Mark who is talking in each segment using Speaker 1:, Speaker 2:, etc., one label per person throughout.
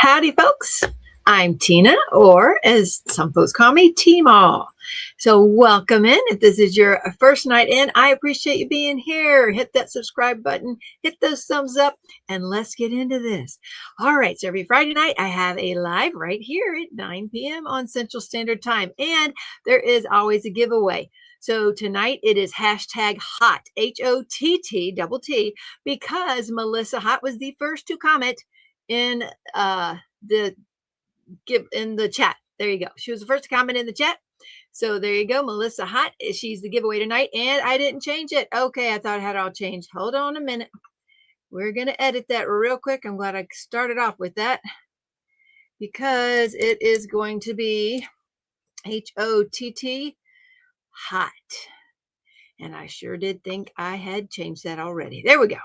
Speaker 1: Howdy, folks. I'm Tina, or as some folks call me, Teemaw. So welcome in. If this is your first night in, I appreciate you being here. Hit that subscribe button, hit those thumbs up, and let's get into this. All right, so every Friday night, I have a live right here at 9 p.m. on Central Standard Time, and there is always a giveaway. So tonight it is hashtag HOT, H-O-T-T, double T, because Melissa Hot was the first to comment in the chat. There you go. She was the first to comment in the chat. So there you go. Melissa Hot. She's the giveaway tonight. And I didn't change it. Okay. I thought it had all changed. Hold on a minute. We're going to edit that real quick. I'm glad I started off with that because it is going to be HOTT hot. And I sure did think I had changed that already. There we go.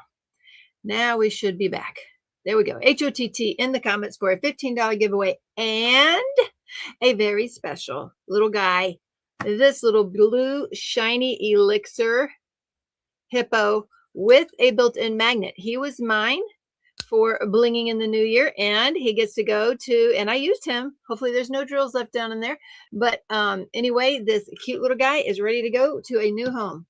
Speaker 1: Now we should be back. There we go. HOTT in the comments for a $15 giveaway and a very special little guy. This little blue shiny elixir hippo with a built-in magnet. He was mine for blinging in the new year, and he gets to go to, and I used him. Hopefully there's no drills left down in there. But anyway, this cute little guy is ready to go to a new home.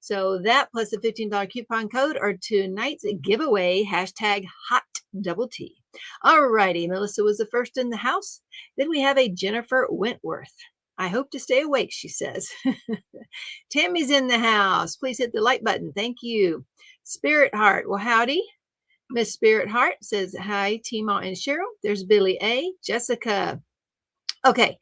Speaker 1: So that plus a $15 coupon code are tonight's giveaway, hashtag hot double T. All righty, Melissa was the first in the house. Then we have a Jennifer Wentworth. I hope to stay awake, she says. Tammy's in the house. Please hit the like button. Thank you. Spirit Heart. Well, howdy. Miss Spirit Heart says, hi, Teemaw and Cheryl. There's Billy A. Jessica. Okay.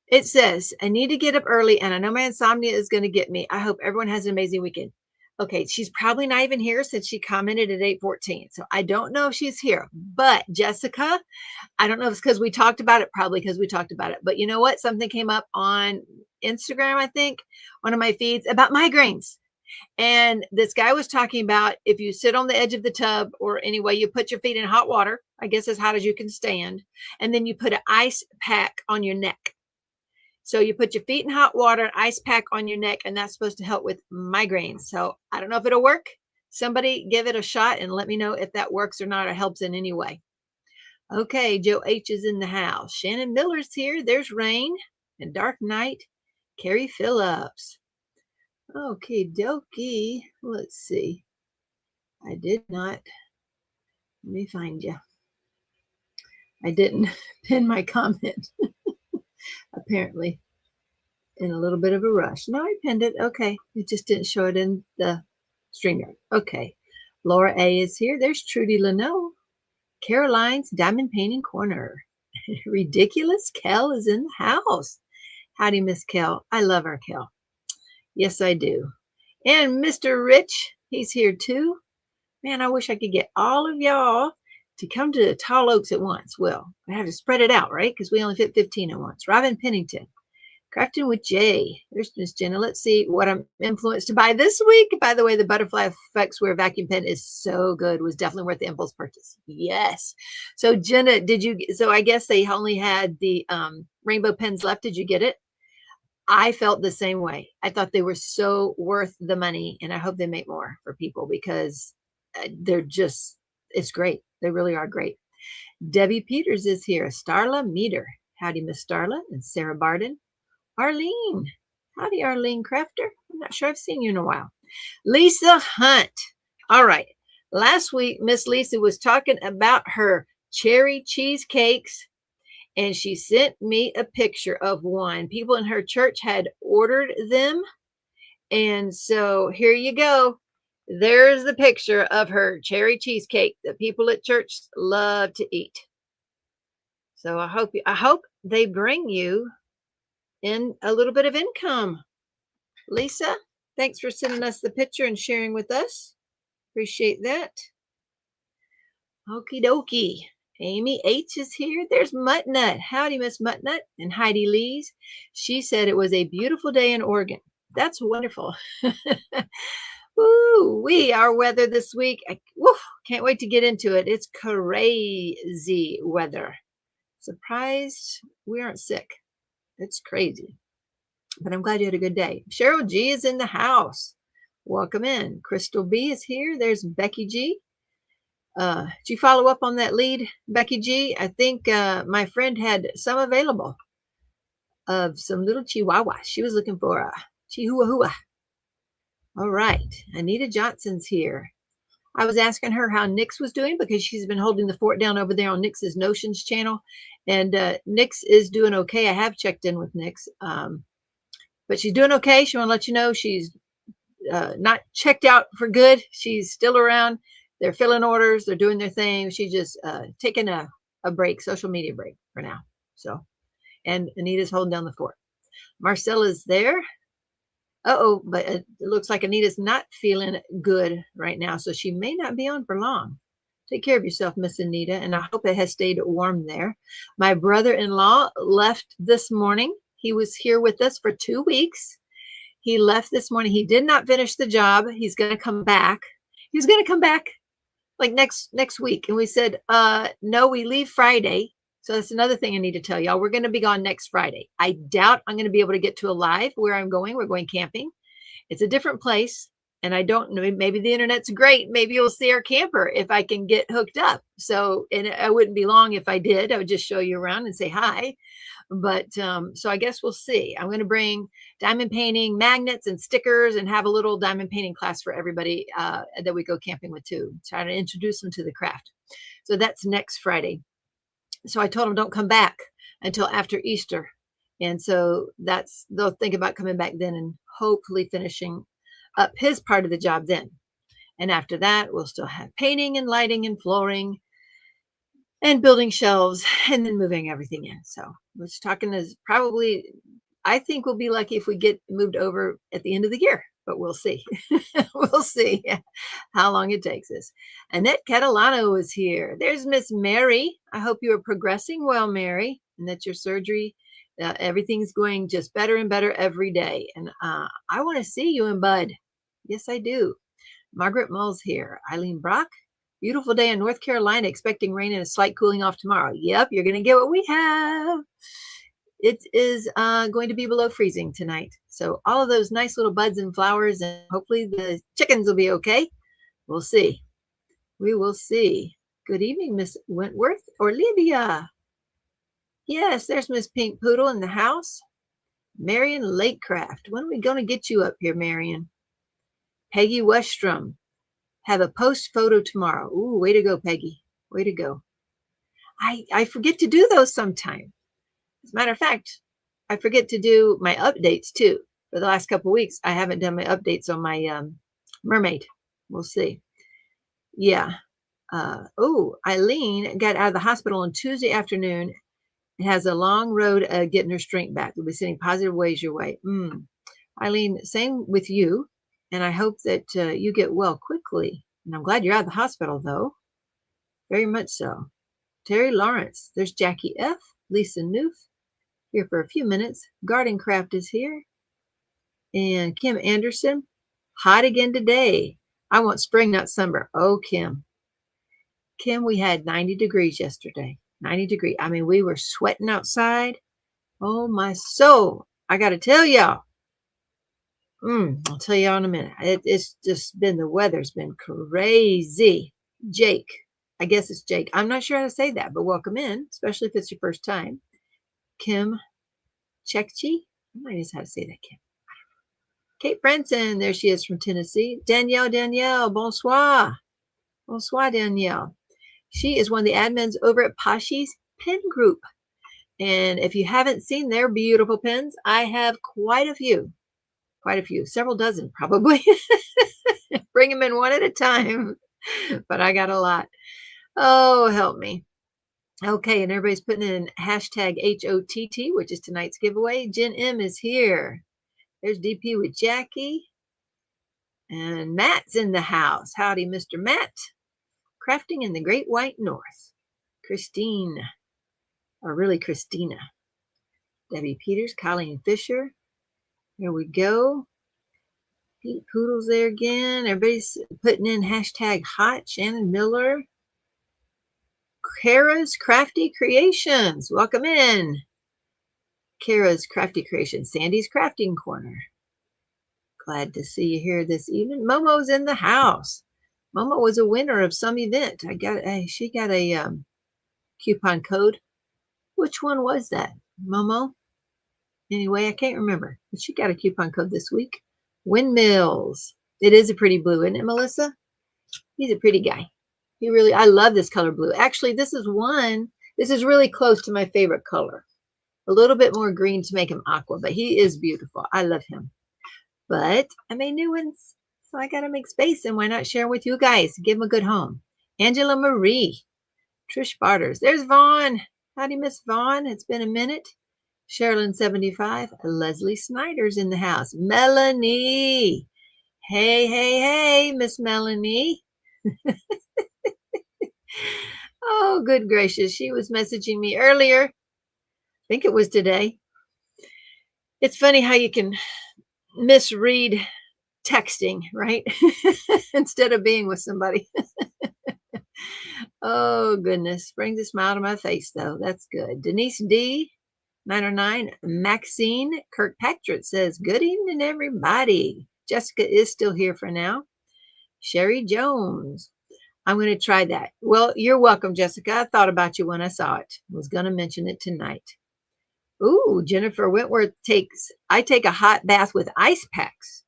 Speaker 1: It says, I need to get up early, and I know my insomnia is going to get me. I hope everyone has an amazing weekend. Okay, she's probably not even here since she commented at 8:14. So I don't know if she's here. But Jessica, I don't know if it's because we talked about it, probably because we talked about it. But you know what? Something came up on Instagram, I think, one of my feeds about migraines. And this guy was talking about if you sit on the edge of the tub or anyway, you put your feet in hot water, I guess as hot as you can stand, and then you put an ice pack on your neck. So you put your feet in hot water, an ice pack on your neck, and that's supposed to help with migraines. So I don't know if it'll work. Somebody give it a shot and let me know if that works or not or helps in any way. Okay, Joe H is in the house. Shannon Miller's here. There's Rain and Dark Knight. Carrie Phillips. Okay, dokie. Let's see. I did not. Let me find you. I didn't pin my comment. Apparently in a little bit of a rush. No, I pinned it. Okay. It just didn't show it in the StreamYard. Okay. Laura A is here. There's Trudy Leno. Caroline's Diamond Painting Corner. Ridiculous Kel is in the house. Howdy, Miss Kel. I love our Kel. Yes, I do. And Mr. Rich, he's here too. Man, I wish I could get all of y'all to come to Tall Oaks at once. Well, I have to spread it out, right? Because we only fit 15 at once. Robin Pennington. Crafting with Jay. There's Miss Jenna. Let's see what I'm influenced to buy this week. By the way, the Butterfly Effects Wear vacuum pen is so good. Was definitely worth the impulse purchase. Yes. So Jenna, did you? So I guess they only had the rainbow pens left. Did you get it? I felt the same way. I thought they were so worth the money, and I hope they make more for people because they're just, it's great. They really are great. Debbie Peters is here. Starla Meter. Howdy, Miss Starla. And Sarah Barden. Arlene. Howdy, Arlene Crafter. I'm not sure I've seen you in a while. Lisa Hunt. All right. Last week, Miss Lisa was talking about her cherry cheesecakes, and she sent me a picture of one. People in her church had ordered them. And so here you go. There's the picture of her cherry cheesecake that people at church love to eat. So I hope they bring you in a little bit of income. Lisa, thanks for sending us the picture and sharing with us. Appreciate that. Okie dokie. Amy H is here. There's Muttnut. Howdy, Miss Muttnut. And Heidi Lees. She said it was a beautiful day in Oregon. That's wonderful. Woo, our weather this week. Can't wait to get into it. It's crazy weather. Surprised we aren't sick. It's crazy. But I'm glad you had a good day. Cheryl G is in the house. Welcome in. Crystal B is here. There's Becky G. Did you follow up on that lead, Becky G? I think my friend had some available of some little chihuahuas. She was looking for a chihuahua. All right. Anita Johnson's here. I was asking her how Nyx was doing because she's been holding the fort down over there on Nyx's Notions channel. And Nyx is doing okay. I have checked in with Nyx. But she's doing okay. She want to let you know she's not checked out for good. She's still around. They're filling orders. They're doing their thing. She's just taking a break, social media break for now. So, and Anita's holding down the fort. Marcella's there. Uh-oh, but it looks like Anita's not feeling good right now, so she may not be on for long. Take care of yourself, Miss Anita, and I hope it has stayed warm there. My brother-in-law left this morning. He was here with us for 2 weeks. He left this morning. He did not finish the job. He's going to come back. He was going to come back like next week. And we said, no, we leave Friday. So that's another thing I need to tell y'all. We're going to be gone next Friday. I doubt I'm going to be able to get to a live where I'm going. We're going camping. It's a different place. And I don't know, maybe the internet's great. Maybe you'll see our camper if I can get hooked up. So, and I wouldn't be long if I did. I would just show you around and say hi. But so I guess we'll see. I'm going to bring diamond painting magnets and stickers and have a little diamond painting class for everybody that we go camping with too. Try to introduce them to the craft. So that's next Friday. So I told them don't come back until after Easter. And so they'll think about coming back then and hopefully finishing up his part of the job then. And after that, we'll still have painting and lighting and flooring and building shelves and then moving everything in. So we're just talking is probably, I think we'll be lucky if we get moved over at the end of the year, but we'll see. We'll see how long it takes us. Annette Catalano is here. There's Miss Mary. I hope you are progressing well, Mary, and that your surgery, everything's going just better and better every day. And I want to see you in bud. Yes, I do. Margaret Mull's here. Eileen Brock. Beautiful day in North Carolina, expecting rain and a slight cooling off tomorrow. Yep, you're going to get what we have. It is going to be below freezing tonight. So all of those nice little buds and flowers, and hopefully the chickens will be okay. We'll see. We will see. Good evening, Miss Wentworth. Olivia. Yes, there's Miss Pink Poodle in the house. Marion Lakecraft. When are we going to get you up here, Marion? Peggy Westrom. Have a post photo tomorrow. Ooh, way to go, Peggy. Way to go. I forget to do those sometimes. As a matter of fact, I forget to do my updates too. For the last couple of weeks, I haven't done my updates on my mermaid. We'll see. Yeah. Eileen got out of the hospital on Tuesday afternoon and has a long road getting her strength back. We'll be sending positive waves your way. Eileen, same with you. And I hope that you get well quickly. And I'm glad you're out of the hospital, though. Very much so. Terry Lawrence. There's Jackie F. Lisa Noof. Here for a few minutes. Garden Craft is here. And Kim Anderson. Hot again today. I want spring, not summer. Oh, Kim. Kim, we had 90 degrees yesterday. 90 degrees. I mean, we were sweating outside. Oh, my soul. I got to tell y'all. I'll tell you in a minute. It's just been, the weather's been crazy. Jake, I guess it's Jake. I'm not sure how to say that, but welcome in, especially if it's your first time. Kim Chekchi. I might know how to say that, Kim. Kate Branson, there she is from Tennessee. Danielle, bonsoir. Bonsoir, Danielle. She is one of the admins over at Pashi's Pen Group. And if you haven't seen their beautiful pens, I have quite a few. Quite a few, several dozen probably. Bring them in one at a time. But I got a lot. Oh, help me. Okay, and everybody's putting in hashtag HOTT, which is tonight's giveaway. Jen M is here. There's DP with Jackie. And Matt's in the house. Howdy, Mr. Matt. Crafting in the Great White North. Christine. Or really Christina. Debbie Peters, Colleen Fisher. Here we go. Pete Poodle's there again. Everybody's putting in hashtag hot. Shannon Miller. Kara's Crafty Creations. Welcome in. Kara's Crafty Creations. Sandy's Crafting Corner. Glad to see you here this evening. Momo's in the house. Mama was a winner of some event. She got a coupon code. Which one was that, Momo? Anyway, I can't remember. But she got a coupon code this week. Windmills. It is a pretty blue, isn't it, Melissa? He's a pretty guy. I love this color blue. Actually, this is really close to my favorite color. A little bit more green to make him aqua, but he is beautiful. I love him. But I made new ones, so I got to make space, and why not share with you guys? Give him a good home. Angela Marie. Trish Barters. There's Vaughn. Howdy, Miss Vaughn. It's been a minute. Sherilyn 75. Leslie Snyder's in the house. Melanie. Hey, Miss Melanie. Oh, good gracious. She was messaging me earlier. I think it was today. It's funny how you can misread texting, right? Instead of being with somebody. Oh, goodness. Brings a smile to my face, though. That's good. Denise D. 909. Maxine Kirkpatrick says, good evening, everybody. Jessica is still here for now. Sherry Jones. I'm going to try that. Well, you're welcome, Jessica. I thought about you when I saw it. I was going to mention it tonight. Ooh, Jennifer Wentworth I take a hot bath with ice packs.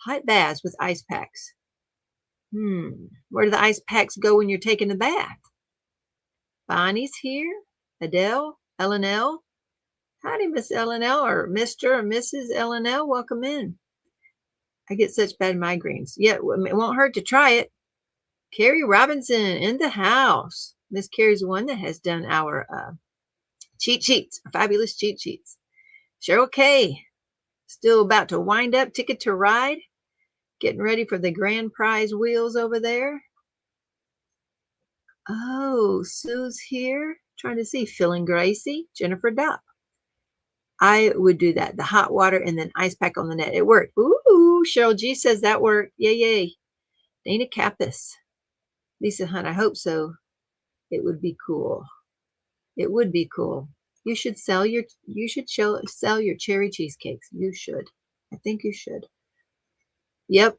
Speaker 1: Hot baths with ice packs. Where do the ice packs go when you're taking a bath? Bonnie's here. Adele, LNL. Howdy, Miss LNL, or Mr. or Mrs. LNL. Welcome in. I get such bad migraines. Yeah, it won't hurt to try it. Carrie Robinson in the house. Miss Carrie's the one that has done our cheat sheets, fabulous cheat sheets. Cheryl K. Still about to wind up. Ticket to Ride. Getting ready for the grand prize wheels over there. Oh, Sue's here. Trying to see. Phil and Gracie. Jennifer Dupp. I would do that. The hot water and then ice pack on the net. It worked. Ooh, Cheryl G says that worked. Yay. Dana Kappas. Lisa Hunt, I hope so. It would be cool. It would be cool. You should sell your cherry cheesecakes. You should. I think you should. Yep.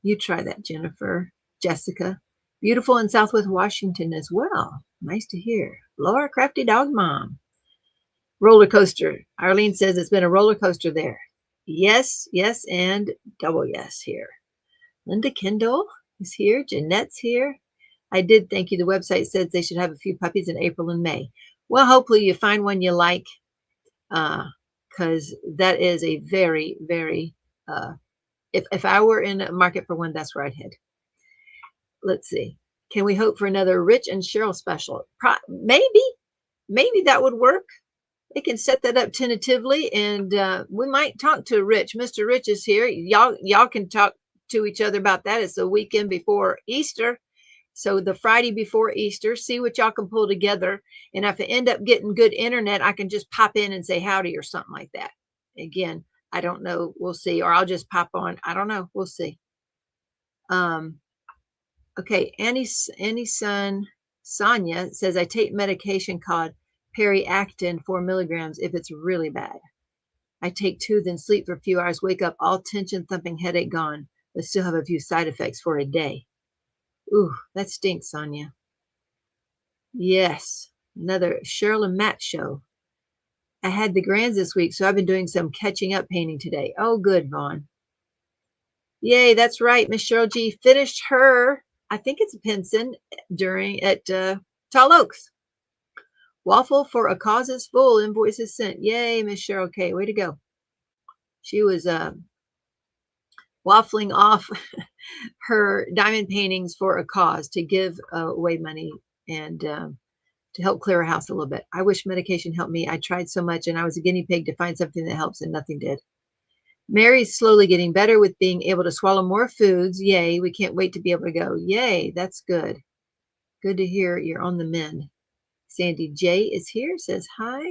Speaker 1: You try that, Jennifer. Jessica. Beautiful in Southwest Washington as well. Nice to hear. Laura Crafty Dog Mom. Roller coaster. Arlene says it's been a roller coaster there. Yes, and double yes here. Linda Kendall is here. Jeanette's here. I did thank you. The website says they should have a few puppies in April and May. Well, hopefully you find one you like, because that is a very, very, if I were in a market for one, that's where I'd head. Let's see. Can we hope for another Rich and Cheryl special? Maybe that would work. They can set that up tentatively, and we might talk to Rich. Mr. Rich is here. Y'all can talk to each other about that. It's the weekend before Easter. So the Friday before Easter, see what y'all can pull together. And if I end up getting good internet, I can just pop in and say howdy or something like that. Again, I don't know. We'll see. Or I'll just pop on. I don't know. We'll see. Okay. Annie's son, Sonia, says, I take medication called Periactin 4 milligrams if it's really bad. I take 2, then sleep for a few hours, wake up, all tension, thumping, headache gone, but still have a few side effects for a day. Ooh, that stinks, Sonia. Yes, another Cheryl and Matt show. I had the grands this week, so I've been doing some catching up painting today. Oh, good, Vaughn. Yay, that's right. Miss Cheryl G finished her, I think it's a Pinson, at Tall Oaks. Waffle for a cause is full. Invoices sent. Yay, Miss Cheryl K. Way to go. She was waffling off her diamond paintings for a cause to give away money and to help clear her house a little bit. I wish medication helped me. I tried so much, and I was a guinea pig to find something that helps, and nothing did. Mary's slowly getting better with being able to swallow more foods. Yay. We can't wait to be able to go. Yay. That's good. Good to hear you're on the mend. Sandy J is here, says hi.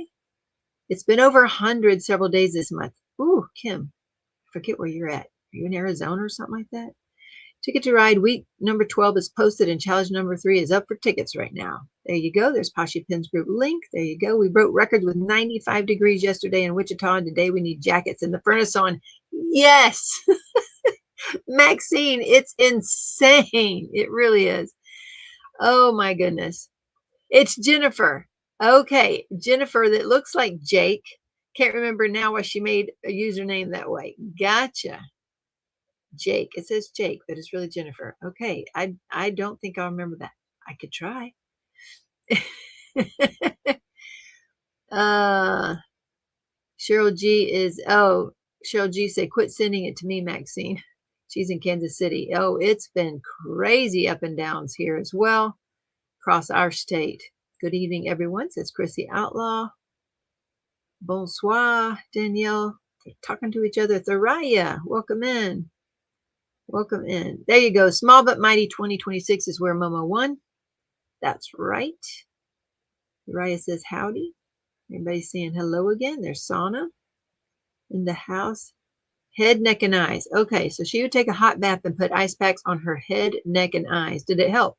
Speaker 1: It's been over 100 several days this month. Ooh, Kim, I forget where you're at. Are you in Arizona or something like that? Ticket to Ride week number 12 is posted, and challenge number 3 is up for tickets right now. There you go. There's Poshy Pins Group link. There you go. We broke records with 95 degrees yesterday in Wichita, and today we need jackets and the furnace on. Yes. Maxine, it's insane. It really is. Oh my goodness. It's Jennifer. Okay, Jennifer, that looks like Jake. Can't remember now why she made a username that way. Gotcha. Jake. It says Jake, but it's really Jennifer. Okay, I don't think I'll remember that. I could try. Cheryl G said, quit sending it to me, Maxine. She's in Kansas City. Oh, it's been crazy up and downs here as well, across our state. Good evening, everyone, says Chrissy Outlaw. Bonsoir, Danielle. They're talking to each other. Thoraya, welcome in. Welcome in. There you go. Small but Mighty 2026 is where Momo won. That's right. Thoraya says howdy. Everybody's saying hello again. There's Sauna in the house. Head, neck, and eyes. Okay, so she would take a hot bath and put ice packs on her head, neck, and eyes. Did it help?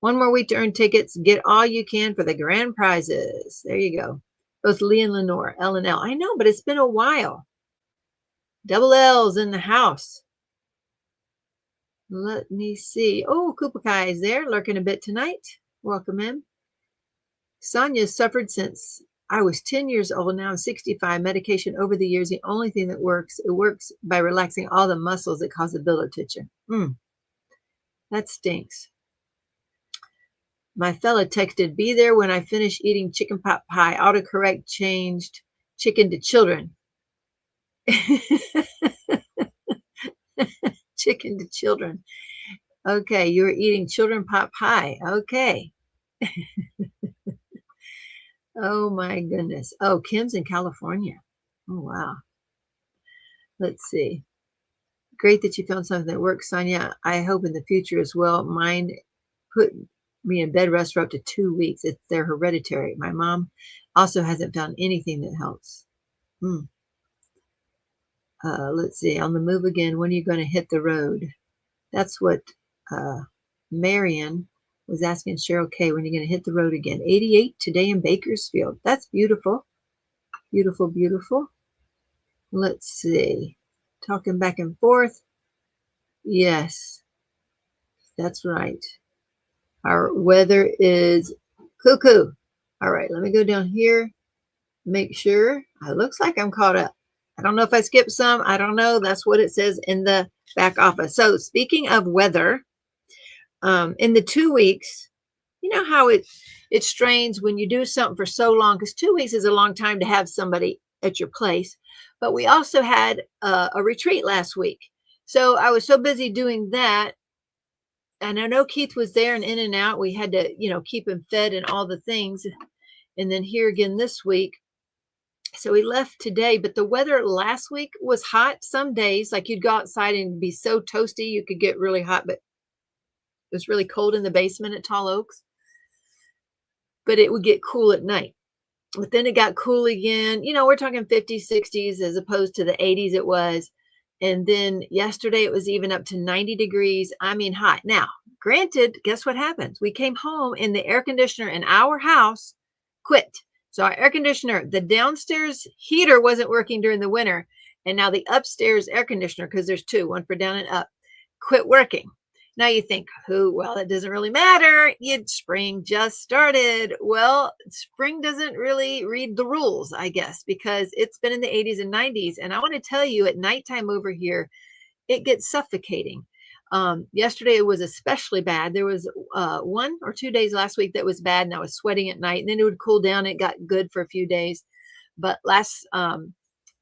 Speaker 1: One more week to earn tickets. Get all you can for the grand prizes. There you go. Both Lee and Lenore, L and L. I know, but it's been a while. Double L's in the house. Let me see. Oh, Kupakai is there, lurking a bit tonight. Welcome in. Sonia suffered since I was 10 years old. Now I'm 65. Medication over the years. The only thing that works, it works by relaxing all the muscles that cause debilitating tension. That stinks. My fella texted, be there when I finish eating chicken pot pie. Autocorrect changed chicken to children. Chicken to children. Okay, you were eating children pot pie. Okay. Oh my goodness. Oh, Kim's in California. Oh, wow. Let's see. Great that you found something that works, Sonia. I hope in the future as well. Mine put me in bed rest for up to 2 weeks. They're hereditary. My mom also hasn't found anything that helps. Let's see. On the move again. When are you going to hit the road? That's what Marion was asking Cheryl K. When are you going to hit the road again? 88 today in Bakersfield. That's beautiful. Beautiful, beautiful. Let's see. Talking back and forth. Yes, that's right. Our weather is cuckoo. All right, let me go down here. Make sure. It looks like I'm caught up. I don't know if I skipped some. I don't know. That's what it says in the back office. So speaking of weather, in the 2 weeks, you know how it strains when you do something for so long, because 2 weeks is a long time to have somebody at your place. But we also had a retreat last week. So I was so busy doing that. And I know Keith was there and in and out. We had to, keep him fed and all the things. And then here again this week. So he left today, but the weather last week was hot some days. Like you'd go outside and be so toasty, you could get really hot, but it was really cold in the basement at Tall Oaks. But it would get cool at night. But then it got cool again. We're talking 50s, 60s as opposed to the 80s it was. And then yesterday it was even up to 90 degrees. I mean, hot. Now, granted, guess what happens? We came home and the air conditioner in our house quit. So our air conditioner, the downstairs heater wasn't working during the winter. And now the upstairs air conditioner, because there's two, one for down and up, quit working. Now you think, well, it doesn't really matter. Spring just started. Well, spring doesn't really read the rules, I guess, because it's been in the 80s and 90s. And I want to tell you, at nighttime over here, it gets suffocating. Yesterday, it was especially bad. There was 1 or 2 days last week that was bad, and I was sweating at night. And then it would cool down. It got good for a few days. But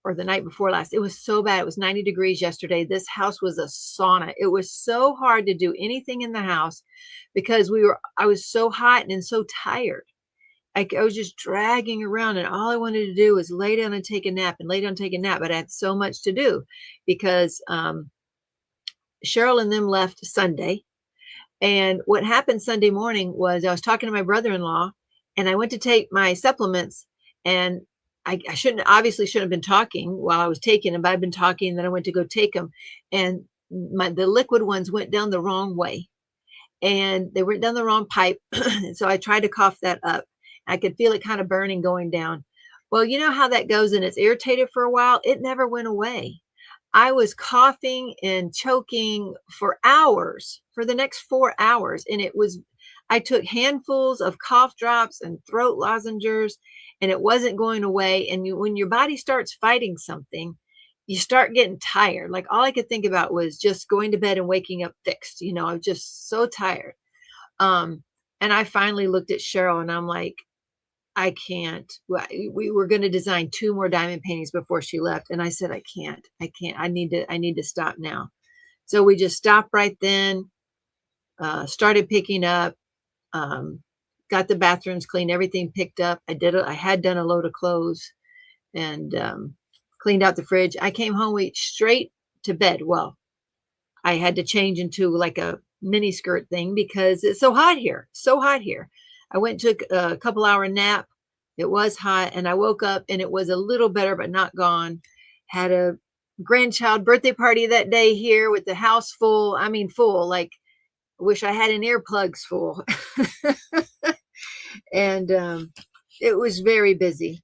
Speaker 1: or the night before last, it was so bad. It was 90 degrees yesterday. This house was a sauna. It was so hard to do anything in the house because I was so hot and so tired. I was just dragging around, and all I wanted to do was lay down and take a nap and lay down and take a nap. But I had so much to do because Cheryl and them left Sunday. And what happened Sunday morning was I was talking to my brother-in-law, and I went to take my supplements, and I obviously shouldn't have been talking while I was taking them, but I've been talking, and then I went to go take them, and the liquid ones went down the wrong way, and they went down the wrong pipe. And so I tried to cough that up. I could feel it kind of burning going down. Well, you know how that goes, and it's irritated for a while. It never went away. I was coughing and choking for hours, for the next 4 hours. And I took handfuls of cough drops and throat lozenges, and it wasn't going away. And when your body starts fighting something, you start getting tired. Like all I could think about was just going to bed and waking up fixed. I was just so tired. And I finally looked at Cheryl and I'm like, I can't. We were going to design 2 more diamond paintings before she left. And I said, I can't. I need to stop now. So we just stopped right then, started picking up, got the bathrooms cleaned, everything picked up. I had done a load of clothes and cleaned out the fridge. I came home, went straight to bed. Well, I had to change into like a mini skirt thing because it's so hot here. I went and took a couple hour nap. It was hot and I woke up and it was a little better, but not gone. Had a grandchild birthday party that day here with the house full. I mean, full, like I wish I had an earplugs full. And it was very busy.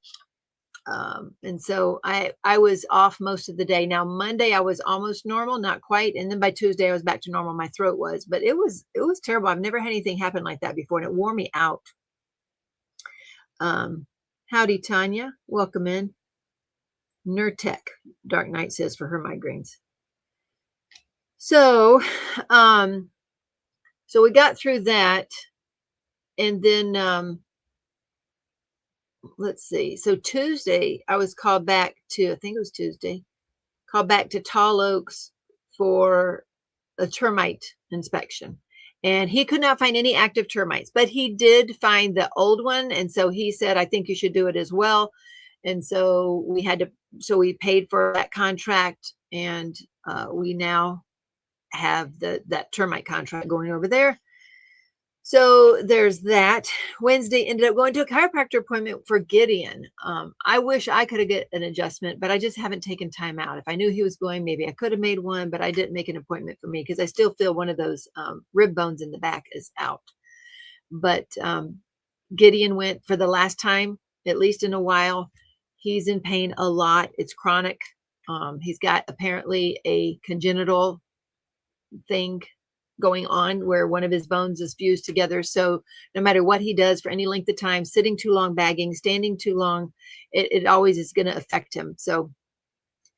Speaker 1: And so I was off most of the day. Now, Monday, I was almost normal, not quite. And then by Tuesday, I was back to normal. My throat was, but it was terrible. I've never had anything happen like that before. And it wore me out. Howdy, Tanya. Welcome in. Nurtec, Dark Knight says for her migraines. So, so we got through that. And then, let's see. So Tuesday, I was called back to, I think it was Tuesday, called back to Tall Oaks for a termite inspection. And he could not find any active termites, but he did find the old one. And so he said, I think you should do it as well. And so we paid for that contract. And we now have that termite contract going over there. So there's that. Wednesday ended up going to a chiropractor appointment for Gideon. I wish I could have get an adjustment, but I just haven't taken time out. If I knew he was going, maybe I could have made one, but I didn't make an appointment for me because I still feel one of those rib bones in the back is out. But Gideon went for the last time, at least in a while. He's in pain a lot. It's chronic. He's got apparently a congenital thing going on where one of his bones is fused together. So no matter what he does for any length of time, sitting too long, bagging, standing too long, it always is going to affect him. So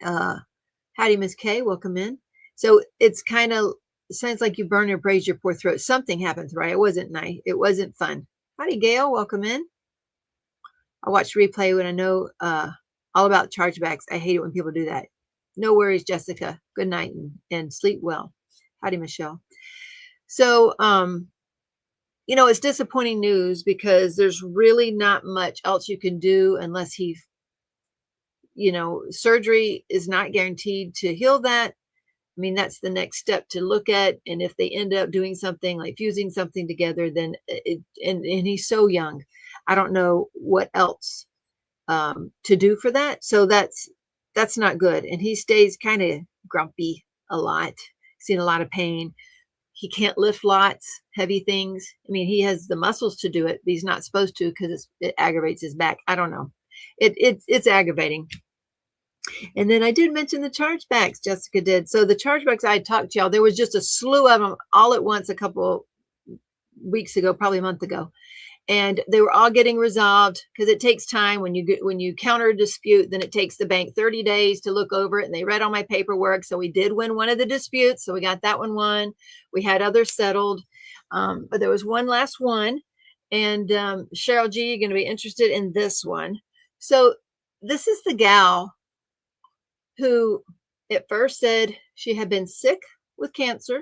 Speaker 1: howdy, Miss Kay, welcome in. So it's kind of sounds like you burn or braise your poor throat. Something happens, right? It wasn't nice. It wasn't fun. Howdy, Gail, welcome in. I watch replay when I know all about chargebacks. I hate it when people do that. No worries, Jessica. Good night and sleep well. Howdy, Michelle. So, it's disappointing news because there's really not much else you can do unless surgery is not guaranteed to heal that. I mean, that's the next step to look at. And if they end up doing something like fusing something together, then and he's so young, I don't know what else to do for that. So that's not good. And he stays kind of grumpy a lot, seen a lot of pain. He can't lift lots, heavy things. I mean, he has the muscles to do it, but he's not supposed to because it aggravates his back. I don't know. It's aggravating. And then I did mention the chargebacks, Jessica did. So the chargebacks I talked to y'all, there was just a slew of them all at once a couple weeks ago, probably a month ago. And they were all getting resolved because it takes time when you counter a dispute, then it takes the bank 30 days to look over it. And they read all my paperwork. So we did win one of the disputes. So we got that one won. We had others settled. But there was one last one. And Cheryl G, you're going to be interested in this one. So this is the gal who at first said she had been sick with cancer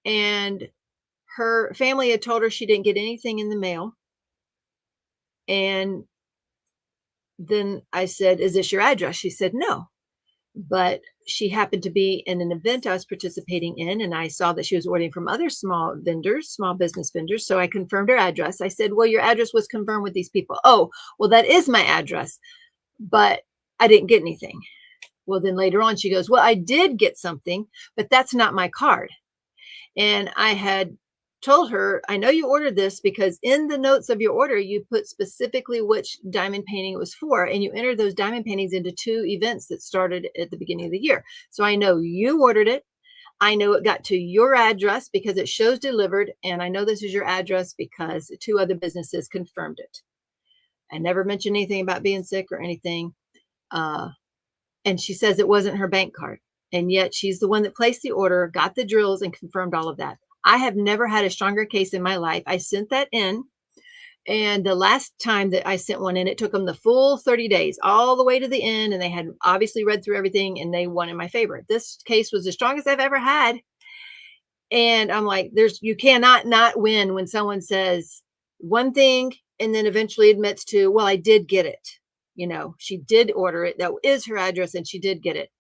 Speaker 1: and her family had told her she didn't get anything in the mail. And then I said, is this your address? She said, no. But she happened to be in an event I was participating in. And I saw that she was ordering from other small business vendors. So I confirmed her address. I said, well, your address was confirmed with these people. Oh, well, that is my address. But I didn't get anything. Well, then later on, she goes, well, I did get something, but that's not my card. And I had told her, I know you ordered this because in the notes of your order, you put specifically which diamond painting it was for, and you entered those diamond paintings into 2 events that started at the beginning of the year. So I know you ordered it. I know it got to your address because it shows delivered, and I know this is your address because 2 other businesses confirmed it. I never mentioned anything about being sick or anything. And she says it wasn't her bank card, and yet she's the one that placed the order, got the drills, and confirmed all of that. I have never had a stronger case in my life. I sent that in, and the last time that I sent one in, it took them the full 30 days, all the way to the end, and they had obviously read through everything, and they won in my favor. This case was the strongest I've ever had, and I'm like, you cannot not win when someone says one thing and then eventually admits to, well, I did get it. You know, she did order it. That is her address, and she did get it.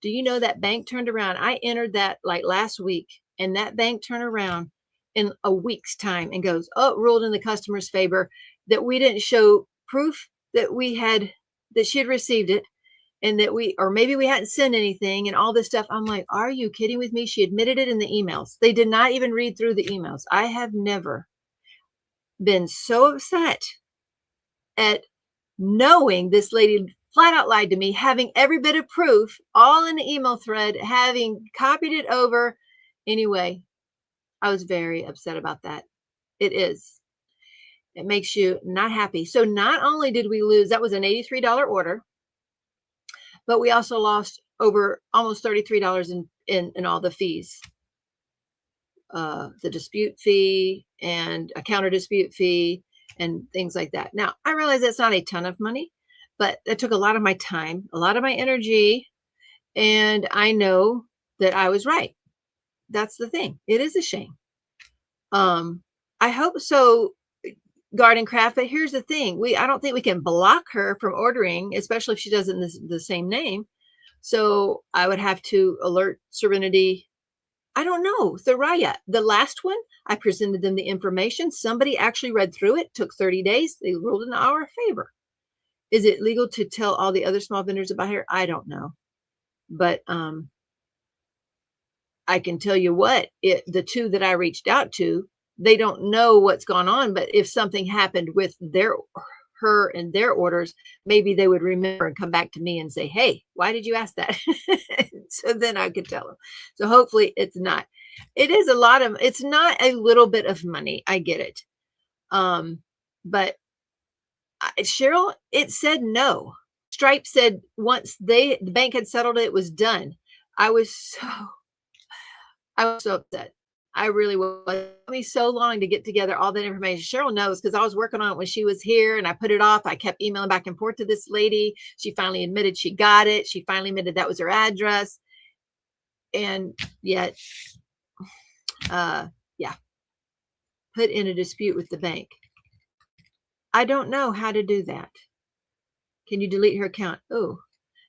Speaker 1: Do you know that bank turned around? I entered that like last week, and that bank turned around in a week's time and goes, oh, ruled in the customer's favor that we didn't show proof that that she had received it, and that or maybe we hadn't sent anything and all this stuff. I'm like, are you kidding with me? She admitted it in the emails. They did not even read through the emails. I have never been so upset at knowing this lady flat out lied to me, having every bit of proof, all in the email thread, having copied it over. Anyway, I was very upset about that. It makes you not happy. So not only did we lose, that was an $83 order, but we also lost over almost $33 in all the fees. The dispute fee and a counter dispute fee and things like that. Now, I realize that's not a ton of money, but it took a lot of my time, a lot of my energy, and I know that I was right. That's the thing. It is a shame. I hope so, Garden Craft, but here's the thing. I don't think we can block her from ordering, especially if she does it in the same name. So I would have to alert Serenity. I don't know. Thoraya, the last one, I presented them the information. Somebody actually read through it, took 30 days. They ruled in our favor. Is it legal to tell all the other small vendors about her? I don't know. But I can tell you what, the 2 that I reached out to, they don't know what's gone on. But if something happened with her and their orders, maybe they would remember and come back to me and say, hey, why did you ask that? So then I could tell them. So hopefully it's not. It is it's not a little bit of money. I get it. But Cheryl, it said no. Stripe said once the bank had settled it, it was done. I was so upset. I really was. It took me so long to get together all that information. Cheryl knows because I was working on it when she was here, and I put it off. I kept emailing back and forth to this lady. She finally admitted she got it. She finally admitted that was her address. And yet, yeah, put in a dispute with the bank. I don't know how to do that. Can you delete her account? Oh,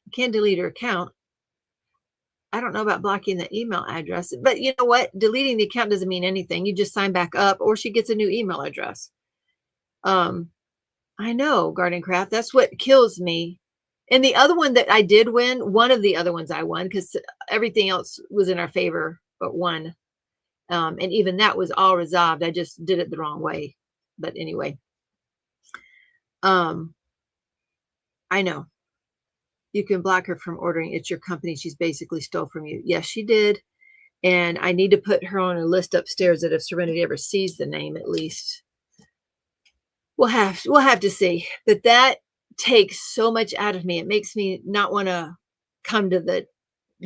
Speaker 1: you can delete her account. I don't know about blocking the email address, but you know what? Deleting the account doesn't mean anything. You just sign back up, or she gets a new email address. I know, Garden Craft. That's what kills me. And the other one that I did win, one of the other ones I won, because everything else was in our favor but one. And even that was all resolved. I just did it the wrong way. But anyway, I know. You can block her from ordering. It's your company. She's basically stole from you. Yes, she did. And I need to put her on a list upstairs that if Serenity ever sees the name, at least we'll have to see. But that takes so much out of me. It makes me not want to come to the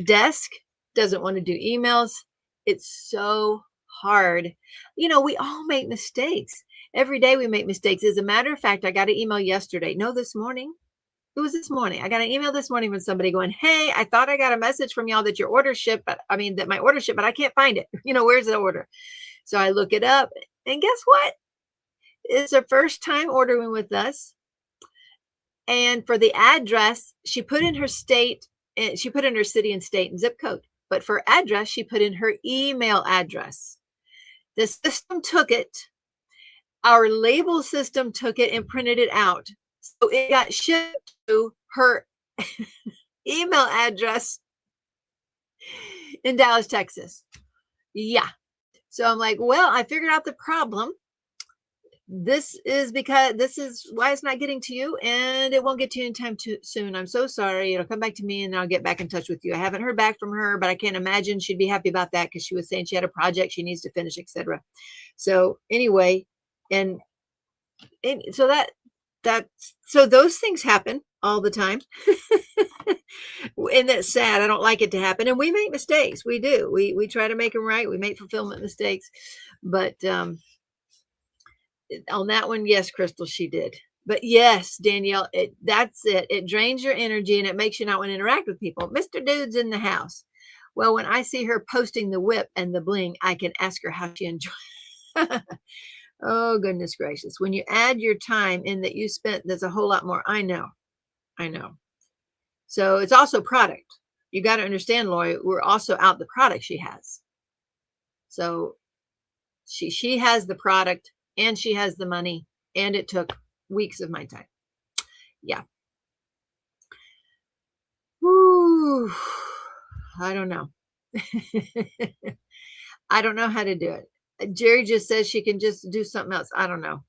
Speaker 1: desk, doesn't want to do emails. It's so hard. You know, we all make mistakes. Every day we make mistakes. As a matter of fact, I got an email yesterday. No, this morning. It was this morning. I got an email this morning from somebody going, hey, I thought I got a message from y'all that your order shipped, that my order shipped, but I can't find it. You know, where's the order? So I look it up, and guess what? It's her first time ordering with us. And for the address, she put in her state, and she put in her city and state and zip code. But for address, she put in her email address. The system took it. Our label system took it and printed it out. So it got shipped to her email address in Dallas, Texas. Yeah. So I'm like, well, I figured out the problem. This is why it's not getting to you, and it won't get to you anytime too soon. I'm so sorry. It'll come back to me and I'll get back in touch with you. I haven't heard back from her, but I can't imagine she'd be happy about that because she was saying she had a project she needs to finish, etc. So anyway, and so so those things happen all the time. And that's sad. I don't like it to happen. And we make mistakes. We do. We try to make them right. We make fulfillment mistakes. But on that one, yes, Crystal, she did. But yes, Danielle, that's it. It drains your energy and it makes you not want to interact with people. Mr. Dude's in the house. Well, when I see her posting the whip and the bling, I can ask her how she enjoys. Oh, goodness gracious. When you add your time in that you spent, there's a whole lot more. I know. So it's also product. You got to understand, Lori, we're also out the product she has. So she has the product and she has the money, and it took weeks of my time. Yeah. Woo. I don't know. I don't know how to do it. Jerry just says she can just do something else. I don't know.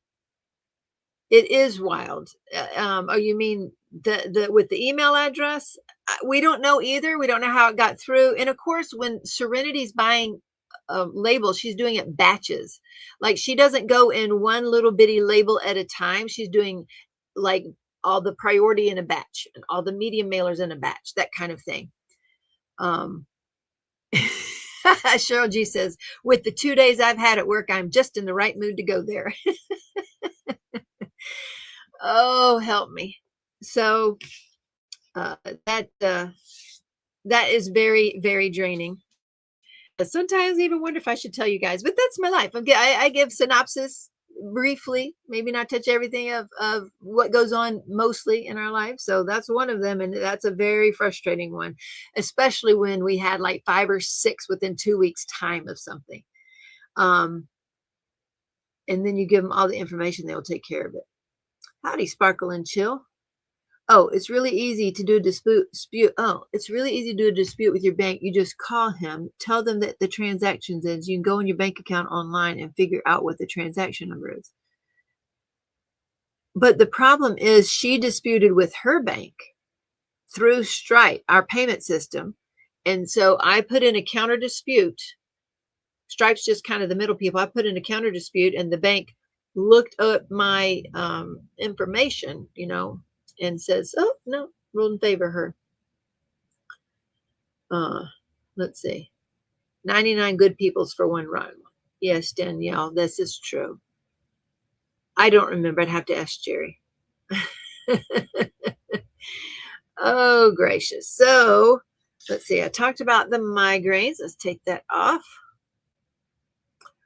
Speaker 1: It is wild. Oh, you mean the with the email address? We don't know either. We don't know how it got through. And of course, when Serenity's buying labels, she's doing it batches. Like she doesn't go in one little bitty label at a time. She's doing like all the priority in a batch and all the medium mailers in a batch, that kind of thing. Cheryl G says, with the 2 days I've had at work, I'm just in the right mood to go there. Oh, help me. So that is very, very draining. Sometimes I even wonder if I should tell you guys, but that's my life. I give synopsis briefly, maybe not touch everything of what goes on mostly in our life. So that's one of them. And that's a very frustrating one, especially when we had like 5 or 6 within 2 weeks time of something. And then you give them all the information, they'll take care of it. Howdy, Sparkle and Chill. Oh, it's really easy to do a dispute. Oh, it's really easy to do a dispute with your bank. You just call him, tell them that the transactions is. You can go in your bank account online and figure out what the transaction number is. But the problem is she disputed with her bank through Stripe, our payment system. And so I put in a counter dispute. Stripe's just kind of the middle people. I put in a counter dispute and the bank looked up my information, and says, oh, no, ruled in favor of her. Let's see. 99 good peoples for one run. Yes, Danielle, this is true. I don't remember. I'd have to ask Jerry. Oh, gracious. So let's see. I talked about the migraines. Let's take that off.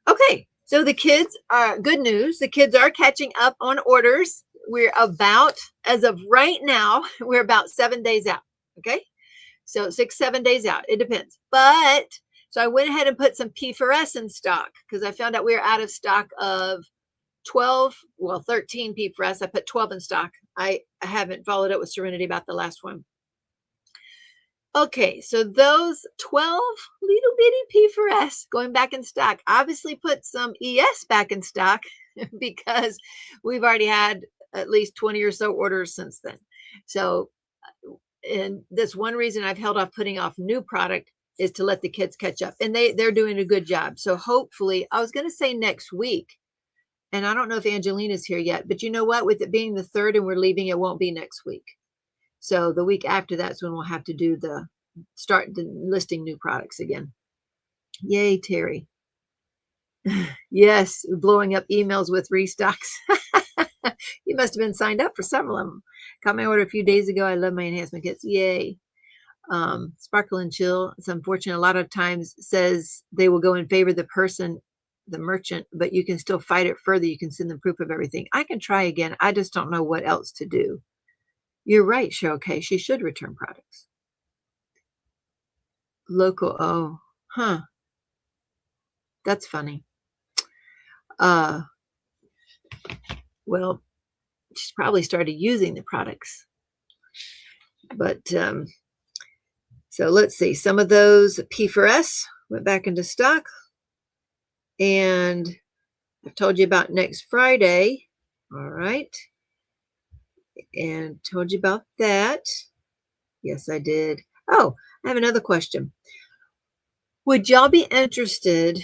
Speaker 1: Okay. So the kids are good news. The kids are catching up on orders. We're about, as of right now, we're about 7 days out. Okay. So 6-7 days out. It depends. But so I went ahead and put some P4S in stock because I found out we were out of stock of 13 P4S. I put 12 in stock. I haven't followed up with Serenity about the last one. Okay, so those 12 little bitty P4S going back in stock. Obviously put some ES back in stock because we've already had at least 20 or so orders since then. So, and that's one reason I've held off putting off new product is to let the kids catch up. And they're doing a good job. So hopefully, I was going to say next week, and I don't know if Angelina's here yet, but you know what? With it being the 3rd and we're leaving, it won't be next week. So the week after that's when we'll have to do start listing new products again. Yay, Terry. Yes, blowing up emails with restocks. You must have been signed up for several of them. Got my order a few days ago. I love my enhancement kits. Yay. Sparkle and Chill. It's unfortunate. A lot of times says they will go in favor of the person, the merchant, but you can still fight it further. You can send them proof of everything. I can try again. I just don't know what else to do. You're right, Cheryl K. She should return products. Local. Oh, huh. That's funny. Well, she's probably started using the products. But so let's see. Some of those P4S went back into stock. And I've told you about next Friday. All right. And told you about that. Yes, I did. Oh, I have another question. Would y'all be interested?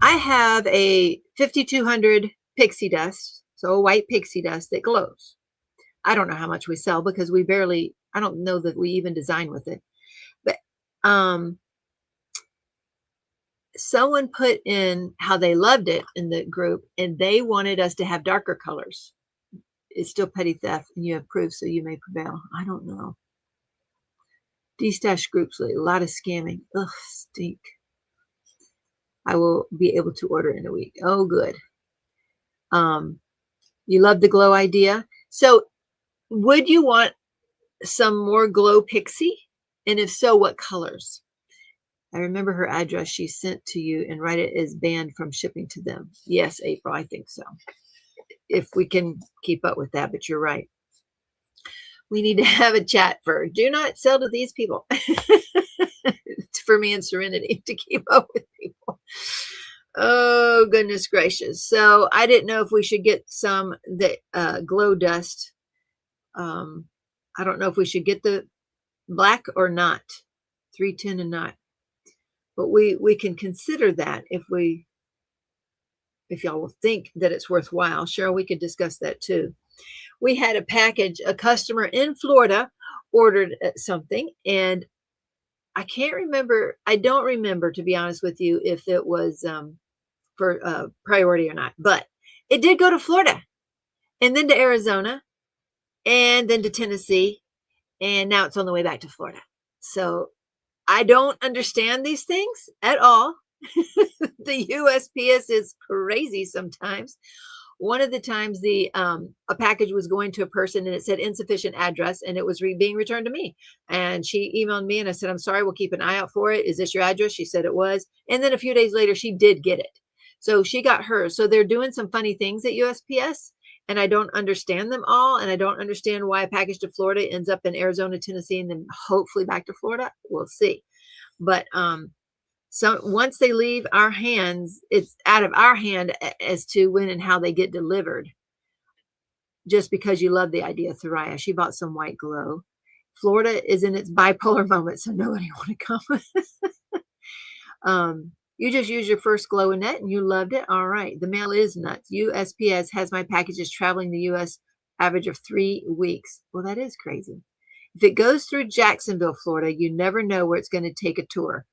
Speaker 1: I have a 5200 pixie dust, so a white pixie dust that glows. I don't know how much we sell because we barely, I don't know that we even design with it. But someone put in how they loved it in the group, and they wanted us to have darker colors. It's still petty theft, and you have proof, so you may prevail. I don't know. Destash groups, a lot of scamming. Ugh, stink. I will be able to order in a week. Oh, good. You love the glow idea. So would you want some more glow pixie? And if so, what colors? I remember her address she sent to you, and write it as banned from shipping to them. Yes, April, I think so. If we can keep up with that, but you're right. We need to have a chat for do not sell to these people. It's for me and Serenity to keep up with people. Oh, goodness gracious. So I didn't know if we should get some that glow dust. I don't know if we should get the black or not. 310 and not. But we can consider that if y'all will think that it's worthwhile. Cheryl, we could discuss that too. We had a package, a customer in Florida ordered something, and I can't remember. I don't remember, to be honest with you, if it was for priority or not, but it did go to Florida and then to Arizona and then to Tennessee. And now it's on the way back to Florida. So I don't understand these things at all. The USPS is crazy sometimes. One of the times a package was going to a person and it said insufficient address, and it was being returned to me. And she emailed me and I said, I'm sorry, we'll keep an eye out for it. Is this your address? She said it was. And then a few days later, she did get it. So she got hers. So they're doing some funny things at USPS, and I don't understand them all. And I don't understand why a package to Florida ends up in Arizona, Tennessee, and then hopefully back to Florida. We'll see. But so once they leave our hands, it's out of our hand as to when and how they get delivered. Just because you love the idea, Thariah. She bought some white glow. Florida is in its bipolar moment, so nobody want to come. You just used your first glow in net and you loved it. All right. The mail is nuts. USPS has my packages traveling the U.S. average of 3 weeks. Well, that is crazy. If it goes through Jacksonville, Florida, you never know where it's going to take a tour.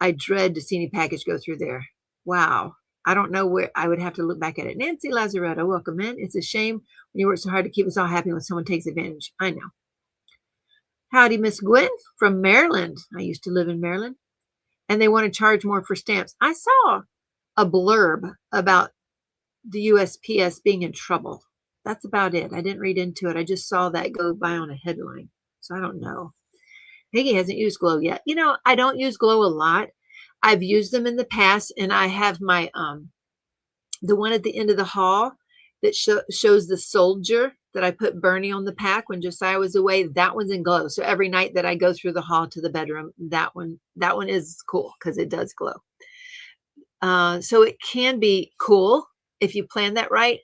Speaker 1: I dread to see any package go through there. Wow. I don't know where. I would have to look back at it. Nancy Lazaretto, welcome in. It's a shame when you work so hard to keep us all happy when someone takes advantage. I know. Howdy, Miss Gwen from Maryland. I used to live in Maryland. And they want to charge more for stamps. I saw a blurb about the USPS being in trouble. That's about it. I didn't read into it. I just saw that go by on a headline. So I don't know. Peggy hasn't used glow yet. You know, I don't use glow a lot. I've used them in the past, and I have my the one at the end of the hall that shows the soldier that I put Bernie on the pack when Josiah was away. That one's in glow. So every night that I go through the hall to the bedroom, that one is cool because it does glow. So it can be cool if you plan that right.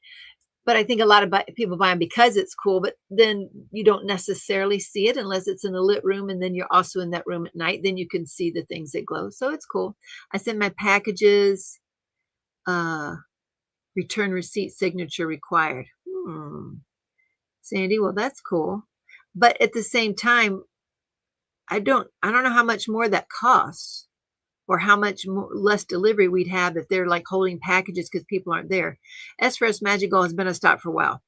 Speaker 1: But I think a lot of people buy them because it's cool, but then you don't necessarily see it unless it's in a lit room, and then you're also in that room at night. Then you can see the things that glow. So it's cool. I send my packages, return receipt signature required. Sandy, well, that's cool. But at the same time, I don't know how much more that costs, or how much less delivery we'd have if they're like holding packages because people aren't there. S4S Magical has been a stop for a while.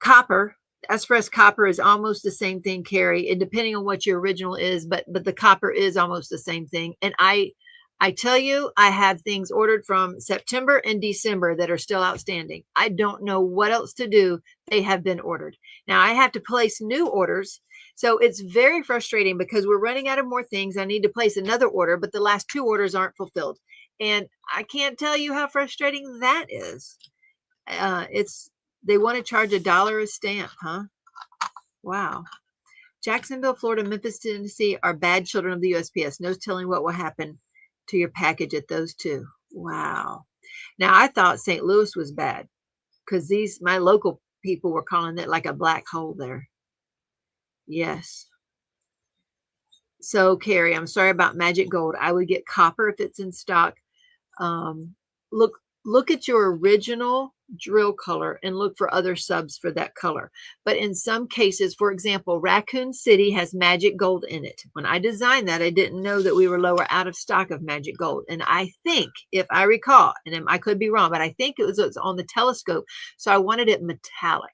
Speaker 1: Copper, S4S Copper is almost the same thing, Carrie, and depending on what your original is, but the copper is almost the same thing. And I tell you, I have things ordered from September and December that are still outstanding. I don't know what else to do. They have been ordered. Now I have to place new orders. So it's very frustrating because we're running out of more things. I need to place another order, but the last 2 orders aren't fulfilled. And I can't tell you how frustrating that is. They want to charge $1 a stamp, huh? Wow. Jacksonville, Florida, Memphis, Tennessee are bad children of the USPS. No telling what will happen to your package at those 2. Wow. Now I thought St. Louis was bad because my local people were calling it like a black hole there. Yes. So Carrie, I'm sorry about magic gold. I would get copper if it's in stock. Um, look at your original drill color and look for other subs for that color. But in some cases, for example, Raccoon City has magic gold in it. When I designed that, I didn't know that we were lower out of stock of magic gold. And I think, if I recall, and I could be wrong, but I think it was on the telescope. So I wanted it metallic.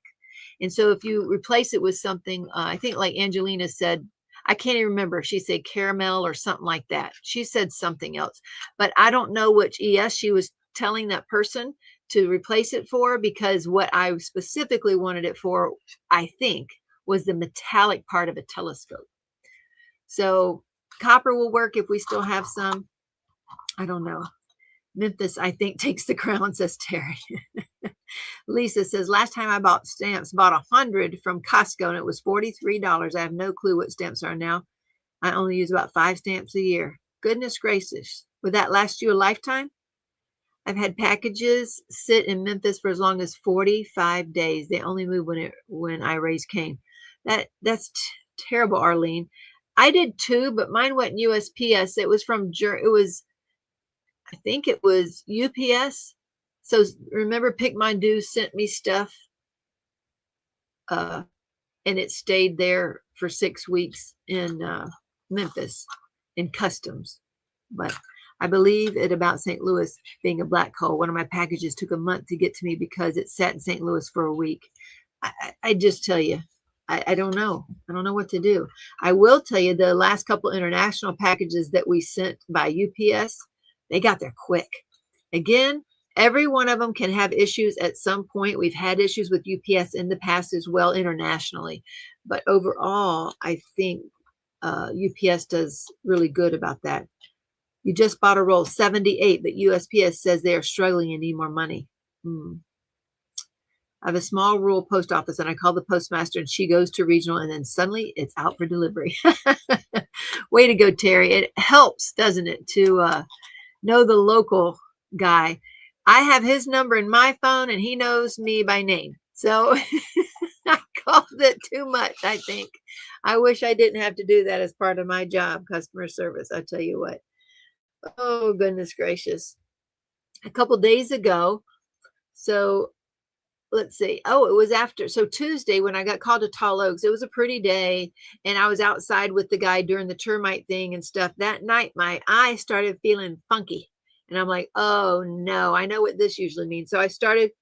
Speaker 1: And so if you replace it with something, I think like Angelina said, I can't even remember. She said caramel or something like that. She said something else, but I don't know which ES she was telling that person to replace it for, because what I specifically wanted it for, I think, was the metallic part of a telescope. So copper will work if we still have some. I don't know. Memphis, I think, takes the crown, says Terry. Lisa says, last time I bought stamps, bought 100 from Costco, and it was $43. I have no clue what stamps are now. I only use about 5 stamps a year. Goodness gracious. Would that last you a lifetime? I've had packages sit in Memphis for as long as 45 days. They only move when I raise cane. That's terrible, Arlene. I did too, but mine went USPS. It was I think it was UPS. So remember, Pick My Dues sent me stuff, and it stayed there for 6 weeks in Memphis in customs. But I believe it about St. Louis being a black hole. One of my packages took a month to get to me because it sat in St. Louis for a week. I just tell you, I don't know. I don't know what to do. I will tell you the last couple international packages that we sent by UPS, they got there quick. Again, every one of them can have issues at some point. We've had issues with UPS in the past as well internationally. But overall, I think UPS does really good about that. You just bought a roll, 78, but USPS says they are struggling and need more money. I have a small rural post office, and I call the postmaster, and she goes to regional, and then suddenly it's out for delivery. Way to go, Terry. It helps, doesn't it, to know the local guy. I have his number in my phone, and he knows me by name. So I called it too much, I think. I wish I didn't have to do that as part of my job, customer service. I tell you what. Oh, goodness gracious. A couple days ago, so let's see. Oh, it was after. So Tuesday when I got called to Tall Oaks, it was a pretty day. And I was outside with the guy during the termite thing and stuff. That night, my eye started feeling funky. And I'm like, oh, no, I know what this usually means. So I started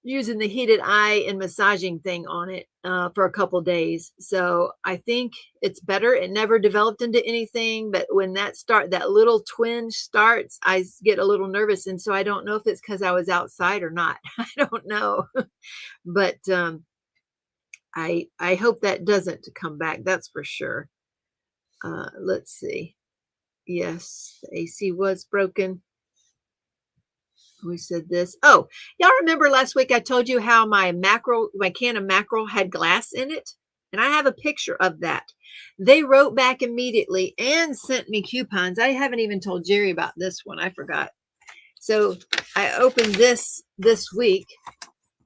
Speaker 1: using the heated eye and massaging thing on it for a couple days. So I think it's better. It never developed into anything, but when that little twinge starts, I get a little nervous. And so I don't know if it's because I was outside or not. I don't know. But I hope that doesn't come back. That's for sure. Let's see. Yes, the AC was broken. We said this. Oh, y'all remember last week I told you how my can of mackerel had glass in it? And I have a picture of that. They wrote back immediately and sent me coupons. I haven't even told Jerry about this one. I forgot. So I opened this week,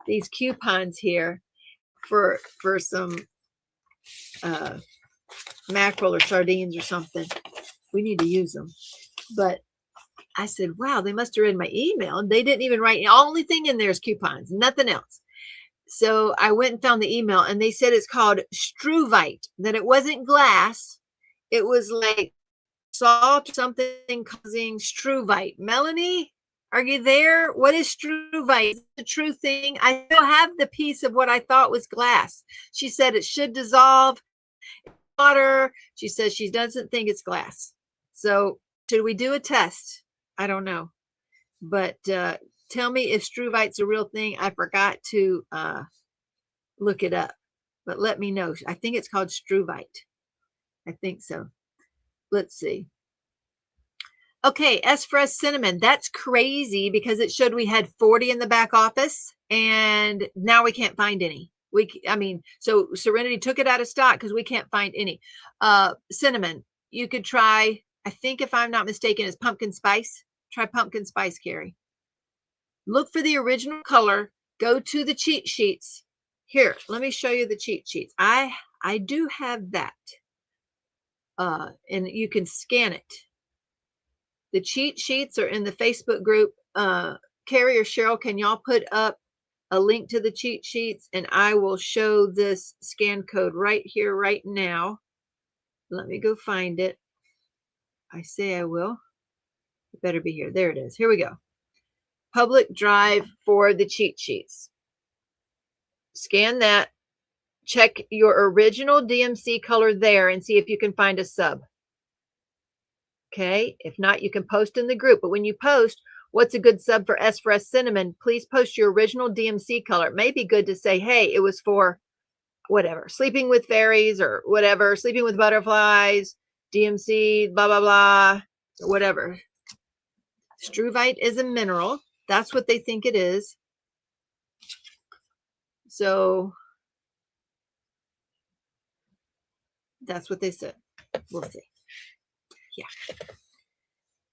Speaker 1: these coupons here for some mackerel or sardines or something. We need to use them. But I said, wow, they must have read my email. They didn't even write. The only thing in there is coupons, nothing else. So I went and found the email, and they said it's called struvite, that it wasn't glass. It was like salt or something causing struvite. Melanie, are you there? What is struvite? Is it the true thing? I still have the piece of what I thought was glass. She said it should dissolve in water. She says she doesn't think it's glass. So should we do a test? I don't know, but tell me if struvite's a real thing. I forgot to look it up, but let me know. I think it's called struvite. I think so. Let's see. Okay, S for cinnamon. That's crazy because it showed we had 40 in the back office, and now we can't find any. So Serenity took it out of stock because we can't find any. Cinnamon, you could try. I think if I'm not mistaken, is pumpkin spice. Try pumpkin spice, Carrie. Look for the original color. Go to the cheat sheets. Here, let me show you the cheat sheets. I do have that. And you can scan it. The cheat sheets are in the Facebook group. Carrie or Cheryl, can y'all put up a link to the cheat sheets? And I will show this scan code right here, right now. Let me go find it. I say I will. It better be here. There it is. Here we go. Public drive for the cheat sheets. Scan that. Check your original DMC color there and see if you can find a sub. Okay. If not, you can post in the group. But when you post, what's a good sub for S Cinnamon? Please post your original DMC color. It may be good to say, hey, it was for whatever, sleeping with fairies or whatever, sleeping with butterflies, DMC, blah, blah, blah, whatever. Struvite is a mineral. That's what they think it is. So that's what they said. We'll see. Yeah.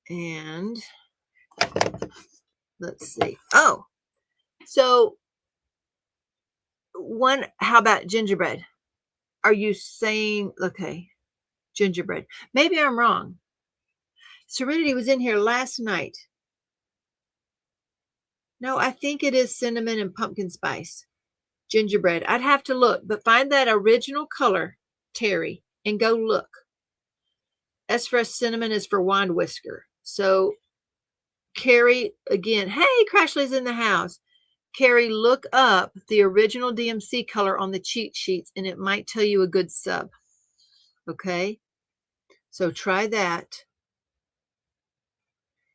Speaker 1: And let's see. Oh, so one, how about gingerbread? Are you saying, okay, gingerbread? Maybe I'm wrong. Serenity was in here last night. No, I think it is cinnamon and pumpkin spice. Gingerbread. I'd have to look, but find that original color, Terry, and go look. S for cinnamon is for wand whisker. So Carrie, again, hey, Crashley's in the house. Carrie, look up the original DMC color on the cheat sheets, and it might tell you a good sub. Okay? So try that.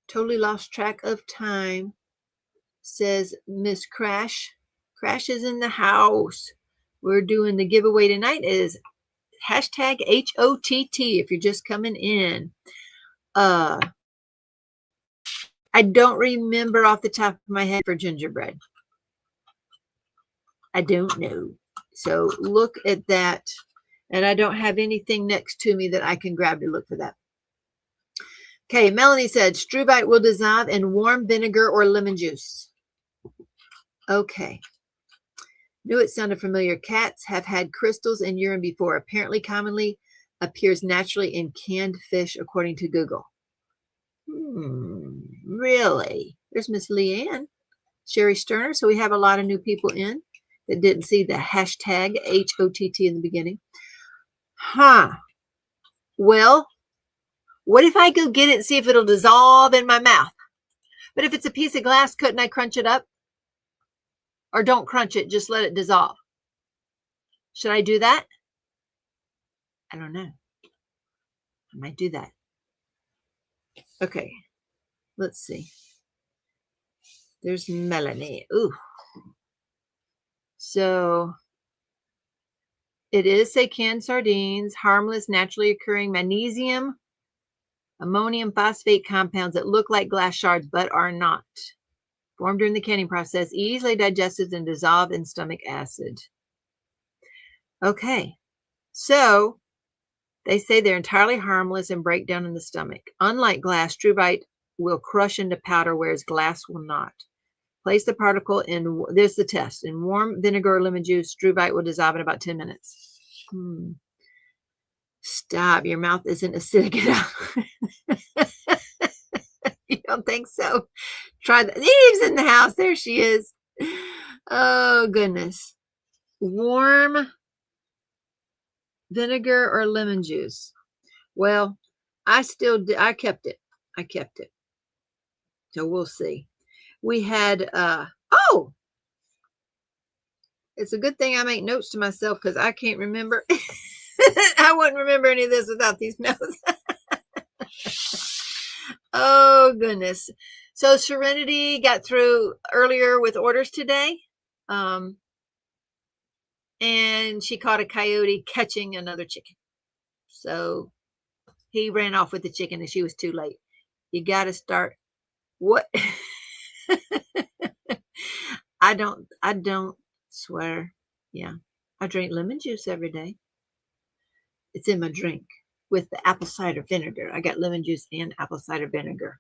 Speaker 1: Totally lost track of time, says Miss Crash. Crash is in the house. We're doing the giveaway tonight is hashtag HOTT if you're just coming in. I don't remember off the top of my head for gingerbread. I don't know. So look at that. And I don't have anything next to me that I can grab to look for that. Okay, Melanie said, struvite will dissolve in warm vinegar or lemon juice. Okay. Knew it sounded familiar. Cats have had crystals in urine before. Apparently commonly appears naturally in canned fish, according to Google. Really? There's Miss Leanne. Sherry Sterner. So we have a lot of new people in that didn't see the hashtag HOTT in the beginning. Huh. Well, what if I go get it and see if it'll dissolve in my mouth? But if it's a piece of glass, couldn't I crunch it up? Or don't crunch it, just let it dissolve. Should I do that? I don't know. I might do that. Okay. Let's see. There's Melanie. Ooh. So it is, say, canned sardines, harmless, naturally occurring magnesium, ammonium phosphate compounds that look like glass shards but are not. Formed during the canning process, easily digested and dissolved in stomach acid. Okay, so they say they're entirely harmless and break down in the stomach. Unlike glass, struvite will crush into powder, whereas glass will not. Place the particle in, there's the test, in warm vinegar or lemon juice. Struvite will dissolve in about 10 minutes. Stop, your mouth isn't acidic enough. You don't think so? Try that. Eve's in the house. There she is. Oh, goodness. Warm vinegar or lemon juice. Well, I kept it. I kept it. So we'll see. We had, oh, it's a good thing I make notes to myself because I can't remember. I wouldn't remember any of this without these notes. Oh, goodness. So Serenity got through earlier with orders today. And she caught a coyote catching another chicken. So he ran off with the chicken and she was too late. You got to start. What? I don't swear. Yeah. I drink lemon juice every day. It's in my drink. with the apple cider vinegar. I got lemon juice and apple cider vinegar.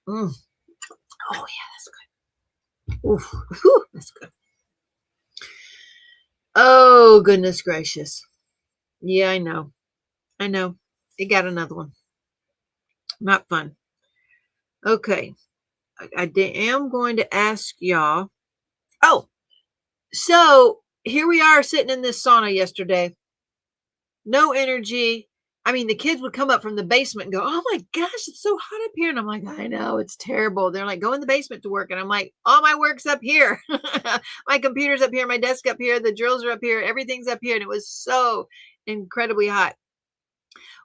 Speaker 1: Oh yeah, that's good. Oof, whew, that's good. Oh, goodness gracious. Yeah, I know. I know. It got another one. Not fun. Okay. I am going to ask y'all. Oh, so here we are sitting in this sauna yesterday. No energy. I mean, the kids would come up from the basement and go, oh my gosh, it's so hot up here. And I'm like, I know, it's terrible. They're like, go in the basement to work. And I'm like, all my work's up here. My computer's up here, my desk up here, the drills are up here, everything's up here. And it was so incredibly hot.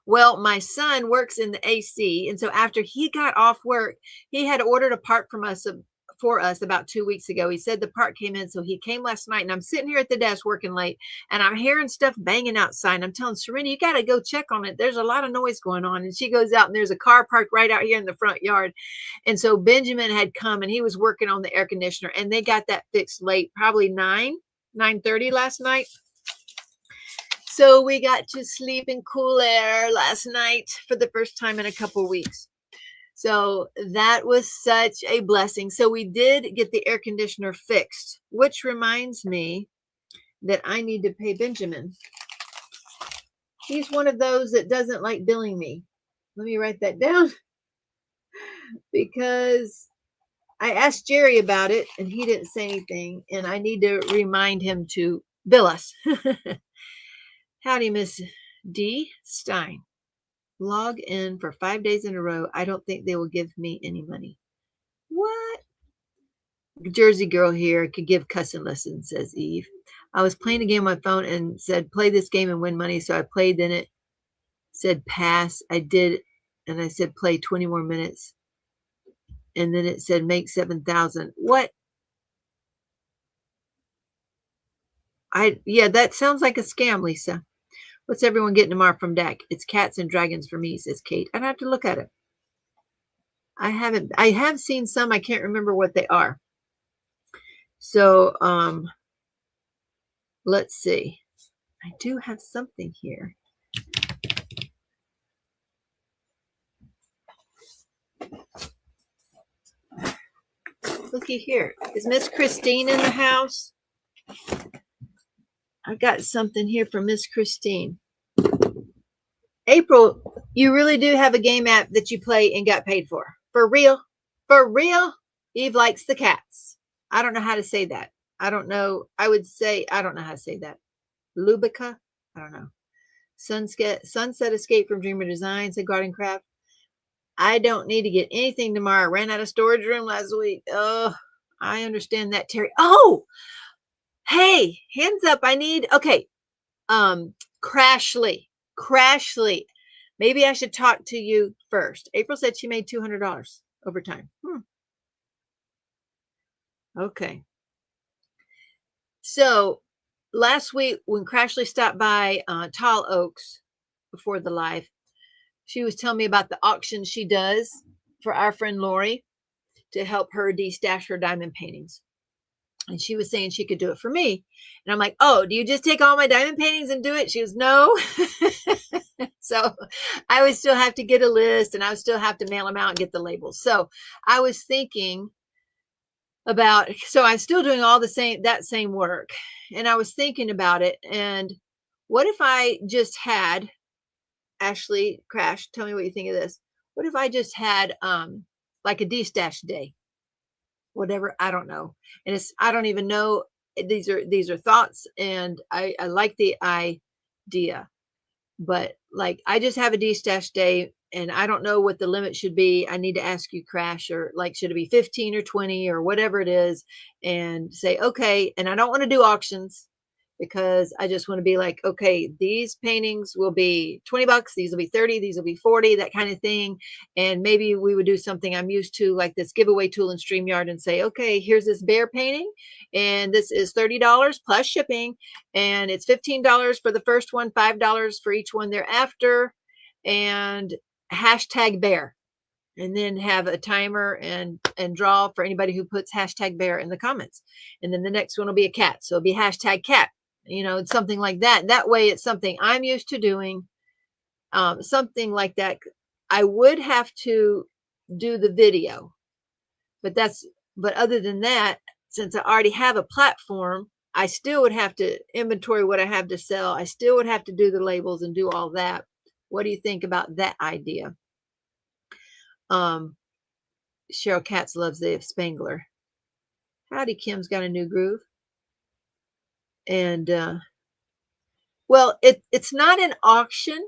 Speaker 1: Well, my son works in the AC. And so after he got off work, he had ordered a part from us for us about 2 weeks ago. He said the part came in. So he came last night, and I'm sitting here at the desk working late, and I'm hearing stuff banging outside. And I'm telling Serena, you got to go check on it. There's a lot of noise going on. And she goes out, and there's a car parked right out here in the front yard. And so Benjamin had come, and he was working on the air conditioner, and they got that fixed late, probably 9:30 last night. So we got to sleep in cool air last night for the first time in a couple of weeks. So that was such a blessing. So we did get the air conditioner fixed, which reminds me that I need to pay Benjamin. He's one of those that doesn't like billing me. Let me write that down, because I asked Jerry about it and he didn't say anything, and I need to remind him to bill us. Howdy, Miss D. Stein. Log in for 5 days in a row. I don't think they will give me any money. What? Jersey girl here could give cussing lessons, says Eve. I was playing a game on my phone and said, play this game and win money. So I played, then it said pass. I did, and I said play 20 more minutes. And then it said make 7,000. What? Yeah, that sounds like a scam, Lisa. What's everyone getting tomorrow from Dak? It's cats and dragons for me, says Kate. I'd have to look at it. I have seen some. I can't remember what they are. So, let's see. I do have something here. Looky here. Is Miss Christine in the house? I got something here from Miss Christine. April, you really do have a game app that you play and got paid for. For real? For real? Eve likes the cats. I don't know how to say that. I don't know. I would say, I don't know how to say that. Lubica? I don't know. Sunset Escape from Dreamer Designs and Garden Craft. I don't need to get anything tomorrow. I ran out of storage room last week. Oh, I understand that, Terry. Oh, hey, hands up. I need, okay. Crashley. Maybe I should talk to you first. April said she made $200 overtime. Okay. So last week when Crashley stopped by Tall Oaks before the live, she was telling me about the auction she does for our friend Lori to help her destash her diamond paintings. And she was saying she could do it for me. And I'm like, oh, do you just take all my diamond paintings and do it? She goes, no. So I would still have to get a list, and I would still have to mail them out and get the labels. So I was thinking about, so I'm still doing all that same work. And I was thinking about it. And what if I just had, Ashley, Crash, tell me what you think of this. What if I just had like a destash day? Whatever, I don't know. And I don't even know. These are thoughts, and I like the idea, but like I just have a destash day, and I don't know what the limit should be. I need to ask you, Crash, or like, should it be 15 or 20 or whatever it is, and say, okay. And I don't want to do auctions, because I just want to be like, okay, these paintings will be $20, these will be 30, these will be 40, that kind of thing. And maybe we would do something I'm used to, like this giveaway tool in StreamYard, and say, okay, here's this bear painting, and this is $30 plus shipping, and it's $15 for the first one, $5 for each one thereafter, and hashtag bear. And then have a timer and draw for anybody who puts hashtag bear in the comments. And then the next one will be a cat. So it'll be hashtag cat. you know, something like that. That way it's something I'm used to doing, something like that. I would have to do the video, but other than that, since I already have a platform, I still would have to inventory what I have to sell. I still would have to do the labels and do all that. What do you think about that idea? Cheryl Katz loves the Spangler. Howdy, Kim's got a new groove. And well, it's not an auction.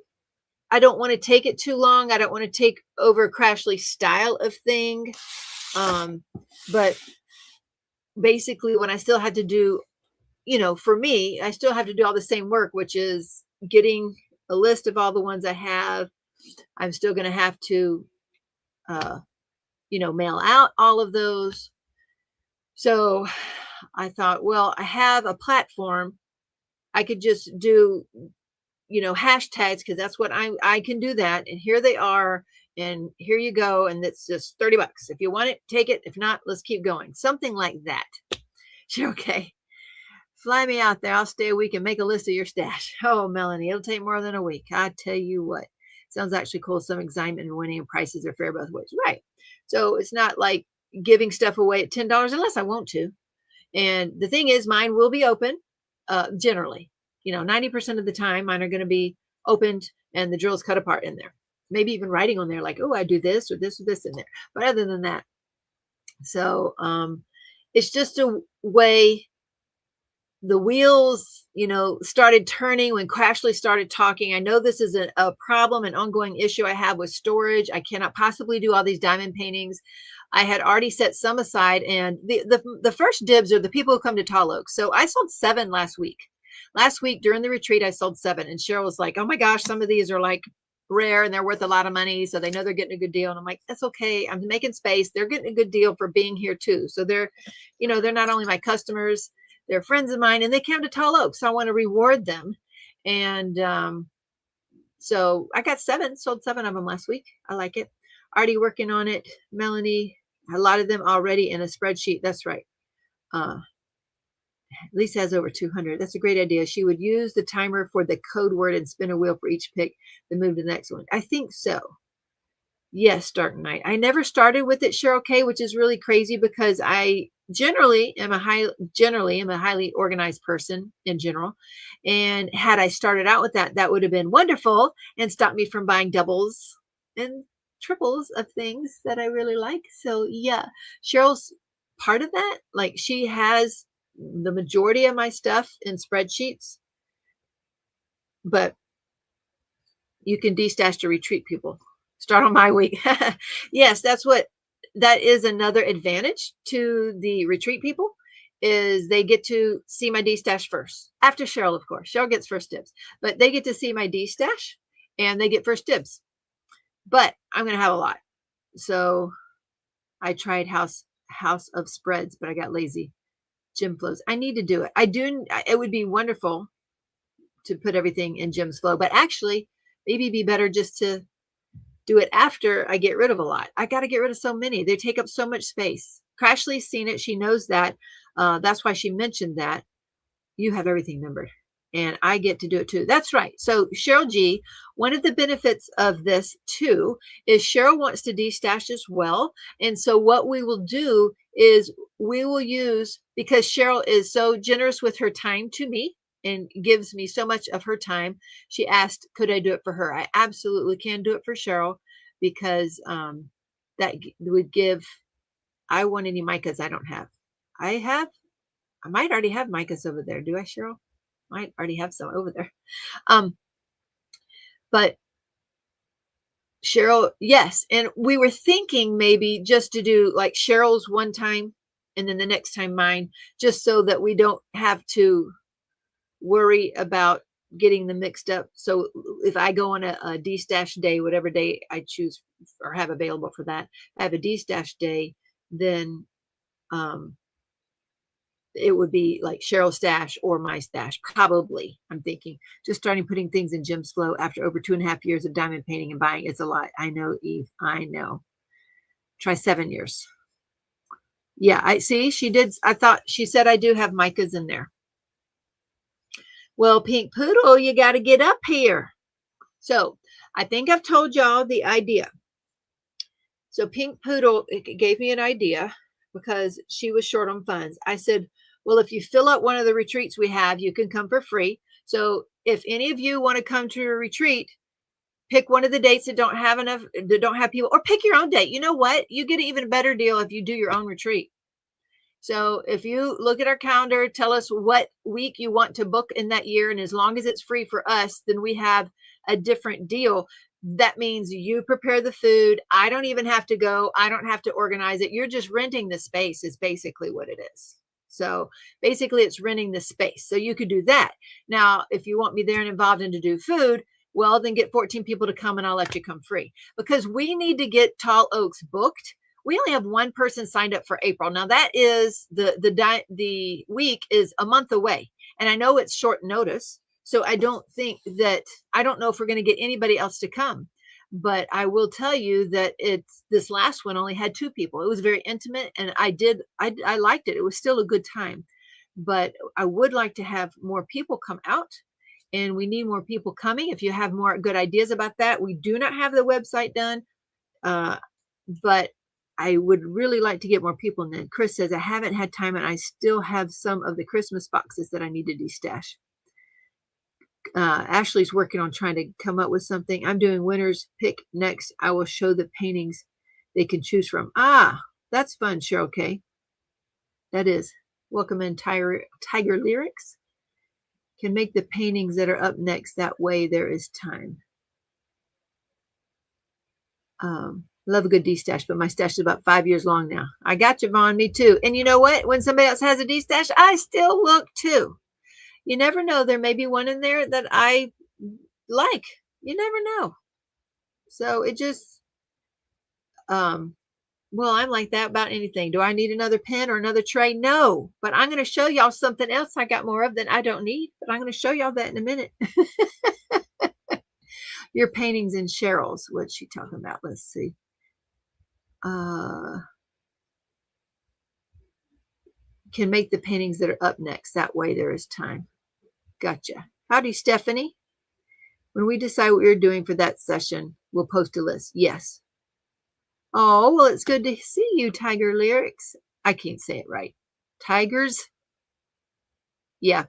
Speaker 1: I don't want to take it too long. I don't want to take over Crashley's style of thing. But basically, when I still had to do, you know, for me, I still have to do all the same work, which is getting a list of all the ones I have. I'm still going to have to, you know, mail out all of those. So I thought, well, I have a platform. I could just do, you know, hashtags, because that's what I can do that. And here they are. And here you go. And it's just $30. If you want it, take it. If not, let's keep going. Something like that. Okay. Fly me out there. I'll stay a week and make a list of your stash. Oh, Melanie, it'll take more than a week. I tell you what. Sounds actually cool. Some excitement and winning, and prices are fair both ways. Right. So it's not like giving stuff away at $10 unless I want to. And the thing is, mine will be open generally. You know, 90% of the time, mine are going to be opened and the drills cut apart in there. Maybe even writing on there like, oh, I do this or this or this in there. But other than that, so it's just a way the wheels, you know, started turning when Crashley started talking. I know this is a problem, an ongoing issue I have with storage. I cannot possibly do all these diamond paintings. I had already set some aside, and the first dibs are the people who come to Tall Oaks. So I sold 7 last week. Last week during the retreat, I sold 7, and Cheryl was like, oh my gosh, some of these are like rare and they're worth a lot of money. So they know they're getting a good deal. And I'm like, that's okay. I'm making space. They're getting a good deal for being here too. So they're, you know, they're not only my customers, they're friends of mine, and they came to Tall Oaks. So I want to reward them. And so I got 7, sold 7 of them last week. I like it. Already working on it. Melanie, a lot of them already in a spreadsheet. That's right. Lisa has over 200. That's a great idea. She would use the timer for the code word and spin a wheel for each pick, then move to the next one. I think so. Yes, Dark Knight. I never started with it, Cheryl K, which is really crazy because I generally am a highly organized person in general. And had I started out with that, that would have been wonderful and stopped me from buying doubles and triples of things that I really like. So yeah, Cheryl's part of that. Like, she has the majority of my stuff in spreadsheets, but you can destash to retreat people. Start on my week. Yes, that is another advantage to the retreat people, is they get to see my destash first. After Cheryl, of course. Cheryl gets first dibs, but they get to see my destash and they get first dibs. But I'm going to have a lot. So I tried House of Spreads, but I got lazy. Gym flows. I need to do it. It would be wonderful to put everything in Jim's flow, but actually maybe it'd be better just to do it after I get rid of a lot. I got to get rid of so many. They take up so much space. Crashley's seen it. She knows that. That's why she mentioned that. You have everything numbered, and I get to do it too. That's right. So Cheryl G, one of the benefits of this too is Cheryl wants to destash as well. And so what we will do is we will use, because Cheryl is so generous with her time to me and gives me so much of her time, she asked, could I do it for her? I absolutely can do it for Cheryl, because that would give, I want any micas I don't have. I might already have micas over there. Do I, Cheryl? Might already have some over there. But Cheryl, yes. And we were thinking maybe just to do like Cheryl's one time and then the next time mine, just so that we don't have to worry about getting them mixed up. So if I go on a destash day, whatever day I choose or have available for that, I have a destash day, then it would be like Cheryl's stash or my stash, probably. I'm thinking just starting putting things in Jim's flow after over 2.5 years of diamond painting and buying. It's a lot. I know, Eve. I know. Try 7 years. Yeah, I see. She did. I thought she said I do have micas in there. Well, Pink Poodle, you got to get up here. So I think I've told y'all the idea. So Pink Poodle gave me an idea because she was short on funds. I said, well, if you fill up one of the retreats we have, you can come for free. So if any of you want to come to a retreat, pick one of the dates that don't have people, or pick your own date. You know what? You get an even better deal if you do your own retreat. So if you look at our calendar, tell us what week you want to book in that year. And as long as it's free for us, then we have a different deal. That means you prepare the food. I don't even have to go. I don't have to organize it. You're just renting the space is basically what it is. So basically it's renting the space. So you could do that. Now, if you want me there and involved in to do food, well, then get 14 people to come and I'll let you come free, because we need to get Tall Oaks booked. We only have one person signed up for April. Now that is the week is a month away. And I know it's short notice. So I don't know if we're going to get anybody else to come, but I will tell you that this last one only had 2 people. It was very intimate and I liked it. It was still a good time, but I would like to have more people come out, and we need more people coming. If you have more good ideas about that, we do not have the website done, but I would really like to get more people. And then Chris says, I haven't had time and I still have some of the Christmas boxes that I need to destash. Ashley's working on trying to come up with something. I'm doing winner's pick next. I will show the paintings they can choose from. Ah, that's fun, Cheryl K. That is. Welcome in, Tiger Lyrics. Can make the paintings that are up next. That way there is time. Love a good D-stash, but my stash is about 5 years long now. I got you, Vaughn. Me too. And you know what? When somebody else has a D-stash, I still look too. You never know. There may be one in there that I like. You never know. So it just, well, I'm like that about anything. Do I need another pen or another tray? No, but I'm going to show y'all something else I got more of than I don't need, but I'm going to show y'all that in a minute. Your paintings in Cheryl's. What's she talking about? Let's see. Can make the paintings that are up next. That way there is time. Gotcha. Howdy, Stephanie. When we decide what we're doing for that session, we'll post a list. Yes. Oh, well, it's good to see you, Tiger Lyrics. I can't say it right. Tigers? Yeah,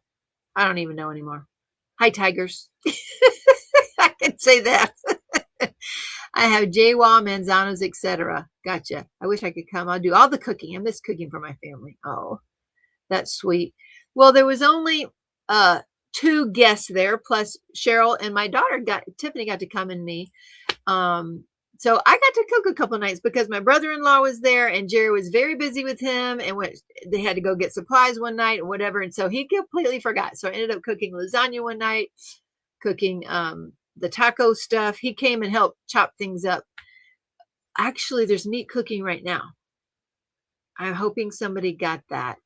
Speaker 1: I don't even know anymore. Hi, Tigers. I can say that. I have J-Wa, Manzanos, etc. Gotcha. I wish I could come. I'll do all the cooking. I miss cooking for my family. Oh, that's sweet. Well, there was only 2 guests there, plus Cheryl and my daughter Tiffany got to come and me. So I got to cook a couple nights because my brother-in-law was there and Jerry was very busy with him, and they had to go get supplies one night or whatever. And so he completely forgot. So I ended up cooking lasagna one night, cooking the taco stuff. He came and helped chop things up. Actually, there's meat cooking right now. I'm hoping somebody got that.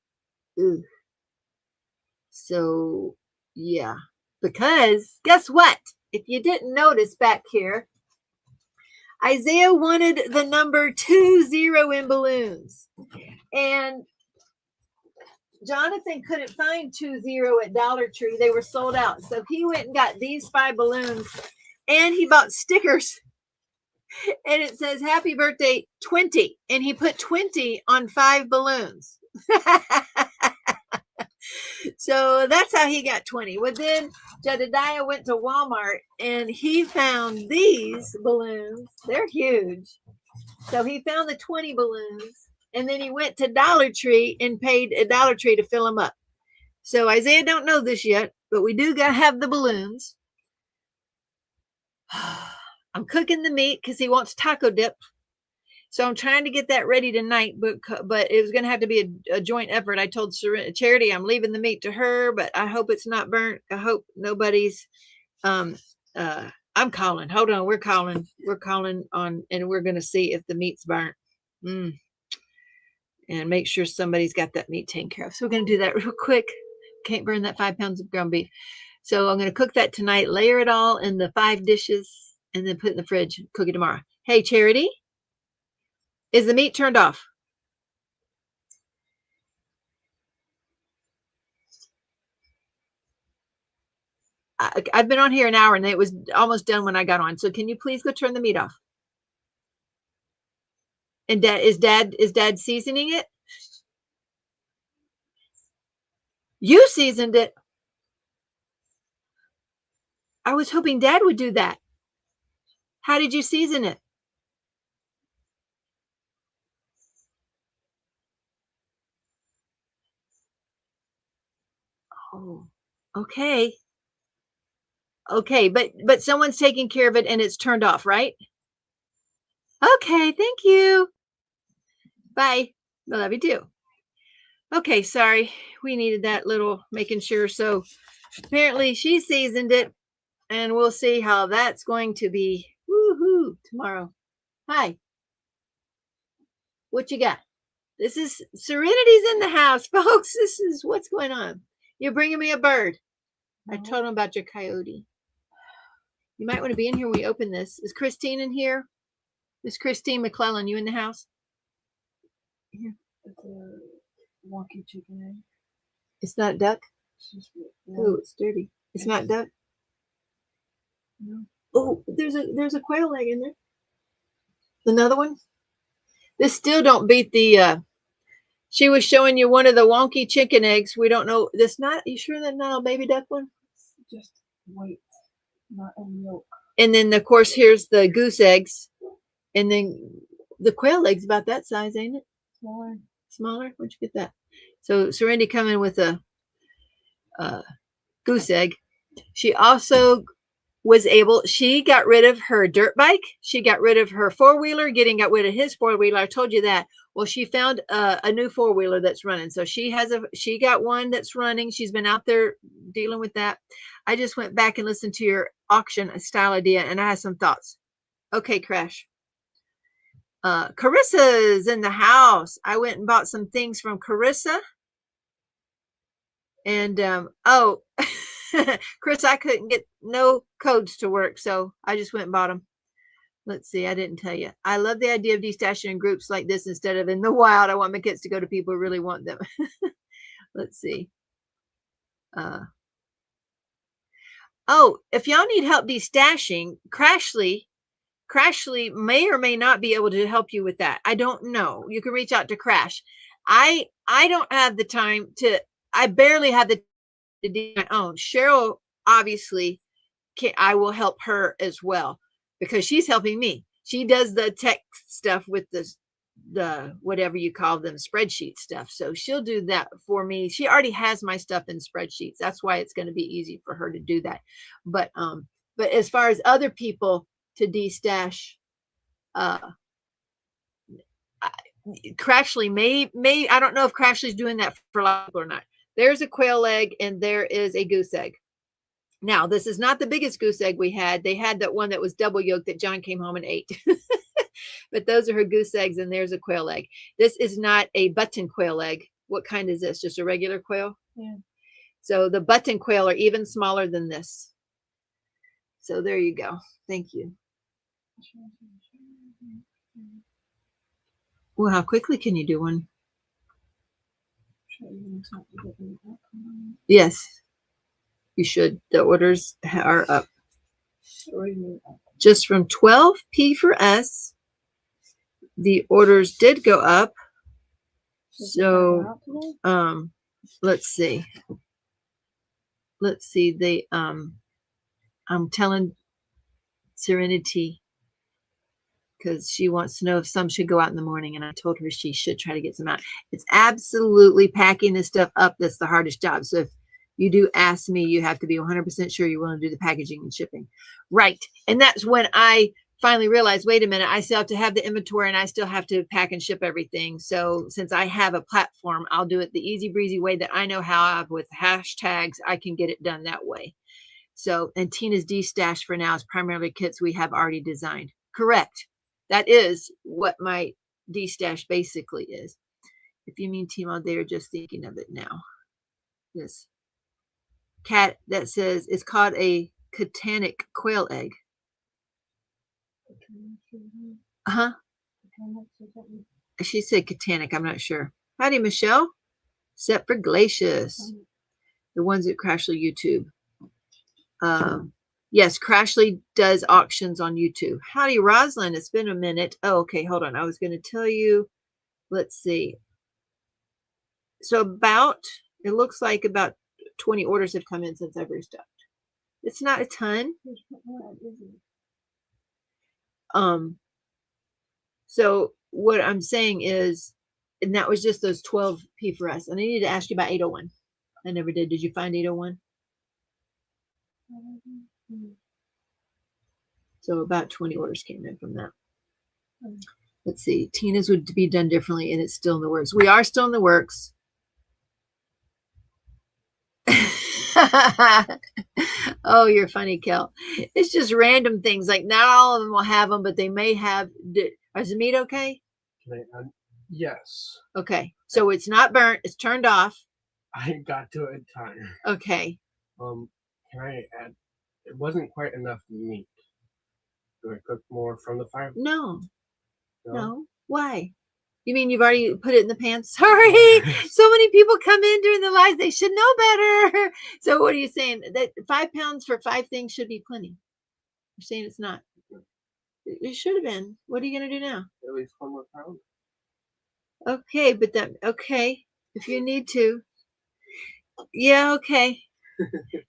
Speaker 1: Ooh. So yeah, because guess what? If you didn't notice back here, Isaiah wanted the number 20 in balloons, and Jonathan couldn't find 20 at Dollar Tree. They were sold out. So he went and got these 5 balloons, and he bought stickers, and it says happy birthday 20, and he put 20 on 5 balloons. So that's how he got 20. Well, then Jedediah went to Walmart and he found these balloons. They're huge. So he found the 20 balloons, and then he went to Dollar Tree and paid a Dollar Tree to fill them up. So Isaiah don't know this yet, but we do have the balloons. I'm cooking the meat because he wants taco dip. So I'm trying to get that ready tonight, but it was going to have to be a joint effort. I told Charity I'm leaving the meat to her, but I hope it's not burnt. I hope nobody's, I'm calling. Hold on. We're calling on, and we're going to see if the meat's burnt. And make sure somebody's got that meat taken care of. So we're going to do that real quick. Can't burn that 5 pounds of ground beef. So I'm going to cook that tonight, layer it all in the 5 dishes, and then put it in the fridge, cook it tomorrow. Hey, Charity. Is the meat turned off? I've been on here an hour and it was almost done when I got on. So can you please go turn the meat off? And is dad seasoning it? You seasoned it. I was hoping Dad would do that. How did you season it? Oh, okay. Okay, but someone's taking care of it and it's turned off, right? Okay, thank you. Bye. I love you too. Okay, sorry. We needed that little making sure. So apparently she seasoned it and we'll see how that's going to be. Woohoo, tomorrow. Hi. What you got? This is Serenity's in the house, folks. This is what's going on. You're bringing me a bird. I told him about your coyote. You might want to be in here when we open this. Is Christine in here? Is Christine McClellan, you in the house? Here.
Speaker 2: It's a wonky chicken egg.
Speaker 1: It's not duck? Oh, it's dirty. It's not duck?
Speaker 2: No.
Speaker 1: Oh, there's a quail egg in there. Another one? This still don't beat the she was showing you one of the wonky chicken eggs. We don't know. That's not, you sure that's not a baby duck one?
Speaker 2: It's just white, not in yolk.
Speaker 1: And then of course here's the goose eggs. And then the quail eggs about that size, ain't it?
Speaker 2: Smaller.
Speaker 1: Smaller? Where'd you get that? So Serenity coming with a goose egg. She also was able, she got rid of her dirt bike. She got rid of her four-wheeler. Gideon got rid of his four-wheeler. I told you that. Well, she found a new four-wheeler that's running. So she got one that's running. She's been out there dealing with that. I just went back and listened to your auction style idea and I had some thoughts. Okay, Crash. Carissa's in the house. I went and bought some things from Carissa. And oh, Chris, I couldn't get no codes to work, so I just went and bought them. Let's see, I didn't tell you. I love the idea of destashing in groups like this instead of in the wild. I want my kids to go to people who really want them. Let's see. Oh, if y'all need help destashing, Crashley may or may not be able to help you with that. I don't know. You can reach out to Crash. I don't have the time to, I barely have the to do my own. Cheryl, obviously, I will help her as well because she's helping me. She does the tech stuff with the whatever you call them, spreadsheet stuff. So she'll do that for me. She already has my stuff in spreadsheets. That's why it's going to be easy for her to do that. But as far as other people to destash, Crashley may I don't know if Crashley's doing that for life or not. There's a quail egg and there is a goose egg. Now, this is not the biggest goose egg we had. They had that one that was double yolk that John came home and ate. But those are her goose eggs and there's a quail egg. This is not a button quail egg. What kind is this? Just a regular quail?
Speaker 2: Yeah.
Speaker 1: So the button quail are even smaller than this. So there you go. Thank you. Well, how quickly can you do one? Yes, you should. The orders are up. Just from 12p for us. The orders did go up. So let's see. They I'm telling Serenity because she wants to know if some should go out in the morning, and I told her she should try to get some out. It's absolutely packing this stuff up that's the hardest job. So if you do ask me, you have to be 100% sure you want to do the packaging and shipping. Right. And that's when I finally realized, wait a minute, I still have to have the inventory and I still have to pack and ship everything. So since I have a platform, I'll do it the easy breezy way that I know how. With hashtags, I can get it done that way. So, and Tina's D-stash for now is primarily kits we have already designed. Correct. That is what my D-stash basically is. If you mean Teemaw, they're just thinking of it now. This cat that says it's called a catanic quail egg. Uh-huh. She said catanic. I'm not sure. Howdy, Michelle. Except for Glacius. The ones at Crashley YouTube. Yes, Crashley does auctions on YouTube. Howdy, Rosalind. It's been a minute. Oh, okay. Hold on. I was going to tell you. Let's see. So it looks like about 20 orders have come in since I've restocked. It's not a ton. So what I'm saying is, and that was just those 12 P for us. And I need to ask you about 801. I never did. Did you find 801? So about 20 orders came in from that. Let's see. Tina's would be done differently, and it's still in the works. We are still in the works. Oh, you're funny, Kel. It's just random things. Like not all of them will have them, but they may have. Is the meat okay?
Speaker 3: Yes.
Speaker 1: Okay. So it's not burnt. It's turned off.
Speaker 3: I got to it in time.
Speaker 1: Okay.
Speaker 3: Can I add? It wasn't quite enough meat. Do I cook more from the fire?
Speaker 1: No. Why? You mean you've already put it in the pan? Sorry. So many people come in during the lives. They should know better. So what are you saying? That 5 pounds for 5 things should be plenty. You're saying it's not. It should have been. What are you going to do now?
Speaker 3: At least 1 more pound.
Speaker 1: Okay, but okay. If you need to. Yeah, okay.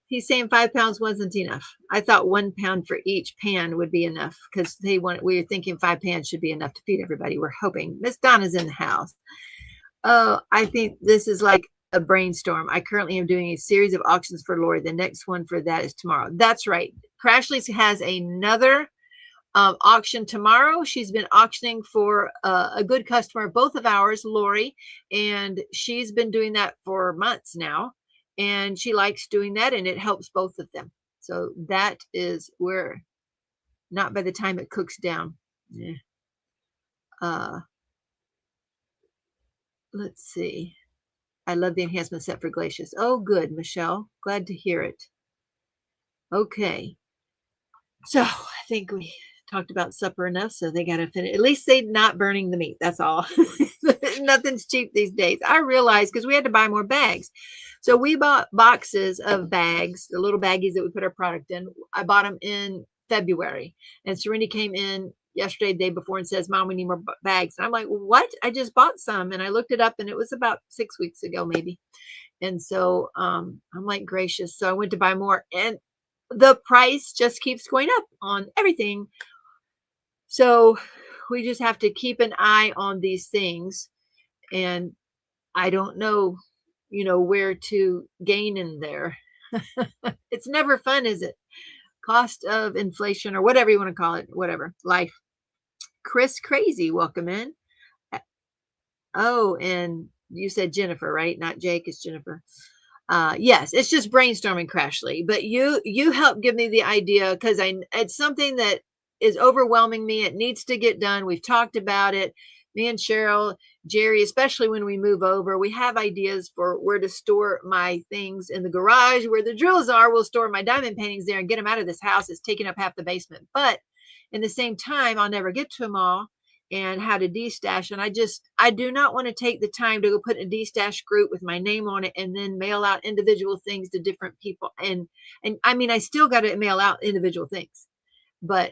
Speaker 1: He's saying 5 pounds wasn't enough. I thought 1 pound for each pan would be enough because we were thinking 5 pans should be enough to feed everybody. We're hoping. Miss Donna's in the house. Oh, I think this is like a brainstorm. I currently am doing a series of auctions for Lori. The next one for that is tomorrow. That's right. Crashley has another auction tomorrow. She's been auctioning for a good customer, both of ours, Lori, and she's been doing that for months now. And she likes doing that, and it helps both of them. So that is where, not by the time it cooks down. Yeah. Let's see. I love the enhancement set for Glacius. Oh, good, Michelle. Glad to hear it. Okay. So I think we talked about supper enough, so they got to finish. At least they're not burning the meat. That's all. Nothing's cheap these days. I realized because we had to buy more bags. So we bought boxes of bags, the little baggies that we put our product in. I bought them in February. And Serenity came in yesterday, the day before, and says, Mom, we need more bags. And I'm like, what? I just bought some. And I looked it up, and it was about 6 weeks ago, maybe. And so I'm like, gracious. So I went to buy more. And the price just keeps going up on everything. So we just have to keep an eye on these things. And I don't know, where to gain in there. It's never fun, is it? Cost of inflation or whatever you want to call it, whatever, life. Chris Crazy, welcome in. Oh, and you said Jennifer, right? Not Jake, it's Jennifer. Yes, it's just brainstorming, Crashley. But you helped give me the idea because it's something that is overwhelming me. It needs to get done. We've talked about it. Me and Cheryl, Jerry, especially when we move over, we have ideas for where to store my things in the garage, where the drills are. We'll store my diamond paintings there and get them out of this house. It's taking up half the basement. But in the same time, I'll never get to them all and how to destash. And I do not want to take the time to go put in a destash group with my name on it and then mail out individual things to different people. And I mean, I still got to mail out individual things, but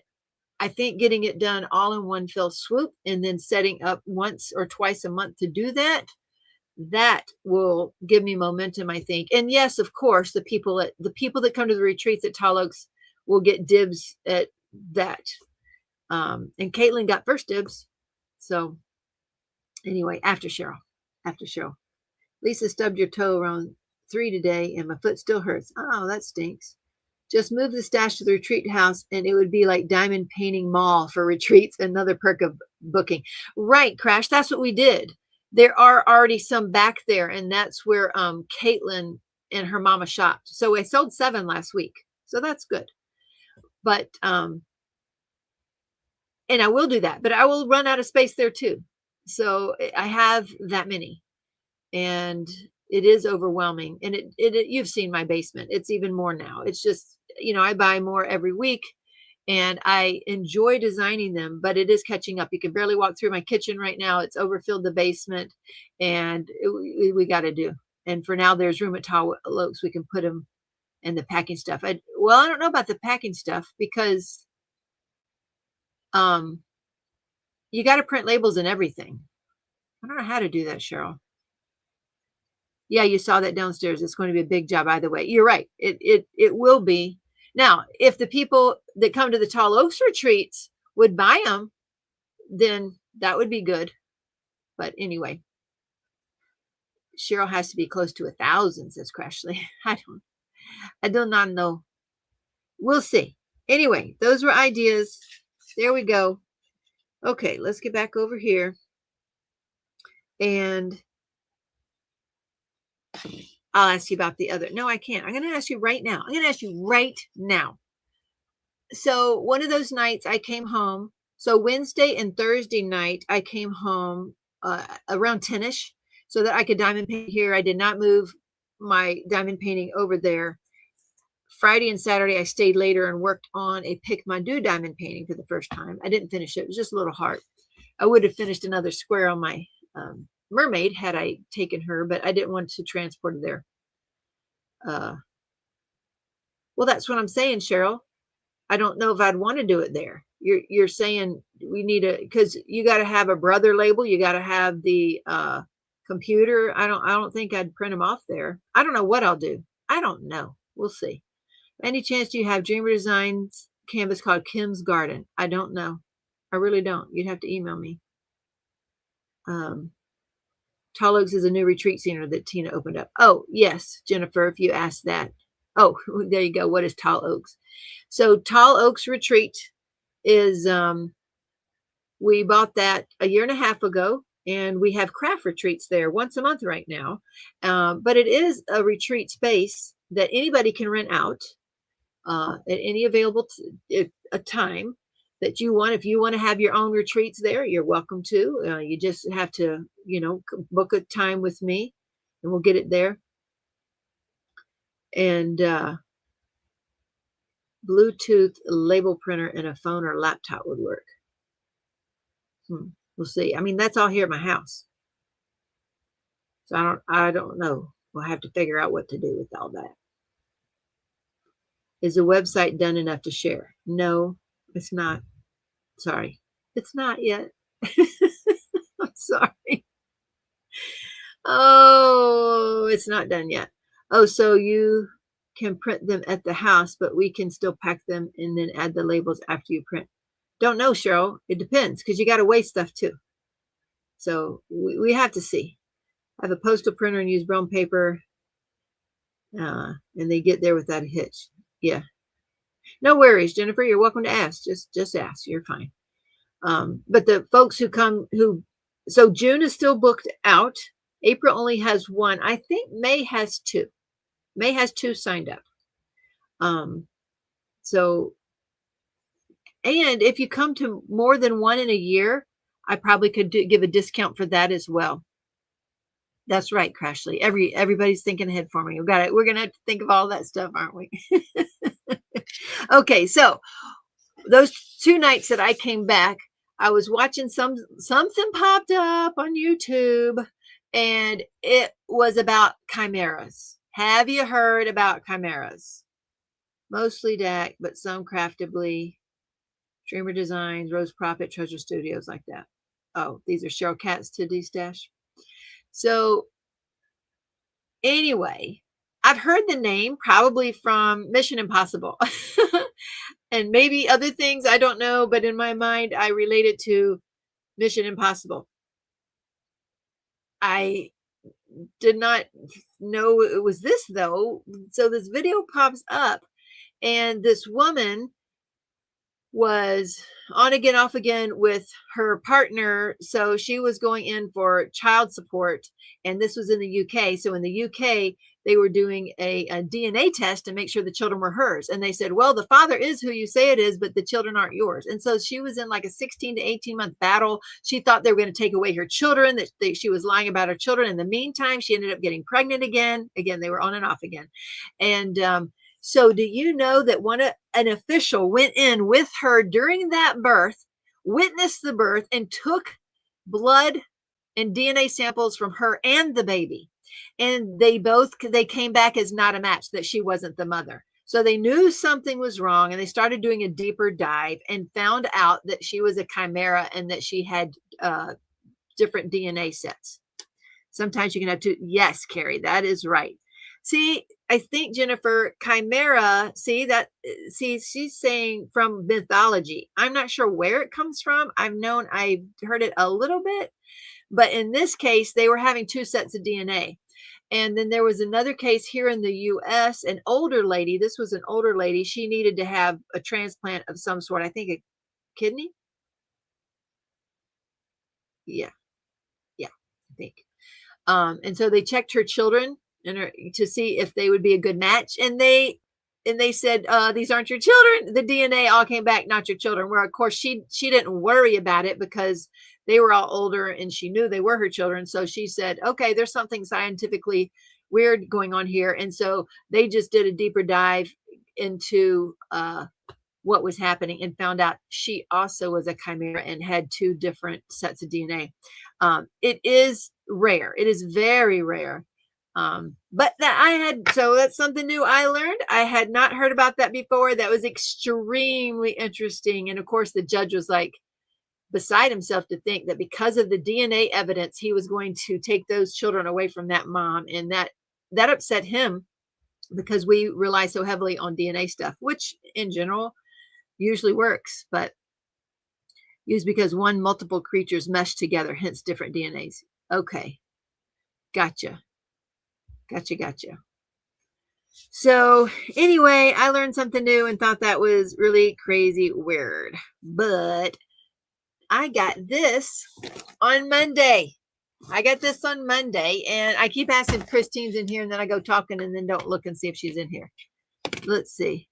Speaker 1: I think getting it done all in one fell swoop and then setting up once or twice a month to do that will give me momentum, I think. And yes, of course, the people that come to the retreats at Tall Oaks will get dibs at that. And Caitlin got first dibs. So anyway, after Cheryl. Lisa stubbed your toe around 3 today and my foot still hurts. Oh, that stinks. Just move the stash to the retreat house and it would be like Diamond Painting Mall for retreats, another perk of booking. Right, Crash, that's what we did. There are already some back there, and that's where Caitlin and her mama shopped. So I sold 7 last week. So that's good. But and I will do that, but I will run out of space there too. So I have that many. And it is overwhelming. And you've seen my basement. It's even more now. It's just, I buy more every week and I enjoy designing them, but it is catching up. You can barely walk through my kitchen right now. It's overfilled the basement and we got to do. And for now, there's room at Tall Oaks. We can put them and the packing stuff. I don't know about the packing stuff because you got to print labels and everything. I don't know how to do that, Cheryl. Yeah, you saw that downstairs. It's going to be a big job either way. You're right. It will be. Now, if the people that come to the Tall Oaks retreats would buy them, then that would be good. But anyway, Cheryl has to be close to 1,000, says Crashley. I do not know. We'll see. Anyway, those were ideas. There we go. Okay, let's get back over here. And I'll ask you about the other. No, I can't. I'm going to ask you right now. I'm going to ask you right now. So one of those nights I came home. So Wednesday and Thursday night, I came home around 10ish so that I could diamond paint here. I did not move my diamond painting over there. Friday and Saturday, I stayed later and worked on a Pick My Do diamond painting for the first time. I didn't finish it. It was just a little hard. I would have finished another square on my mermaid had I taken her, but I didn't want to transport her there. Well, that's what I'm saying, Cheryl. I don't know if I'd want to do it there. You're saying we need because you got to have a brother label. You got to have the computer. I don't think I'd print them off there. I don't know what I'll do. I don't know. We'll see. Any chance you have Dreamer Designs canvas called Kim's Garden? I don't know. I really don't. You'd have to email me. Tall Oaks is a new retreat center that Tina opened up. Oh, yes, Jennifer, if you asked that. Oh, there you go. What is Tall Oaks? So Tall Oaks Retreat is, we bought that a year and a half ago, and we have craft retreats there once a month right now. But it is a retreat space that anybody can rent out at any available a time that you want. If you want to have your own retreats there, you're welcome to. You just have to, book a time with me and we'll get it there. And Bluetooth label printer and a phone or laptop would work. We'll see. I mean, that's all here at my house. So I don't know. We'll have to figure out what to do with all that. Is the website done enough to share? No, it's not. Sorry. It's not yet. I'm sorry. Oh, it's not done yet. Oh, so you can print them at the house, but we can still pack them and then add the labels after you print. Don't know, Cheryl. It depends because you got to weigh stuff too. So we have to see. I have a postal printer and use brown paper, and they get there without a hitch. Yeah. No worries, Jennifer. You're welcome to ask. Just ask. You're fine. But the folks who come, so June is still booked out. April only has one. I think May has two. May has two signed up. So, and if you come to more than one in a year, I probably could give a discount for that as well. That's right, Crashley. Everybody's thinking ahead for me. We're gonna have to think of all that stuff, aren't we? Okay, so those 2 nights that I came back, I was watching something popped up on YouTube, and it was about chimeras. Have you heard about chimeras? Mostly DAC, but some craftably. Dreamer Designs, Rose Profit, Treasure Studios, like that. Oh, these are Cheryl Cats to Destash. So anyway, I've heard the name probably from Mission Impossible and maybe other things. I don't know, but in my mind, I relate it to Mission Impossible. I did not know it was this though. So this video pops up and this woman was on again, off again with her partner. So she was going in for child support, and this was in the UK. So in the UK, they were doing a DNA test to make sure the children were hers. And they said, well, the father is who you say it is, but the children aren't yours. And so she was in like a 16 to 18 month battle. She thought they were going to take away her children, that she was lying about her children. In the meantime, she ended up getting pregnant again. Again, they were on and off again. And so do you know that an official went in with her during that birth, witnessed the birth, and took blood and DNA samples from her and the baby? And they came back as not a match, that she wasn't the mother. So they knew something was wrong, and they started doing a deeper dive and found out that she was a chimera and that she had different DNA sets. Sometimes you can have two. Yes, Carrie, that is right. See, I think, Jennifer, chimera, she's saying from mythology. I'm not sure where it comes from. I've heard it a little bit, but in this case, they were having two sets of DNA. And then there was another case here in the US, an older lady. This was an older lady. She needed to have a transplant of some sort. I think a kidney. Yeah. Yeah, I think. And so they checked her children to see if they would be a good match. And they said, these aren't your children. The DNA all came back, not your children. Where, of course, she didn't worry about it because they were all older and she knew they were her children. So she said, okay, there's something scientifically weird going on here. And so they just did a deeper dive into what was happening and found out she also was a chimera and had two different sets of DNA. It is rare. It is very rare. But so that's something new I learned. I had not heard about that before. That was extremely interesting. And of course, the judge was like beside himself to think that because of the DNA evidence, he was going to take those children away from that mom. And that upset him because we rely so heavily on DNA stuff, which in general usually works, but used because multiple creatures mesh together, hence different DNAs. Okay. Gotcha. So anyway, I learned something new and thought that was really crazy weird. But I got this on Monday. And I keep asking if Christine's in here, and then I go talking and then don't look and see if she's in here. Let's see.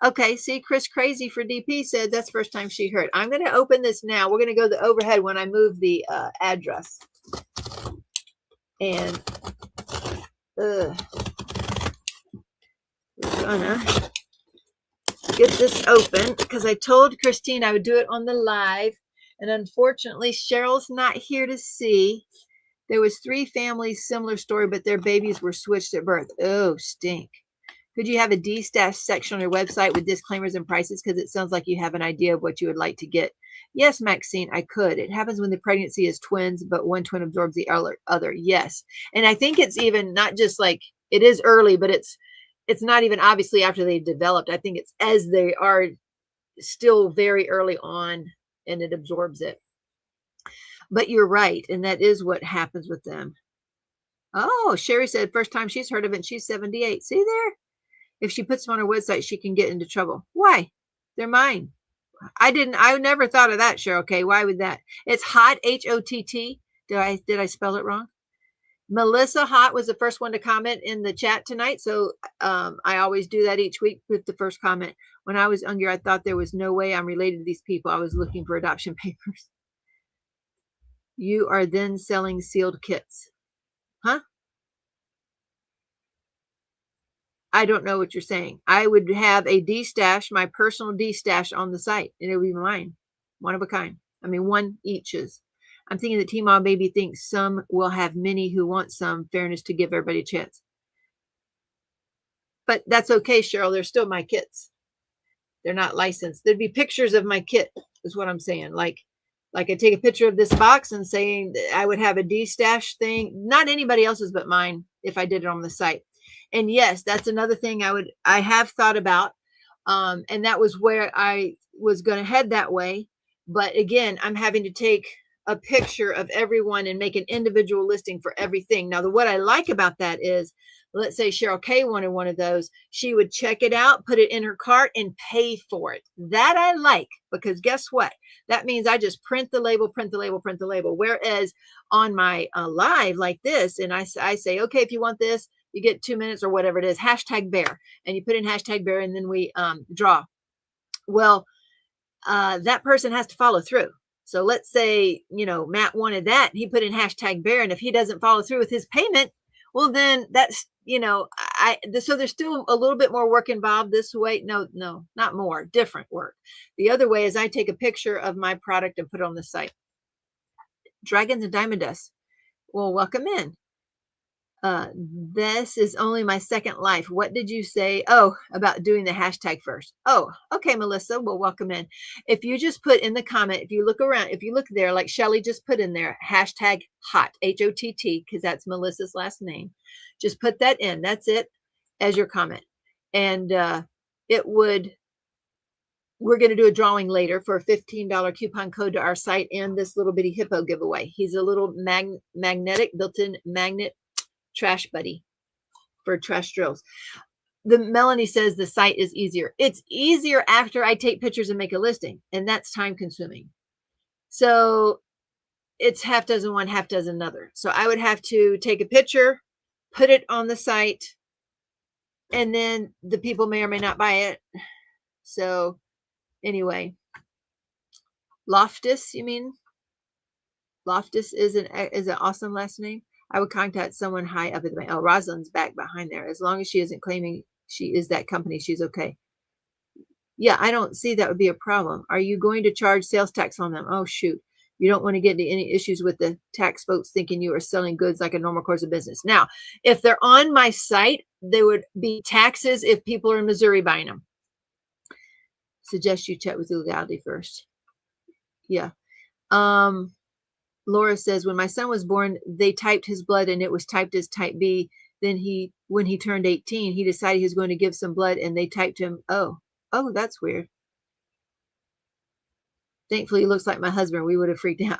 Speaker 1: Okay, see, Chris Crazy for DP said that's the first time she heard. I'm going to open this now. We're going to go to the overhead when I move the address. And we're gonna get this open because I told Christine I would do it on the live, and unfortunately Cheryl's not here to see. There was 3 families, similar story, but their babies were switched at birth. Oh, stink. Could you have a D-stash section on your website with disclaimers and prices? Because it sounds like you have an idea of what you would like to get. Yes, Maxine, I could. It happens when the pregnancy is twins, but one twin absorbs the other. Yes. And I think it's even not just like it is early, but it's not even obviously after they've developed. I think it's as they are still very early on and it absorbs it. But you're right. And that is what happens with them. Oh, Sherry said first time she's heard of it. And she's 78. See there? If she puts them on her website, she can get into trouble. Why? They're mine. I never thought of that, Cheryl. Okay, why would that? It's Hot, H-O-T-T. Did I spell it wrong? Melissa Hot was the first one to comment in the chat tonight. So I always do that each week with the first comment. When I was younger, I thought there was no way I'm related to these people. I was looking for adoption papers. You are then selling sealed kits. Huh? I don't know what you're saying. I would have a D-stash, my personal D-stash on the site, and it would be mine. One of a kind. I mean, one each is. I'm thinking that Teemaw maybe thinks some will have many who want some fairness to give everybody a chance. But that's okay, Cheryl. They're still my kits. They're not licensed. There'd be pictures of my kit, is what I'm saying. Like I take a picture of this box and saying I would have a D-stash thing. Not anybody else's but mine if I did it on the site. And yes, that's another thing I have thought about. And that was where I was going to head that way. But again, I'm having to take a picture of everyone and make an individual listing for everything. Now, what I like about that is, let's say Cheryl K wanted one of those. She would check it out, put it in her cart, and pay for it. That I like, because guess what? That means I just print the label. Whereas on my live like this, and I say, okay, if you want this, you get 2 minutes or whatever it is, #bear, and you put in #bear, and then we draw. Well, that person has to follow through. So let's say, Matt wanted that. He put in #bear, and if he doesn't follow through with his payment, well, then that's, so there's still a little bit more work involved this way. No, not more, different work. The other way is I take a picture of my product and put it on the site. Dragons and Diamond Dust. Well, welcome in. This is only my second life. What did you say? Oh, about doing the hashtag first. Oh, okay, Melissa. Well, welcome in. If you just put in the comment, if you look around, if you look there, like Shelly just put in there, hashtag hot, HOTT, because that's Melissa's last name. Just put that in. That's it as your comment. And we're going to do a drawing later for a $15 coupon code to our site and this little bitty hippo giveaway. He's a little magnetic built-in magnet trash buddy for trash drills. Melanie says the site is easier. It's easier after I take pictures and make a listing, and that's time consuming. So it's half dozen one, half dozen another. So I would have to take a picture, put it on the site, and then the people may or may not buy it. So anyway, Loftus, you mean? Loftus is an awesome last name. I would contact someone high up at the bank. Oh, Rosalind's back behind there. As long as she isn't claiming she is that company, she's okay. Yeah, I don't see that would be a problem. Are you going to charge sales tax on them? Oh, shoot. You don't want to get into any issues with the tax folks thinking you are selling goods like a normal course of business. Now, if they're on my site, there would be taxes if people are in Missouri buying them. Suggest you check with legality first. Yeah. Laura says, when my son was born, they typed his blood and it was typed as type B. Then when he turned 18, he decided he was going to give some blood and they typed him. Oh, that's weird. Thankfully, he looks like my husband. We would have freaked out.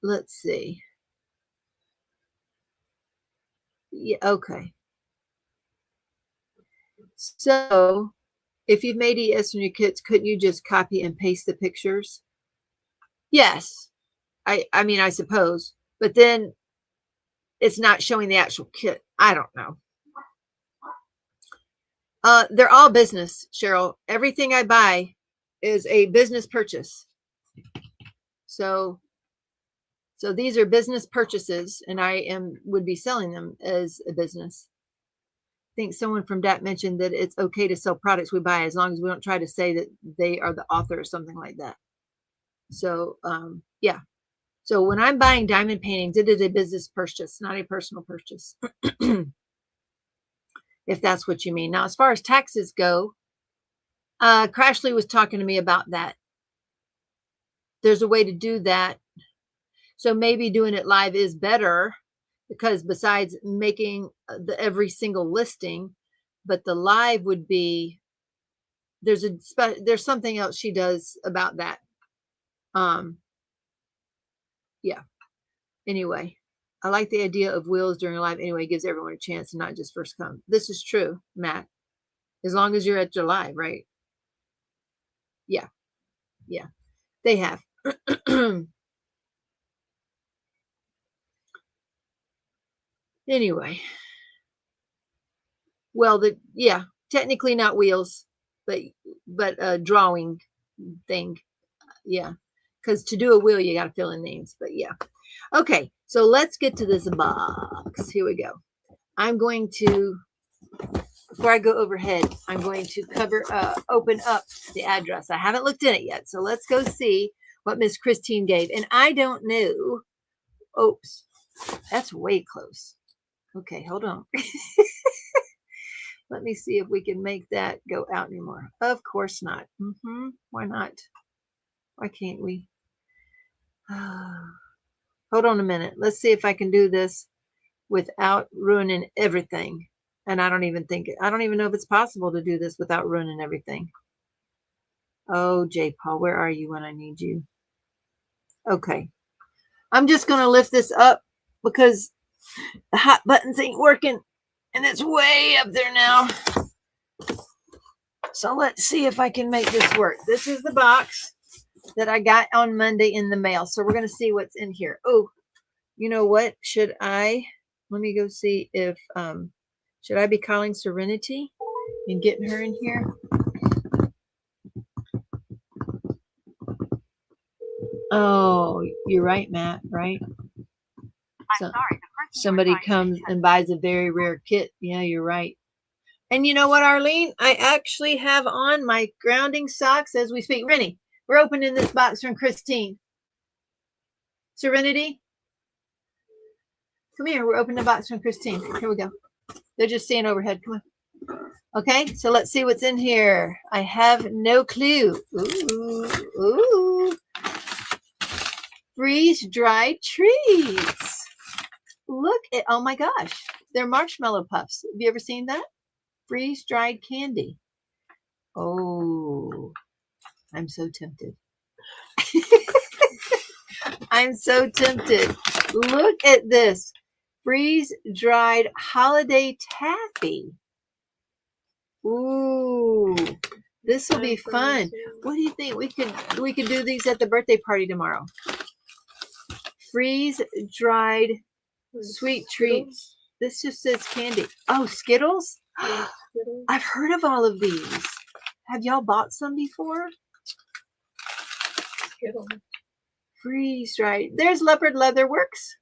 Speaker 1: Let's see. Yeah, okay. So if you've made ES on your kits, couldn't you just copy and paste the pictures? Yes. I mean, I suppose. But then it's not showing the actual kit. I don't know. They're all business, Cheryl. Everything I buy is a business purchase. So these are business purchases, and I would be selling them as a business. I think someone from DAT mentioned that it's okay to sell products we buy as long as we don't try to say that they are the author or something like that. So, yeah. So when I'm buying diamond paintings, it is a business purchase, not a personal purchase. If that's what you mean. Now, as far as taxes go, Crashley was talking to me about that. There's a way to do that. So maybe doing it live is better, because besides making every single listing, but the live would be, there's something else she does about that. Yeah. Anyway, I like the idea of wheels during a live anyway. It gives everyone a chance and not just first come. This is true, Matt. As long as you're at your live, right? Yeah. Yeah. They have. Anyway. Well, yeah, technically not wheels, but a drawing thing. Yeah. Because to do a wheel, you got to fill in names. But yeah. Okay. So let's get to this box. Here we go. I'm going to, before I go overhead, I'm going to open up the address. I haven't looked in it yet. So let's go see what Miss Christine gave. And I don't know. Oops. That's way close. Okay. Hold on. Let me see if we can make that go out anymore. Of course not. Why not? Why can't we? Hold on a minute. Let's see if I can do this without ruining everything. And I don't even know if it's possible to do this without ruining everything. Oh, J. Paul, where are you when I need you? Okay. I'm just going to lift this up because the hot buttons ain't working. And it's way up there now. So let's see if I can make this work. This is the box that I got on Monday in the mail. So we're going to see what's in here. Oh, you know what? Let me go see if, should I be calling Serenity and getting her in here? Oh, you're right, Matt, right? So, somebody comes and buys a very rare kit. Yeah, you're right. And you know what, Arlene? I actually have on my grounding socks as we speak. Rennie, we're opening this box from Christine. Serenity, Come here. We're opening the box from Christine. Here we go. They're just seeing overhead. Come on. Okay, so let's see what's in here. I have no clue. Ooh. Freeze-dried treats. Look at, oh my gosh. They're marshmallow puffs. Have you ever seen that? Freeze-dried candy. Oh, I'm so tempted. I'm so tempted. Look at this. Freeze-dried holiday taffy. Ooh, this will be fun. What do you think? We could do these at the birthday party tomorrow. Freeze-dried sweet treats. This just says candy. Oh, Skittles? I've heard of all of these. Have y'all bought some before?
Speaker 2: Skittles.
Speaker 1: Freeze-dried. There's Leopard Leather Works.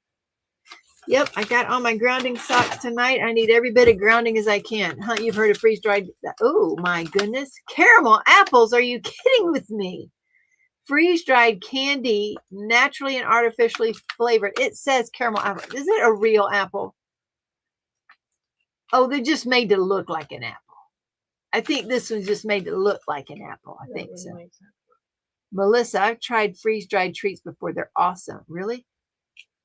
Speaker 1: Yep, I got all my grounding socks tonight. I need every bit of grounding as I can. Huh, you've heard of freeze-dried. Oh, my goodness. Caramel apples. Are you kidding with me? Freeze-dried candy, naturally and artificially flavored. It says caramel apple. Is it a real apple? Oh, they're just made to look like an apple. I think this one's just made to look like an apple. I think so. Melissa, I've tried freeze-dried treats before. They're awesome. Really?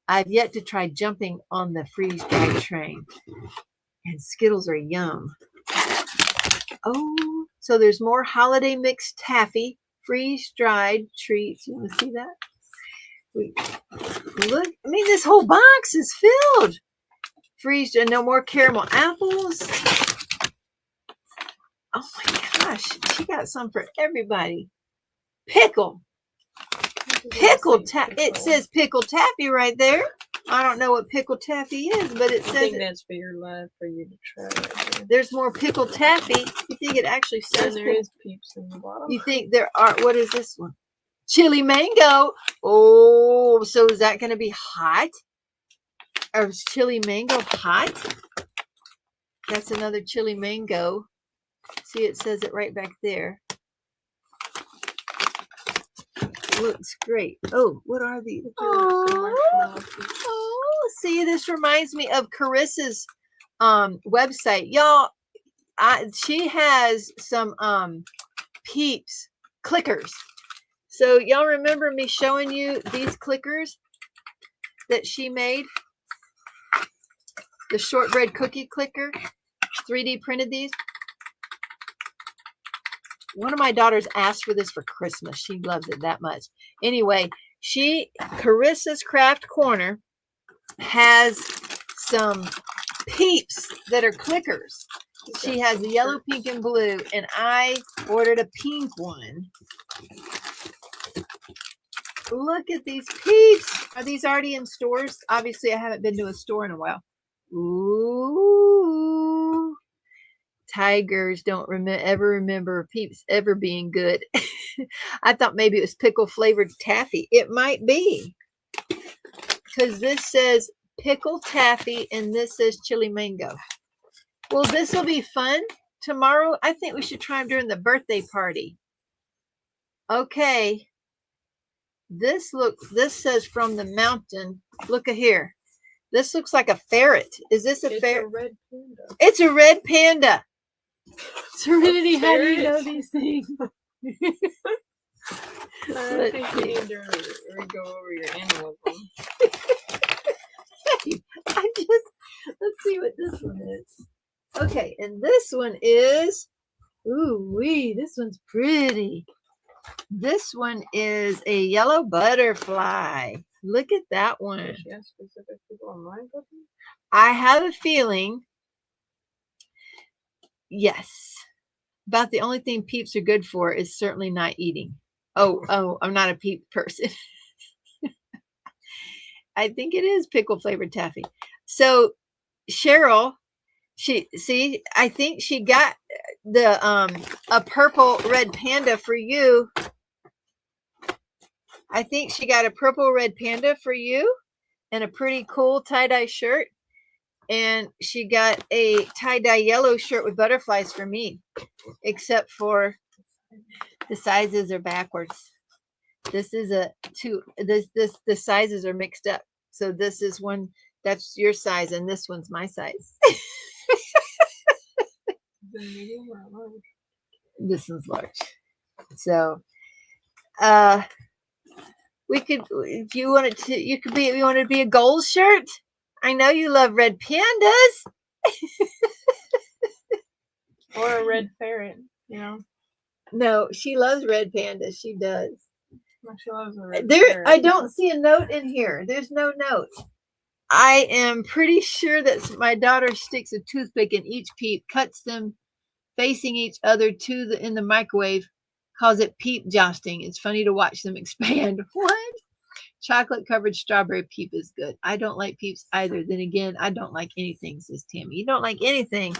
Speaker 1: I've yet to try jumping on the freeze-dried train. And Skittles are yum. Oh, so there's more holiday mixed taffy, freeze-dried treats. You want to see that? Look, I mean, this whole box is filled. Freeze and no more caramel apples. Oh my gosh, she got some for everybody. Pickle taffy. It says pickle taffy right there. I don't know what pickle taffy is, but it says.
Speaker 2: I think that's for your life for you to try. Right,
Speaker 1: there's more pickle taffy. You think it actually says?
Speaker 2: And there is peeps in the bottom.
Speaker 1: You think there are? What is this one? Chili mango. Oh, so is that going to be hot? Or is chili mango hot? That's another chili mango. See, it says it right back there. Looks great. Oh, what are these? Oh, see, this reminds me of Carissa's website. Y'all, she has some Peeps clickers. So y'all remember me showing you these clickers that she made? The shortbread cookie clicker. 3D printed these. One of my daughters asked for this for Christmas. She loves it that much. Anyway, Carissa's Craft Corner has some Peeps that are clickers. She has the yellow, pink, and blue, and I ordered a pink one. Look at these Peeps. Are these already in stores? Obviously, I haven't been to a store in a while. Ooh. Tigers don't ever remember Peeps ever being good. I thought maybe it was pickle flavored taffy. It might be. Because this says pickle taffy and this says chili mango. Well, this will be fun. Tomorrow, I think we should try them during the birthday party. Okay. This says from the mountain. Look at here. This looks like a ferret. Is this a ferret?
Speaker 2: It's a red panda.
Speaker 1: It's a red panda. Serenity, how do you know these things?
Speaker 2: I think you need to go over your animals.
Speaker 1: Let's see what this one is. Okay, and this one is, ooh wee, this one's pretty. This one is a yellow butterfly. Look at that one.
Speaker 2: She has specific people online cooking?
Speaker 1: I have a feeling, yes. About the only thing Peeps are good for is certainly not eating. Oh, I'm not a Peep person. I think it is pickle flavored taffy. So Cheryl, I think she got the a purple red panda for you. I think she got a purple red panda for you and a pretty cool tie-dye shirt. And she got a tie-dye yellow shirt with butterflies for me, except for the sizes are backwards. This is the sizes are mixed up. So this is one That's your size, and this one's my size.
Speaker 2: The medium or large?
Speaker 1: This one's large. So, we could, if you wanted to, you could be, if you wanted to be a gold shirt. I know you love red pandas.
Speaker 2: Or a red ferret, you know?
Speaker 1: No, she loves red pandas. She does.
Speaker 2: She loves a red
Speaker 1: There,
Speaker 2: ferret.
Speaker 1: I don't see a note in here. There's no note. I am pretty sure that my daughter sticks a toothpick in each peep, cuts them facing each other in the microwave, calls it peep jousting. It's funny to watch them expand. What? Chocolate covered strawberry peep is good. I don't like peeps either. Then again, I don't like anything, says Tammy. You don't like anything.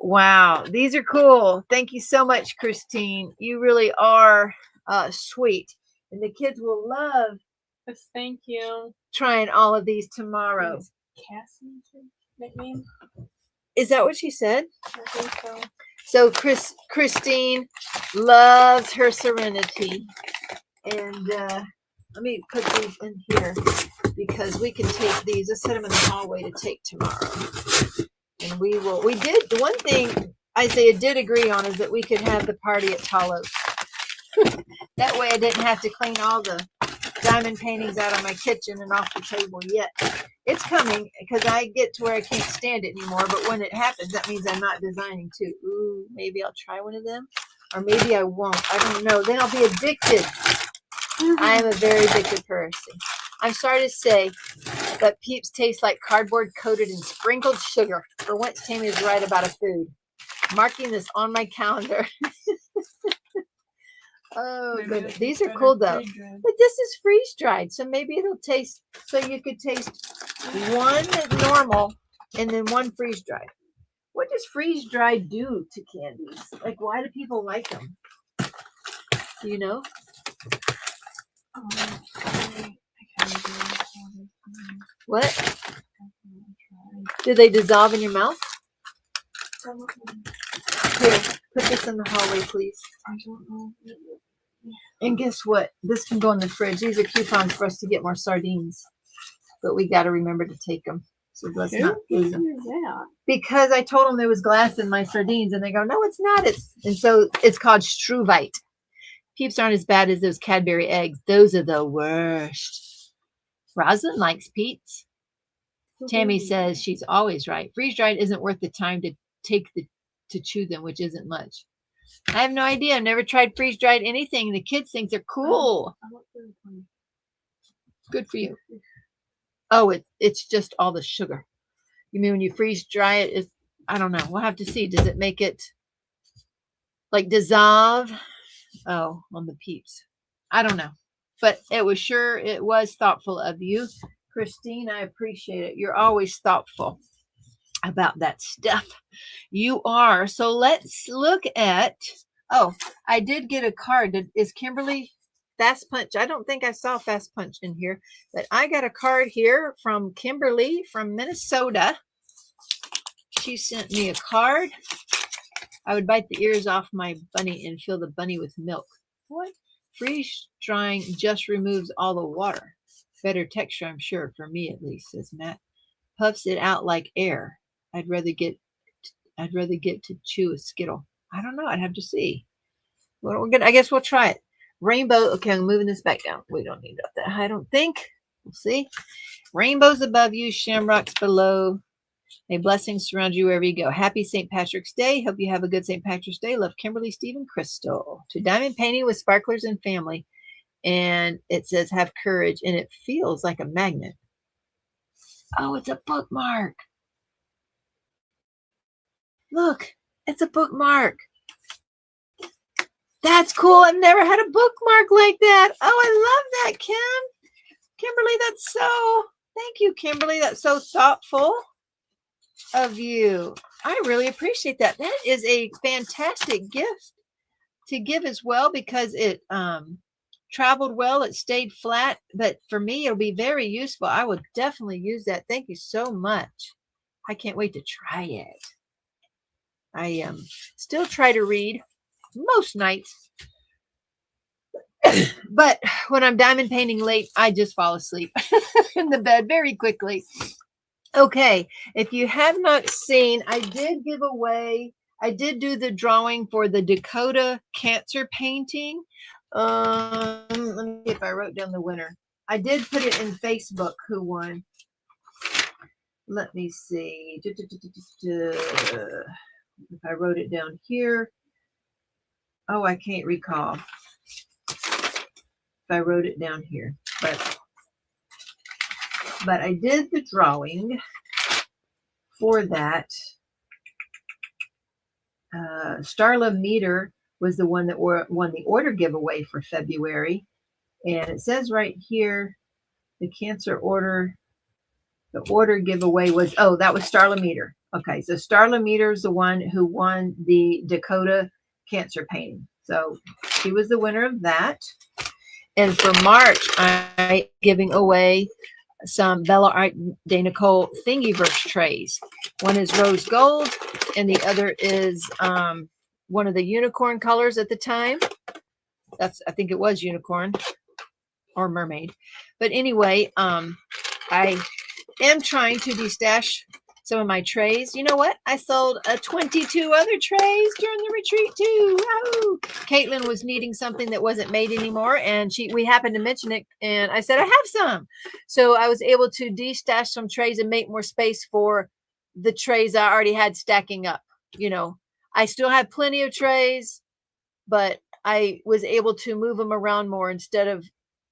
Speaker 1: Wow, these are cool. Thank you so much, Christine. You really are sweet. And the kids will love
Speaker 2: Thank you.
Speaker 1: trying all of these tomorrow.
Speaker 2: Cassie's nickname?
Speaker 1: Is that what she said?
Speaker 2: I think so.
Speaker 1: So Christine loves her Serenity. And let me put these in here because we can take these. Let's set them in the hallway to take tomorrow. And we did, the one thing Isaiah did agree on is that we could have the party at Talos. That way I didn't have to clean all the diamond paintings out of my kitchen and off the table yet. It's coming because I get to where I can't stand it anymore. But when it happens, that means I'm not designing too. Ooh, maybe I'll try one of them. Or maybe I won't. I don't know. Then I'll be addicted. I am a very addicted person. I'm sorry to say, but peeps taste like cardboard coated in sprinkled sugar. For once, Tammy is right about a food. Marking this on my calendar. Oh, goodness. These are cool though. But this is freeze dried, so maybe it'll taste. So you could taste one normal and then one freeze dried. What does freeze dried do to candies? Like, why do people like them? Do you know? What? Do they dissolve in your mouth? Here, put this in the hallway, please.
Speaker 2: I don't know.
Speaker 1: And guess what? This can go in the fridge. These are coupons for us to get more sardines. But we got to remember to take them. So let's not lose them. Because I told them there was glass in my sardines. And they go, no, it's not. And so it's called Struvite. Peeps aren't as bad as those Cadbury eggs. Those are the worst. Rosalind likes Peeps. Tammy says she's always right. Freeze-dried isn't worth the time to to chew them, which isn't much. I have no idea. I've never tried freeze-dried anything. The kids think they're cool. Good for you. Oh, it's just all the sugar. You mean when you freeze-dry it? I don't know. We'll have to see. Does it make it like dissolve? Oh, on the Peeps. I don't know. But it was thoughtful of you. Christine, I appreciate it. You're always thoughtful about that stuff. You are. So let's look at, oh, I did get a card. Is Kimberly Fast Punch? I don't think I saw Fast Punch in here, but I got a card here from Kimberly from Minnesota. She sent me a card. I would bite the ears off my bunny and fill the bunny with milk. What? Freeze drying just removes all the water. Better texture, I'm sure, for me at least, says Matt. Puffs it out like air. I'd rather get to chew a Skittle. I don't know. I'd have to see. Well, I guess we'll try it. Rainbow. Okay, I'm moving this back down. We don't need that. I don't think. We'll see. Rainbows above you, shamrocks below. May blessings surround you wherever you go. Happy St. Patrick's Day. Hope you have a good St. Patrick's Day. Love, Kimberly, Stephen, Crystal. To diamond painting with sparklers and family. And it says, have courage. And it feels like a magnet. Oh, it's a bookmark. Look, it's a bookmark. That's cool. I've never had a bookmark like that. Oh, I love that, Kim. Kimberly, thank you, Kimberly. That's so thoughtful of you. I really appreciate that. That is a fantastic gift to give as well because it traveled well. It stayed flat, but for me, it'll be very useful. I will definitely use that. Thank you so much. I can't wait to try it. I still try to read most nights, but when I'm diamond painting late, I just fall asleep in the bed very quickly. Okay, if you have not seen, I did do the drawing for the Dakota cancer painting. Let me see if I wrote down the winner. I did put it in Facebook who won. Let me see. If I wrote it down here. Oh, I can't recall if I wrote it down here. But I did the drawing for that. Starla Meter was the one that won the order giveaway for February. And it says right here, the cancer order, the order giveaway was, oh, that was Starla Meter. Okay, so Starla Meter is the one who won the Dakota cancer painting. So she was the winner of that. And for March, I'm giving away some Bella Art de Nicole Thingiverse trays. One is rose gold, and the other is one of the unicorn colors at the time. I think it was unicorn or mermaid. But anyway, I am trying to destash some of my trays. You know what? I sold 22 other trays during the retreat too. Woo! Caitlin was needing something that wasn't made anymore, and we happened to mention it, and I said I have some. So I was able to destash some trays and make more space for the trays I already had stacking up. You know, I still have plenty of trays, but I was able to move them around more instead of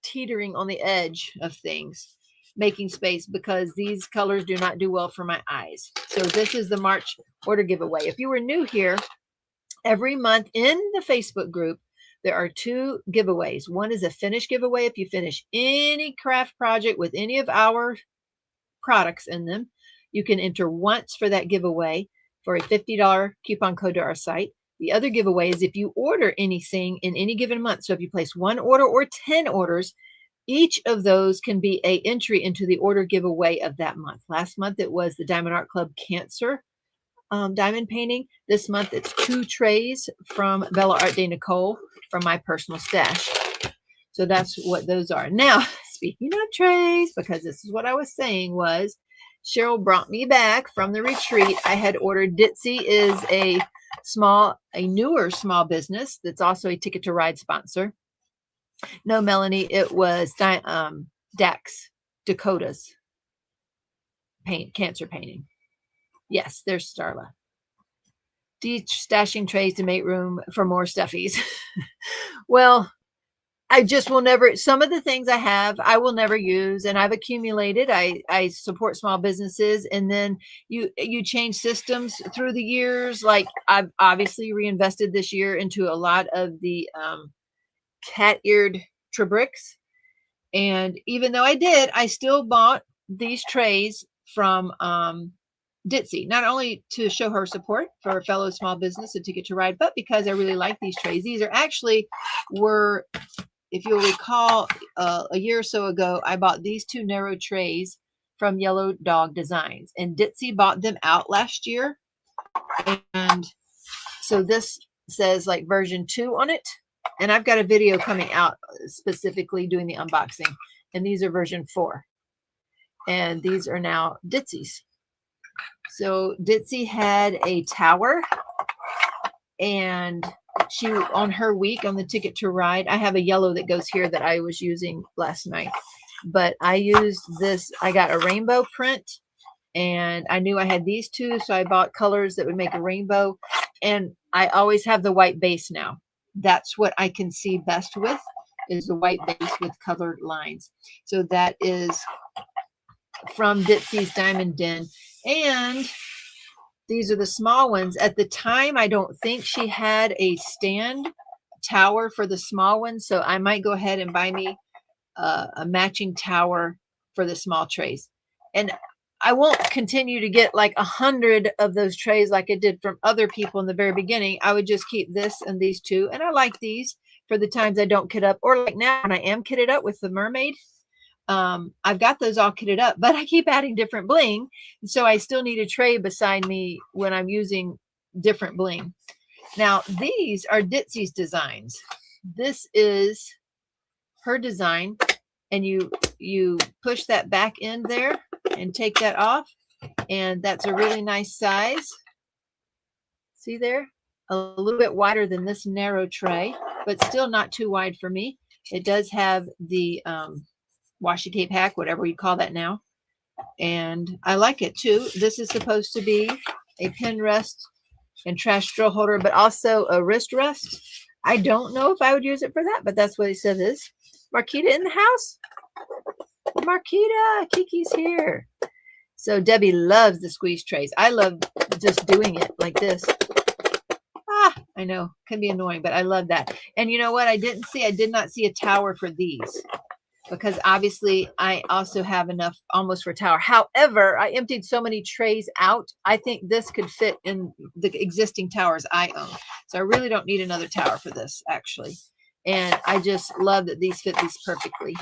Speaker 1: teetering on the edge of things, making space, because these colors do not do well for my eyes. So this is the March order giveaway. If you were new here, every month in the Facebook group, there are 2 giveaways. One is a finish giveaway. If you finish any craft project with any of our products in them, you can enter once for that giveaway for a $50 coupon code to our site. The other giveaway is if you order anything in any given month. So if you place 1 order or 10 orders, each of those can be an entry into the order giveaway of that month. Last month, it was the Diamond Art Club Cancer diamond painting. This month, it's 2 trays from Bella Art de Nicole from my personal stash. So that's what those are. Now, speaking of trays, because this is what I was saying was, Cheryl brought me back from the retreat. I had ordered, Ditzy is a newer small business that's also a Ticket to Ride sponsor. No, Melanie, it was Dax Dakota's cancer painting. Yes, there's Starla. Stashing trays to make room for more stuffies. Well, I just will never, some of the things I will never use, and I've accumulated. I support small businesses, and then you change systems through the years. Like I've obviously reinvested this year into a lot of the cat-eared Trabricks. And even though I did, I still bought these trays from Ditzy, not only to show her support for a fellow small business, a Ticket to Ride, but because I really like these trays. These are actually if you'll recall, a year or so ago, I bought these 2 narrow trays from Yellow Dog Designs, and Ditzy bought them out last year. And so this says like version 2 on it. And I've got a video coming out specifically doing the unboxing. And these are version 4. And these are now Ditzy's. So Ditzy had a tower, and she, on her week on the Ticket to Ride, I have a yellow that goes here that I was using last night, but I used this. I got a rainbow print, and I knew I had these 2, so I bought colors that would make a rainbow. And I always have the white base now. That's what I can see best with, is the white base with colored lines. So that is from Ditzy's Diamond Den. And these are the small ones. At the time, I don't think she had a stand tower for the small ones. So I might go ahead and buy me a matching tower for the small trays. And I won't continue to get like 100 of those trays like I did from other people in the very beginning. I would just keep this and these 2. And I like these for the times I don't kit up, or like now when I am kitted up with the mermaid. I've got those all kitted up, but I keep adding different bling. So I still need a tray beside me when I'm using different bling. Now, these are Ditzy's designs. This is her design, and you push that back in there and take that off, And that's a really nice size. See there? A little bit wider than this narrow tray, but still not too wide for me. It does have the washi tape hack, whatever you call that now. And I like it too. This is supposed to be a pin rest and trash drill holder, but also a wrist rest. I don't know if I would use it for that, but that's what it says is. Marquita in the house. Marquita, Kiki's here. So Debbie loves the squeeze trays. I love just doing it like this. I know, can be annoying, but I love that. And you know what? I did not see a tower for these because obviously I also have enough almost for a tower. However, I emptied so many trays out. I think this could fit in the existing towers I own. So I really don't need another tower for this actually. And I just love that these fit these perfectly.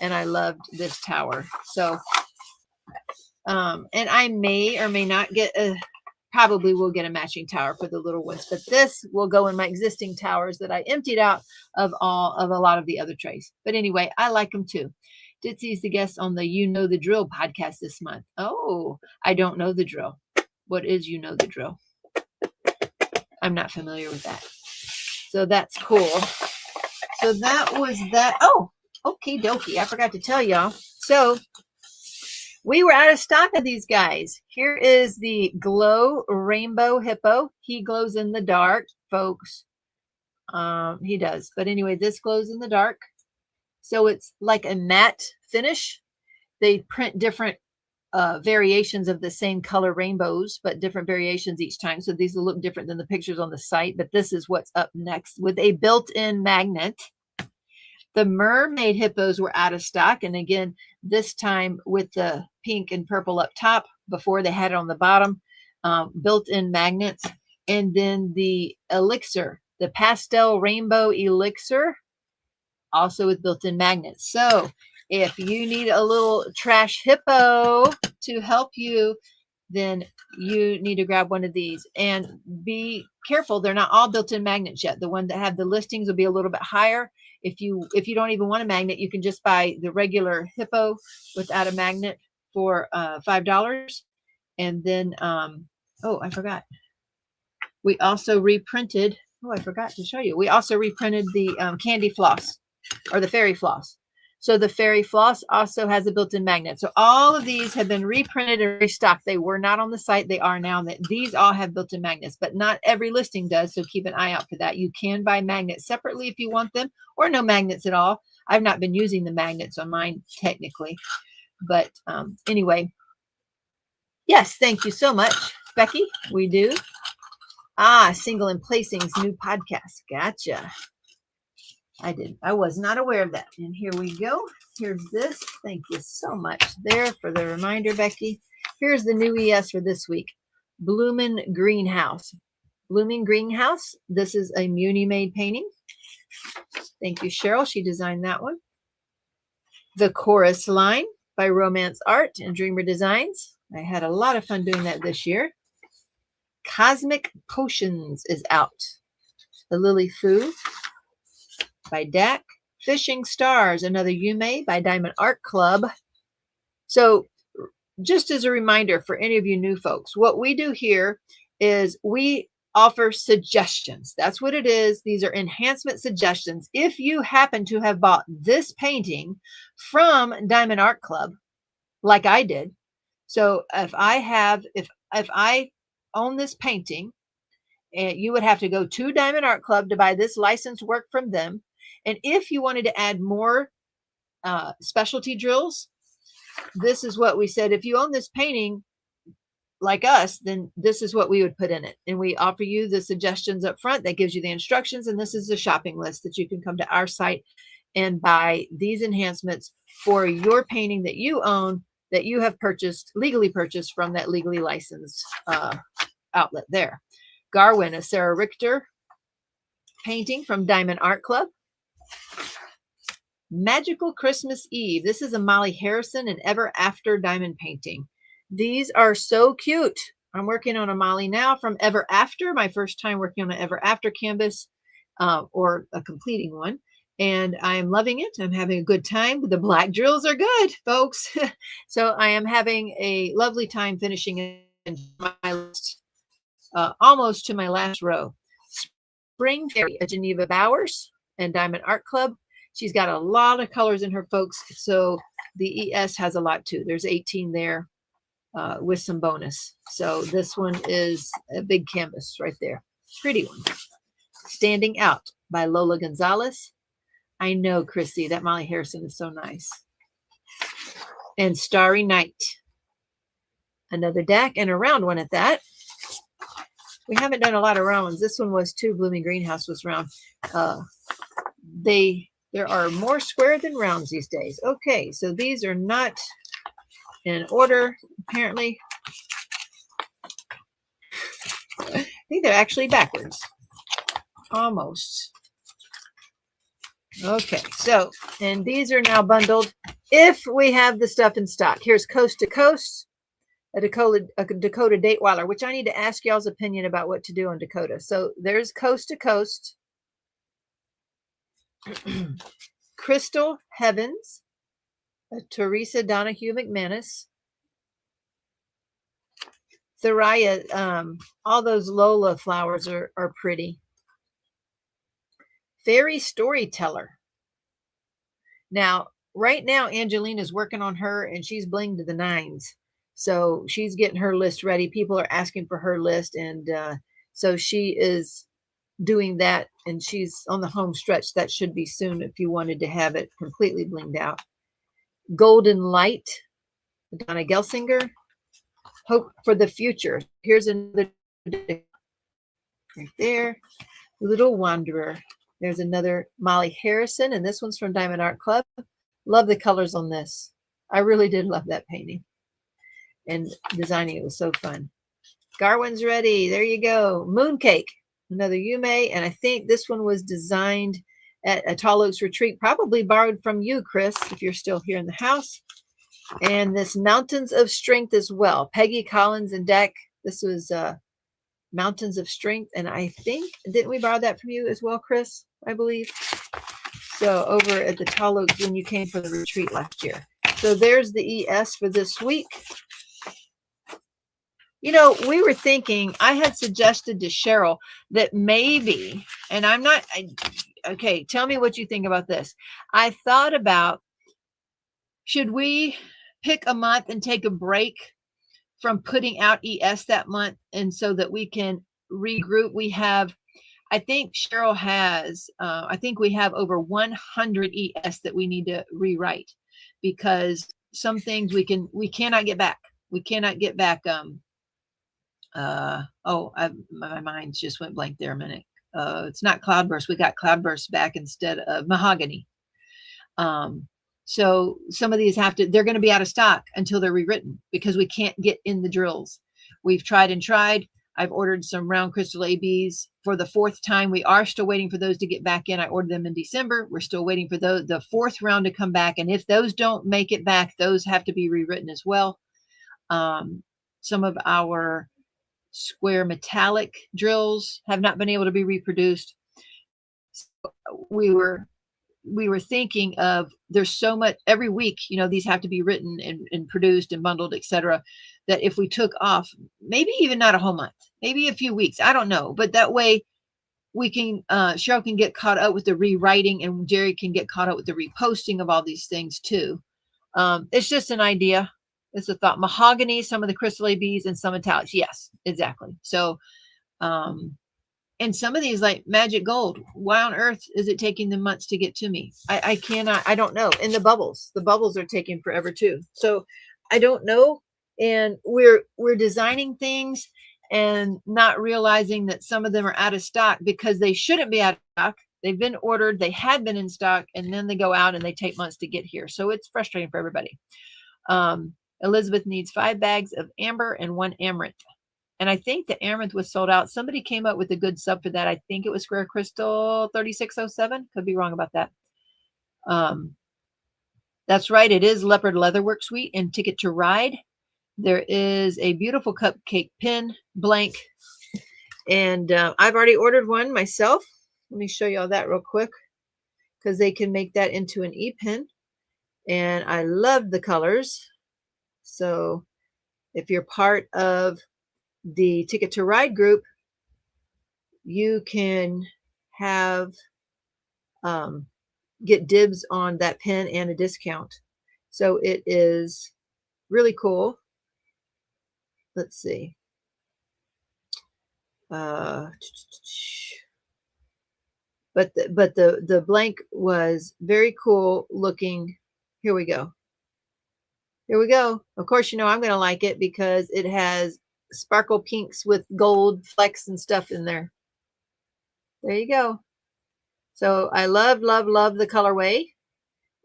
Speaker 1: And I loved this tower. So, and I may or may not get probably will get a matching tower for the little ones, but this will go in my existing towers that I emptied out of a lot of the other trays. But anyway, I like them too. Ditsy's the guest on the You Know the Drill podcast this month. Oh, I don't know the drill. What is You Know the Drill? I'm not familiar with that. So that's cool. So that was that. Oh, okie dokie. I forgot to tell y'all. So we were out of stock of these guys. Here is the Glow Rainbow Hippo. He glows in the dark, folks. He does. But anyway, this glows in the dark. So it's like a matte finish. They print different variations of the same color rainbows, but different variations each time. So these will look different than the pictures on the site. But this is what's up next with a built-in magnet. The mermaid hippos were out of stock. And again, this time with the pink and purple up top, before they had it on the bottom, built-in magnets. And then the elixir, the pastel rainbow elixir, also with built-in magnets. So if you need a little trash hippo to help you, then you need to grab one of these. And be careful, they're not all built-in magnets yet. The one that have the listings will be a little bit higher. If you don't even want a magnet, you can just buy the regular hippo without a magnet for $5. And then, oh, I forgot. We also reprinted, oh, I forgot to show you. We also reprinted the candy floss or the fairy floss. So the fairy floss also has a built-in magnet. So all of these have been reprinted and restocked. They were not on the site. They are now. These all have built-in magnets, but not every listing does. So keep an eye out for that. You can buy magnets separately if you want them, or no magnets at all. I've not been using the magnets on mine technically, but anyway, yes, thank you so much, Becky. We do. Single and Placing's new podcast. Gotcha. I was not aware of that. And here we go. Here's this. Thank you so much there for the reminder, Becky. Here's the new ES for this week. Bloomin' Greenhouse. Blooming Greenhouse. This is a Muni-made painting. Thank you, Cheryl. She designed that one. The Chorus Line by Romance Art and Dreamer Designs. I had a lot of fun doing that this year. Cosmic Potions is out. The Lily Foo by Dak. Fishing Stars, another Yume by Diamond Art Club. So just as a reminder for any of you new folks, what we do here is we offer suggestions. That's what it is. These are enhancement suggestions. If you happen to have bought this painting from Diamond Art Club, like I did. So if I own this painting, and you would have to go to Diamond Art Club to buy this licensed work from them. And if you wanted to add more specialty drills, this is what we said. If you own this painting like us, then this is what we would put in it. And we offer you the suggestions up front that gives you the instructions. And this is the shopping list that you can come to our site and buy these enhancements for your painting that you own, that you have purchased, legally purchased from that legally licensed outlet there. Garwin, a Sarah Richter painting from Diamond Art Club. Magical Christmas Eve. This is a Molly Harrison and Ever After diamond painting. These are so cute. I'm working on a Molly now from Ever After, my first time working on an Ever After canvas or a completing one. and I'm loving it. I'm having a good time. The black drills are good, folks. So I am having a lovely time finishing in my list, almost to my last row. Spring Fairy, a Geneva Bowers and Diamond Art Club. She's got a lot of colors in her, folks. So the ES has a lot too. There's 18 there with some bonus. So this one is a big canvas right there. Pretty one. Standing Out by Lola Gonzalez. I know, Chrissy, that Molly Harrison is so nice. And Starry Night. Another deck and a round one at that. We haven't done a lot of round ones. This one was too. Blooming Greenhouse was round. There are more square than rounds these days. Okay, so these are not in order, apparently. I think they're actually backwards. Almost. Okay, so, and these are now bundled if we have the stuff in stock. Here's Coast to Coast, a Dakota Dateweiler, which I need to ask y'all's opinion about what to do on Dakota. So there's Coast to Coast. Crystal Heavens, a Teresa Donahue McManus. Thoraya, all those Lola flowers are pretty. Fairy Storyteller. Now, right now, Angelina's working on her, and she's blinged to the nines. So she's getting her list ready. People are asking for her list, and so she is doing that, and she's on the home stretch. That should be soon if you wanted to have it completely blinged out. Golden Light, Donna Gelsinger. Hope for the Future. Here's another right there. Little Wanderer. There's another Molly Harrison, and this one's from Diamond Art Club. Love the colors on this. I really did love that painting. And designing it was so fun. Garwin's ready. There you go. Mooncake. Another Yume. And I think this one was designed at a Tall Oaks Retreat. Probably borrowed from you, Chris, if you're still here in the house. And this Mountains of Strength as well. Peggy Collins and Deck. This was Mountains of Strength. And I think, didn't we borrow that from you as well, Chris? I believe. So over at the Tall Oaks when you came for the retreat last year. So there's the ES for this week. You know, we were thinking, I had suggested to Cheryl that maybe, and I'm not, okay, tell me what you think about this. I thought about, should we pick a month and take a break from putting out ES that month, and so that we can regroup? We have, I think Cheryl has, I think we have over 100 ES that we need to rewrite, because some things we cannot get back. We cannot get back. My mind just went blank there a minute. It's not Cloudburst. We got Cloudburst back instead of Mahogany. So some of these they're going to be out of stock until they're rewritten, because we can't get in the drills. We've tried and tried. I've ordered some round crystal ABs for the 4th time. We are still waiting for those to get back in. I ordered them in December. We're still waiting for the 4th round to come back. And if those don't make it back, those have to be rewritten as well. Some of our square metallic drills have not been able to be reproduced. So we were thinking of, there's so much every week, you know, these have to be written and produced and bundled, etc., that if we took off, maybe even not a whole month, maybe a few weeks, I don't know, but that way we can, Cheryl can get caught up with the rewriting, and Jerry can get caught up with the reposting of all these things too. It's just an idea. It's a thought. Mahogany, some of the crystal ABs, and some metallics. Yes, exactly. So, and some of these, like Magic Gold, why on earth is it taking them months to get to me? I cannot, I don't know. And the bubbles are taking forever too. So I don't know. And we're designing things and not realizing that some of them are out of stock, because they shouldn't be out of stock. They've been ordered, they had been in stock, and then they go out and they take months to get here. So it's frustrating for everybody. Elizabeth needs 5 bags of amber and 1 amaranth. And I think the amaranth was sold out. Somebody came up with a good sub for that. I think it was Square Crystal 3607. Could be wrong about that. That's right. It is Leopard Leatherworks Wheat and Ticket to Ride. There is a beautiful cupcake pin blank. And I've already ordered one myself. Let me show you all that real quick, because they can make that into an e-pen. And I love the colors. So if you're part of the Ticket to Ride group, you can have get dibs on that pen and a discount. So it is really cool. Let's see. But the blank was very cool looking. Here we go. Here we go. Of course, you know I'm going to like it because it has sparkle pinks with gold flecks and stuff in there. There you go. So I love the colorway,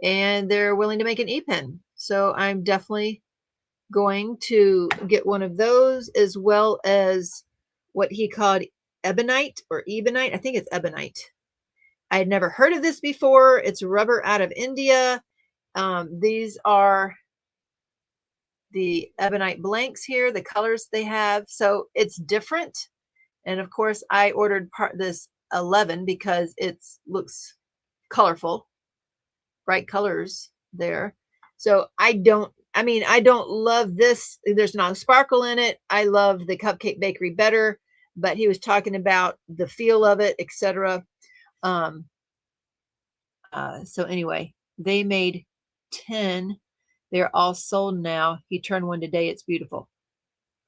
Speaker 1: and they're willing to make an e-pen. So I'm definitely going to get one of those, as well as what he called ebonite or ebonite. I think it's ebonite. I had never heard of this before. It's rubber out of India. These are the ebonite blanks here, the colors they have. So it's different. And of course, I ordered this 11 because it looks colorful, bright colors there. So I don't love this. There's no sparkle in it. I love the Cupcake Bakery better, but he was talking about the feel of it, etc. So anyway, they made 10. They're all sold now. He turned one today. It's beautiful.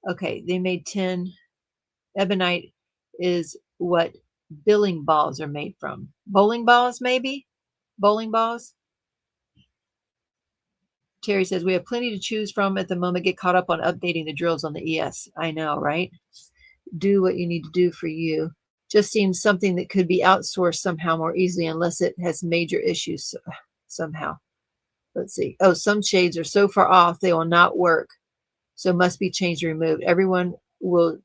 Speaker 1: Okay, they made 10. Ebonite is what billing balls are made from. Bowling balls, maybe? Bowling balls? Terry says, we have plenty to choose from at the moment. Get caught up on updating the drills on the ES. I know, right? Do what you need to do for you. Just seems something that could be outsourced somehow more easily, unless it has major issues somehow. Let's see. Oh, some shades are so far off they will not work. So must be changed or removed. Everyone will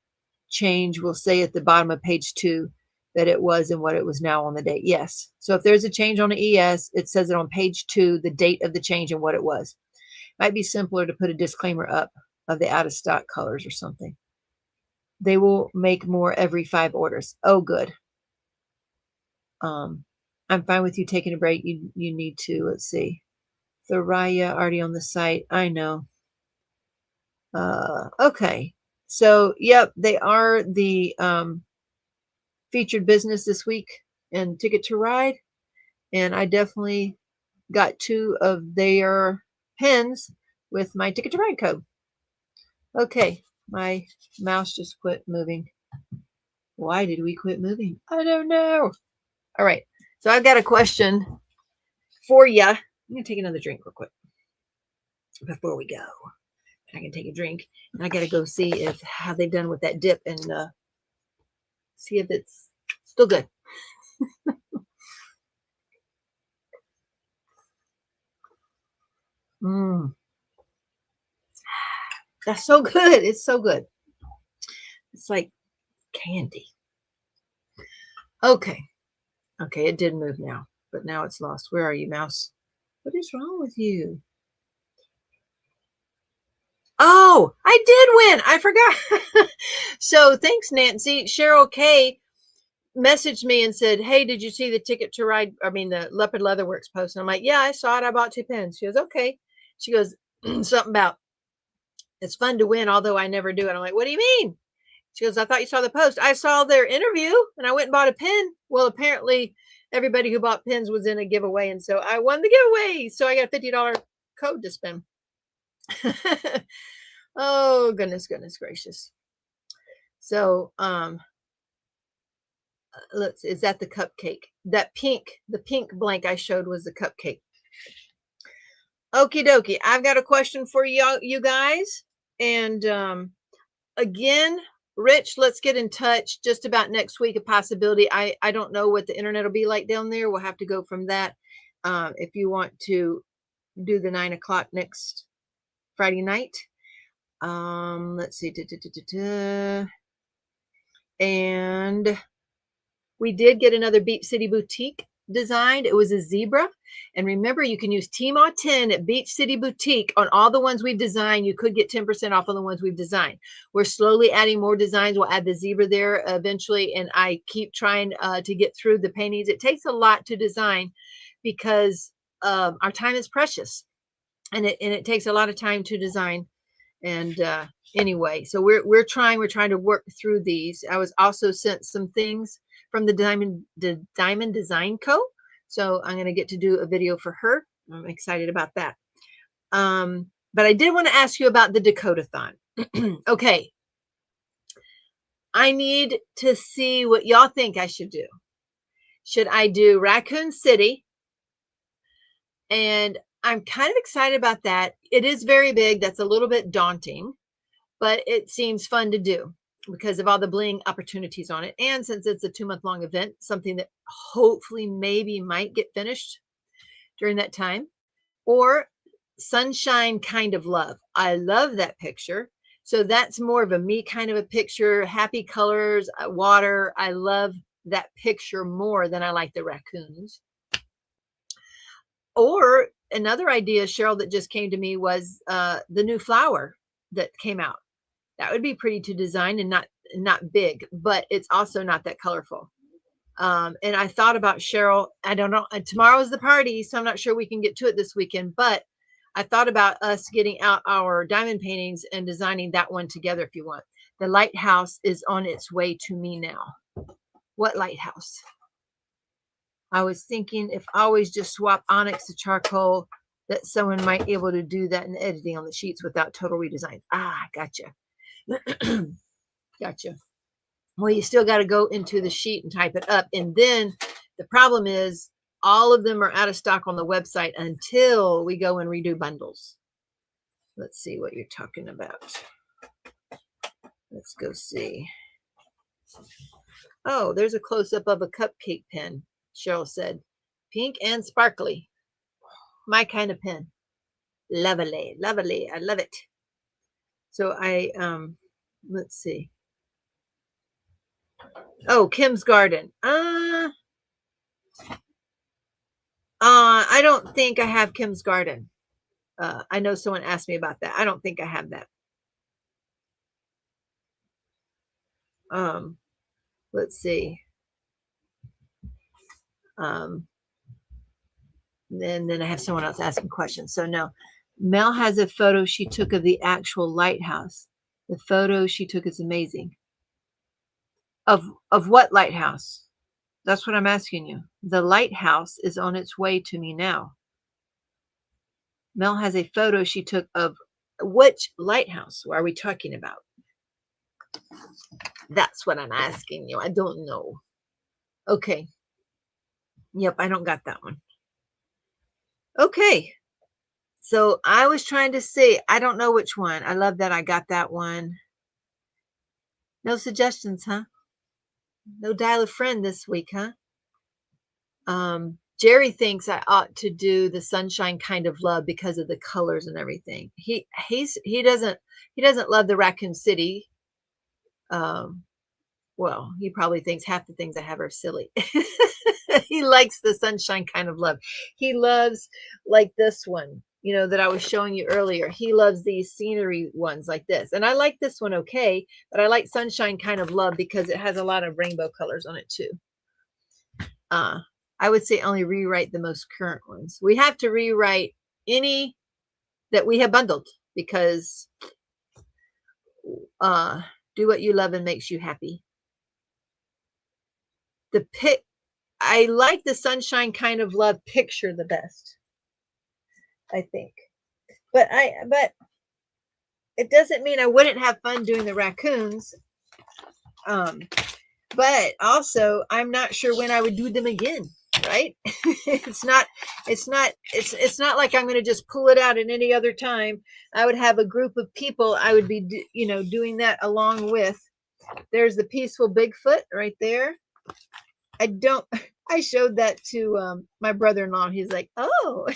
Speaker 1: change, will say at the bottom of page 2 that it was and what it was now on the date. Yes. So if there's a change on the ES, it says it on page 2, the date of the change and what it was. Might be simpler to put a disclaimer up of the out of stock colors or something. They will make more every 5 orders. Oh, good. I'm fine with you taking a break. You need to. Let's see. Thoraya already on the site. I know. Okay. So, yep, they are the featured business this week in Ticket to Ride. And I definitely got 2 of their pens with my Ticket to Ride code. Okay. My mouse just quit moving. Why did we quit moving? I don't know. All right. So I've got a question for you. I'm going to take another drink real quick before we go. I can take a drink. And I got to go see how they've done with that dip and see if it's still good. That's so good. It's so good. It's like candy. Okay. Okay, it did move now, but now it's lost. Where are you, mouse? What is wrong with you? Oh, I did win. I forgot. So thanks, Nancy. Cheryl K messaged me and said, hey, did you see the Ticket to Ride? I mean, the Leopard Leatherworks post. And I'm like, yeah, I saw it. I bought 2 pens. She goes, okay. She goes, something about it's fun to win, although I never do it. I'm like, what do you mean? She goes, I thought you saw the post. I saw their interview and I went and bought a pen. Well, apparently everybody who bought pens was in a giveaway. And so I won the giveaway. So I got a $50 code to spend. Oh, goodness gracious. So, is that the cupcake? That the pink blank I showed was the cupcake. Okie dokie. I've got a question for you guys. And, again, Rich, let's get in touch just about next week, a possibility. I don't know what the internet will be like down there. We'll have to go from that. If you want to do the 9 o'clock next Friday night. Let's see. And we did get another Beach City Boutique designed. It was a zebra. And remember, you can use Teemaw-10 at Beach City Boutique on all the ones we've designed. You could get 10% off on the ones we've designed. We're slowly adding more designs. We'll add the zebra there eventually. And I keep trying to get through the paintings. It takes a lot to design. because our time is precious, and it takes a lot of time to design. And anyway, so we're trying to work through these. I was also sent some things from the Diamond Design Co. So I'm going to get to do a video for her. I'm excited about that. But I did want to ask you about the Dakota-thon. Okay. I need to see what y'all think I should do. Should I do Raccoon City? And I'm kind of excited about that. It is very big. That's a little bit daunting, but it seems fun to do because of all the bling opportunities on it. And since it's a 2-month-long event, something that hopefully maybe might get finished during that time. Or Sunshine Kind of Love. I love that picture. So that's more of a me kind of a picture. Happy colors, water. I love that picture more than I like the raccoons. Or another idea, Cheryl, that just came to me was the new flower that came out. That would be pretty to design and not big, but it's also not that colorful. And I thought about, Cheryl, I don't know, tomorrow's the party, so I'm not sure we can get to it this weekend, but I thought about us getting out our diamond paintings and designing that one together if you want. The lighthouse is on its way to me now. What lighthouse? I was thinking if I always just swap onyx to charcoal, that someone might be able to do that in editing on the sheets without total redesign. Ah, gotcha. Gotcha. Well, you still got to go into the sheet and type it up. And then the problem is all of them are out of stock on the website until we go and redo bundles. Let's see what you're talking about. Let's go see. Oh, there's a close-up of a cupcake pen, Cheryl said. Pink and sparkly. My kind of pen. Lovely, lovely. I love it. So let's see. Oh, Kim's Garden. I don't think I have Kim's Garden. I know someone asked me about that. I don't think I have that. Let's see. And then I have someone else asking questions. So no, Mel has a photo she took of the actual lighthouse. The photo she took is amazing. Of what lighthouse? That's what I'm asking you. The lighthouse is on its way to me now. Mel has a photo she took of which lighthouse are we talking about? That's what I'm asking you. I don't know. Okay. Yep, I don't got that one. Okay. So I was trying to see. I don't know which one. I love that I got that one. No suggestions, huh? No dial a friend this week, huh? Jerry thinks I ought to do the Sunshine Kind of Love because of the colors and everything. He doesn't love the Raccoon City. Well, he probably thinks half the things I have are silly. He likes the Sunshine Kind of Love. He loves like this one, you know, that I was showing you earlier. He loves these scenery ones like this. And I like this one okay, but I like Sunshine Kind of Love because it has a lot of rainbow colors on it too. I would say only rewrite the most current ones. We have to rewrite any that we have bundled because do what you love and makes you happy. I like the Sunshine Kind of Love picture the best, I think. But it doesn't mean I wouldn't have fun doing the raccoons. But also I'm not sure when I would do them again, right? It's not like I'm going to just pull it out at any other time. I would have a group of people I would be doing that along with. There's the peaceful Bigfoot right there. I showed that to my brother-in-law. He's like, oh,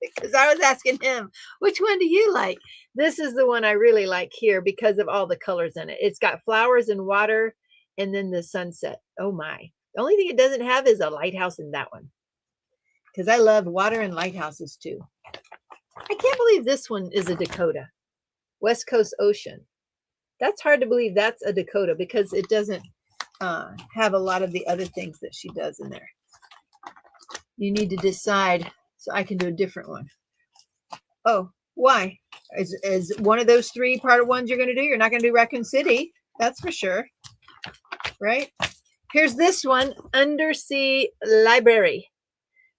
Speaker 1: because I was asking him, which one do you like? This is the one I really like here because of all the colors in it. It's got flowers and water and then the sunset. Oh my. The only thing it doesn't have is a lighthouse in that one. Because I love water and lighthouses too. I can't believe this one is a Dakota. West Coast Ocean. That's hard to believe that's a Dakota because it doesn't have a lot of the other things that she does in there. You need to decide so I can do a different one. Oh, why? Is one of those 3 part of ones you're going to do? You're not going to do Raccoon City. That's for sure. Right? Here's this one, Undersea Library.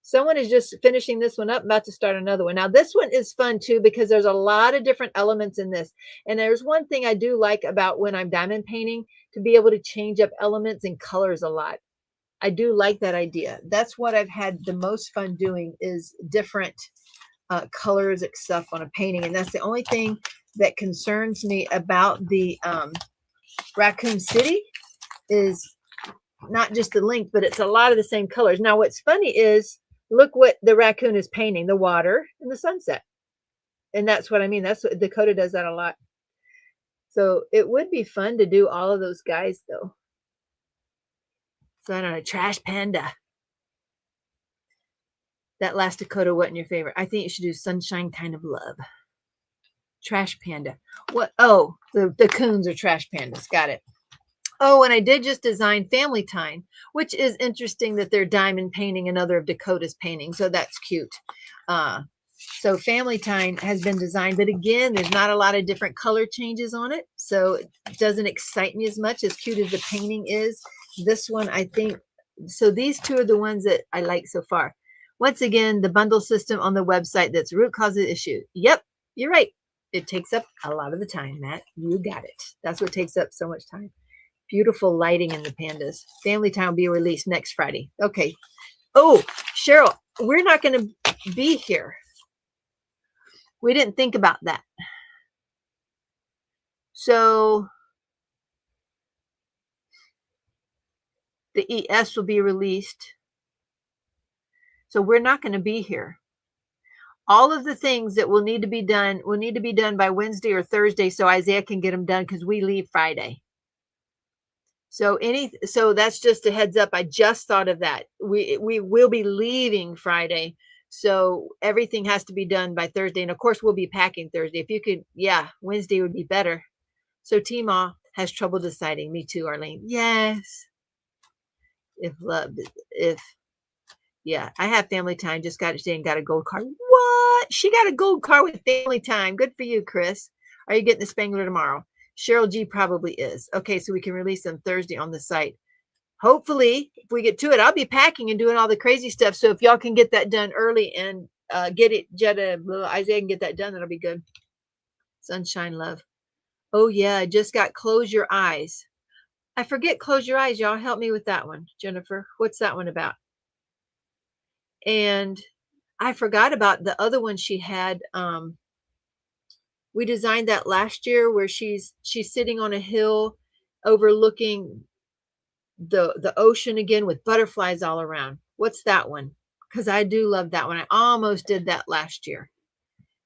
Speaker 1: Someone is just finishing this one up, about to start another one. Now, this one is fun too because there's a lot of different elements in this. And there's one thing I do like about when I'm diamond painting, to be able to change up elements and colors a lot. I do like that idea. That's what I've had the most fun doing, is different colors and stuff on a painting. And that's the only thing that concerns me about the Raccoon City, is not just the length, but it's a lot of the same colors. Now, what's funny is, look what the raccoon is painting, the water and the sunset. And that's what I mean. That's what Dakota does that a lot. So it would be fun to do all of those guys though. So I don't know, Trash Panda. That last Dakota wasn't your favorite. I think you should do Sunshine Kind of Love. Trash Panda. What? Oh, the coons are trash pandas. Got it. Oh, and I did just design Family Time, which is interesting that they're diamond painting another of Dakota's paintings. So that's cute. So Family Time has been designed, but again, there's not a lot of different color changes on it. So it doesn't excite me as much, as cute as the painting is. This one, I think, so these 2 are the ones that I like so far. Once again, the bundle system on the website, that's root cause of the issue. Yep, you're right. It takes up a lot of the time, Matt. You got it. That's what takes up so much time. Beautiful lighting in the pandas. Family Time will be released next Friday. Okay. Oh, Cheryl, we're not going to be here. We didn't think about that. So the ES will be released. So we're not going to be here. All of the things that will need to be done by Wednesday or Thursday, so Isaiah can get them done, because we leave Friday. So that's just a heads up. I just thought of that. We will be leaving Friday. So everything has to be done by Thursday. And of course, we'll be packing Thursday. If you could, yeah, Wednesday would be better. So Teemaw has trouble deciding. Me too, Arlene. Yes. Yeah, I have Family Time. Just got it today and got a gold card. What? She got a gold card with Family Time. Good for you, Chris. Are you getting the Spangler tomorrow? Cheryl G probably is. Okay, so we can release them Thursday on the site. Hopefully, if we get to it, I'll be packing and doing all the crazy stuff. So if y'all can get that done early and get it, Isaiah can get that done, that'll be good. Sunshine Love. Oh, yeah, I just got Close Your Eyes. I forget Close Your Eyes. Y'all help me with that one, Jennifer. What's that one about? And I forgot about the other one she had. We designed that last year, where she's sitting on a hill overlooking the ocean again, with butterflies all around. What's that one? Because I do love that one. I almost did that last year.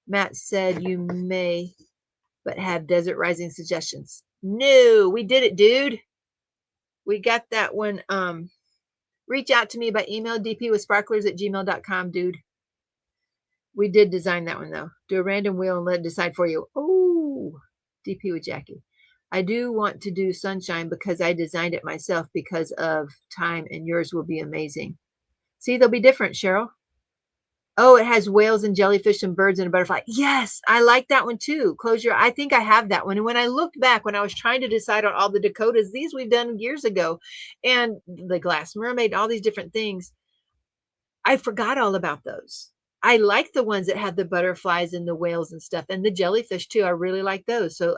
Speaker 1: Matt said you may, but have Desert Rising suggestions. No, we did it, dude. We got that one. Reach out to me by email, dpwithsparklers@gmail.com, dude. We did design that one, though. Do a random wheel and let it decide for you. Oh, DP with Jackie. I do want to do Sunshine because I designed it myself because of time, and yours will be amazing. See, they'll be different, Cheryl. Oh, it has whales and jellyfish and birds and a butterfly. Yes, I like that one too. I think I have that one. And when I looked back, when I was trying to decide on all the Dakotas, these we've done years ago, and the Glass Mermaid, all these different things, I forgot all about those. I like the ones that have the butterflies and the whales and stuff, and the jellyfish too. I really like those. So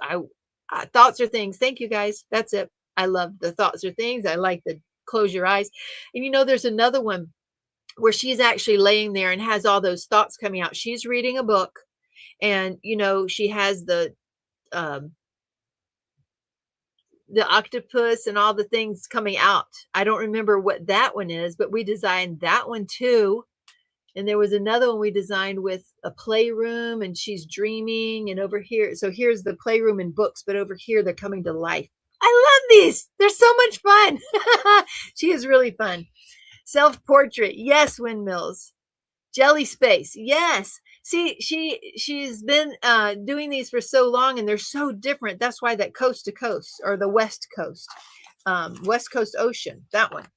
Speaker 1: thoughts are things. Thank you, guys. That's it. I love the thoughts are things. I like the Close Your Eyes. And there's another one where she's actually laying there and has all those thoughts coming out. She's reading a book, and she has the octopus and all the things coming out. I don't remember what that one is, but we designed that one too. And there was another one we designed with a playroom, and she's dreaming, and over here. So here's the playroom and books, but over here they're coming to life. I love these. They're so much fun. She is really fun. Self-portrait. Yes, windmills. Jelly space. Yes. See, she's been doing these for so long, and they're so different. That's why that coast to coast, or the West Coast, West Coast Ocean, that one.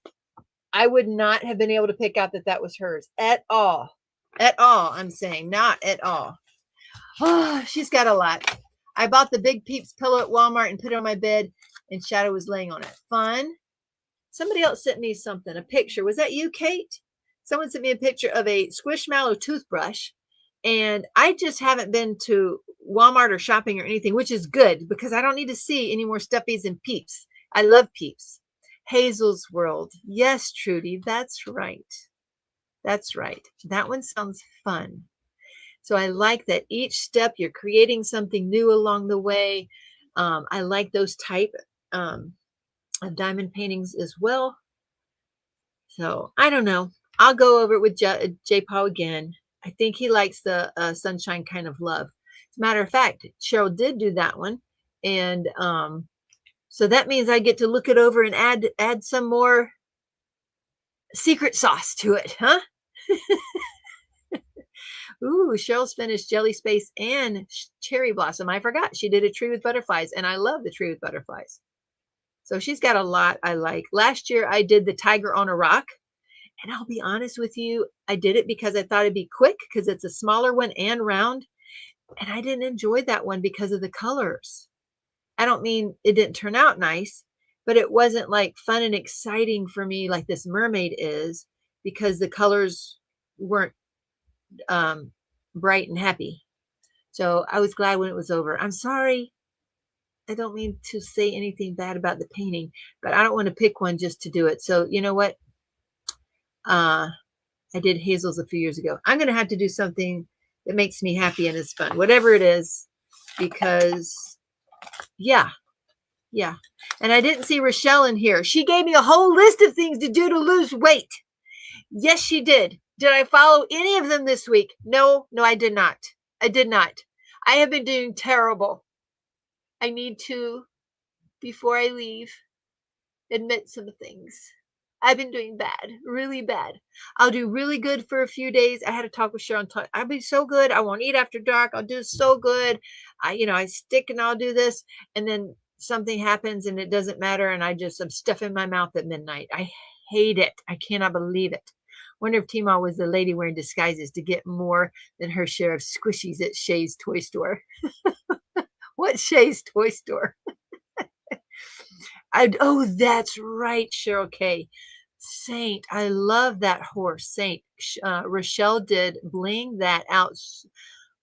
Speaker 1: I would not have been able to pick out that that was hers at all. At all, I'm saying, not at all. Oh, she's got a lot. I bought the Big Peeps pillow at Walmart and put it on my bed, and Shadow was laying on it. Fun. Somebody else sent me something, a picture. Was that you, Kate? Someone sent me a picture of a Squishmallow toothbrush, and I just haven't been to Walmart or shopping or anything, which is good because I don't need to see any more stuffies and Peeps. I love Peeps. Hazel's World. Yes, Trudy, that's right. That's right. That one sounds fun. So I like that each step you're creating something new along the way. I like those type of diamond paintings as well. So I don't know. I'll go over it with J. Paul again. I think he likes the Sunshine Kind of Love. As a matter of fact, Cheryl did do that one. And so that means I get to look it over and add some more secret sauce to it, huh? Ooh, Cheryl's finished Jelly Space and Cherry Blossom. I forgot she did a tree with butterflies, and I love the tree with butterflies. So she's got a lot I like. Last year, I did the Tiger on a Rock, and I'll be honest with you, I did it because I thought it'd be quick because it's a smaller one and round, and I didn't enjoy that one because of the colors. I don't mean it didn't turn out nice, but it wasn't like fun and exciting for me like this mermaid is because the colors weren't bright and happy. So I was glad when it was over. I'm sorry. I don't mean to say anything bad about the painting, but I don't want to pick one just to do it. So you know what? I did Hazel's a few years ago. I'm going to have to do something that makes me happy and is fun, whatever it is, because yeah. And I didn't see Rochelle in here. She gave me a whole list of things to do to lose weight. Yes, she did. Did I follow any of them this week? No, I did not. I did not. I have been doing terrible. I need to, before I leave, admit some things. I've been doing bad, really bad. I'll do really good for a few days. I had a talk with Sharon. I'll be so good. I won't eat after dark. I'll do so good. I stick and I'll do this. And then something happens and it doesn't matter. And I'm stuffing my mouth at midnight. I hate it. I cannot believe it. Wonder if Teemaw was the lady wearing disguises to get more than her share of squishies at Shay's toy store. What Shay's toy store? Oh, that's right, Cheryl K. Saint. I love that horse, Saint. Rochelle did bling that out.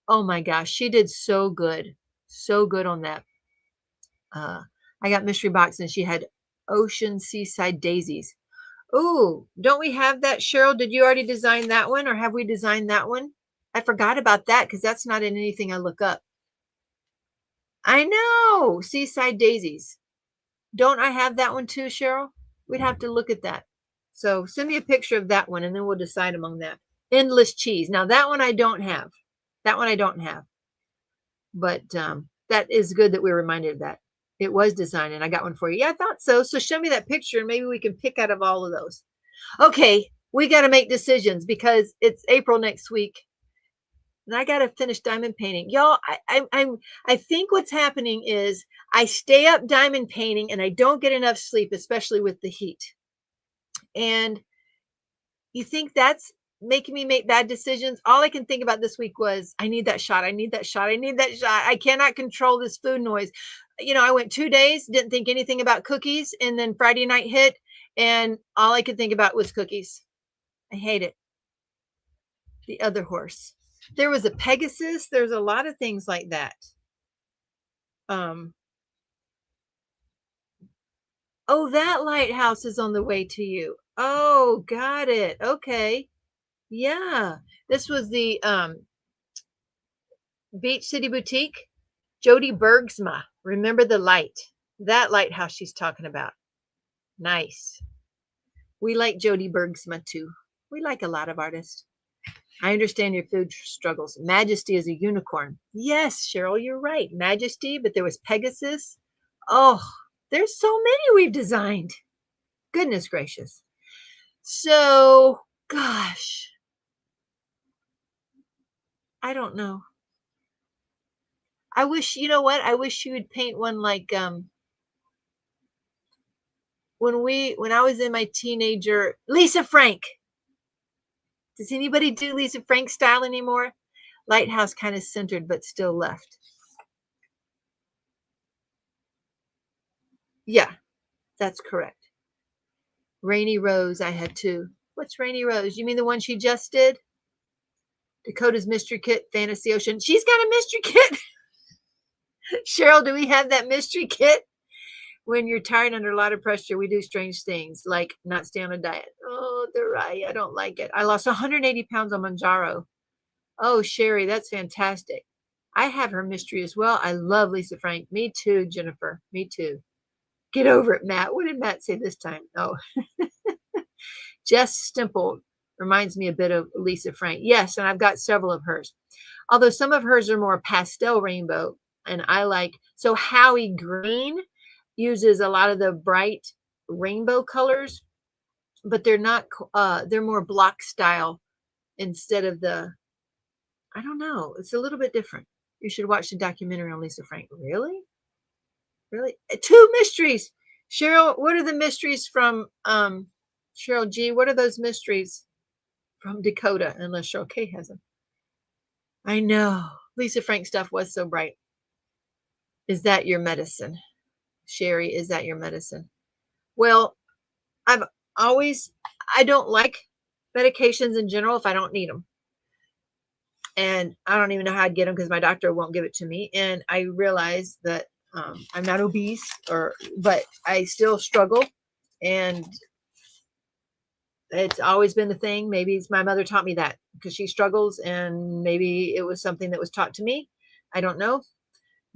Speaker 1: Oh my gosh, she did so good. So good on that. I got mystery box and she had ocean seaside daisies. Oh, don't we have that, Cheryl? Did you already design that one or have we designed that one? I forgot about that because that's not in anything I look up. I know. Seaside daisies. Don't I have that one too, Cheryl? We'd have to look at that. So send me a picture of that one and then we'll decide among that. Endless cheese. Now that one I don't have. That one I don't have. But that is good that we're reminded of that. It was designed and I got one for you. Yeah, I thought so. So show me that picture and maybe we can pick out of all of those. Okay, we got to make decisions because it's April next week. And I got to finish diamond painting. Y'all, I think what's happening is I stay up diamond painting and I don't get enough sleep, especially with the heat. And you think that's making me make bad decisions? All I can think about this week was, I need that shot. I need that shot. I need that shot. I cannot control this food noise. I went 2 days, didn't think anything about cookies. And then Friday night hit and all I could think about was cookies. I hate it. The other horse. There was a Pegasus. There's a lot of things like that. Oh, that lighthouse is on the way to you. Oh, got it. Okay. Yeah. This was the Beach City Boutique. Jody Bergsma. Remember the light. That lighthouse she's talking about. Nice. We like Jody Bergsma too. We like a lot of artists. I understand your food struggles. Majesty is a unicorn. Yes, Cheryl, you're right. Majesty, but there was Pegasus. Oh, there's so many we've designed. Goodness gracious. So, gosh. I don't know. I wish, you know what? I wish you would paint one like, when I was in my teenager, Lisa Frank. Does anybody do Lisa Frank style anymore? Lighthouse kind of centered, but still left. Yeah, that's correct. Rainy Rose, I had two. What's Rainy Rose? You mean the one she just did? Dakota's Mystery Kit, Fantasy Ocean. She's got a mystery kit. Cheryl, do we have that mystery kit? When you're tired under a lot of pressure, we do strange things, like not stay on a diet. Oh, they're right. I don't like it. I lost 180 pounds on Manjaro. Oh, Sherry, that's fantastic. I have her mystery as well. I love Lisa Frank. Me too, Jennifer. Me too. Get over it, Matt. What did Matt say this time? Oh, Jess Stimple reminds me a bit of Lisa Frank. Yes, and I've got several of hers. Although some of hers are more pastel rainbow, and I like, so Howie Green uses a lot of the bright rainbow colors, but they're not, they're more block style instead of the, I don't know. It's a little bit different. You should watch the documentary on Lisa Frank. Really? Really? Two mysteries. Cheryl, what are the mysteries from Cheryl G? What are those mysteries from Dakota? Unless Cheryl K has them. I know. Lisa Frank stuff was so bright. Is that your medicine? Sherry, is that your medicine? Well, I don't like medications in general if I don't need them. And I don't even know how I'd get them because my doctor won't give it to me. And I realize that I'm not obese, but I still struggle. And it's always been the thing. Maybe it's my mother taught me that because she struggles, and maybe it was something that was taught to me. I don't know.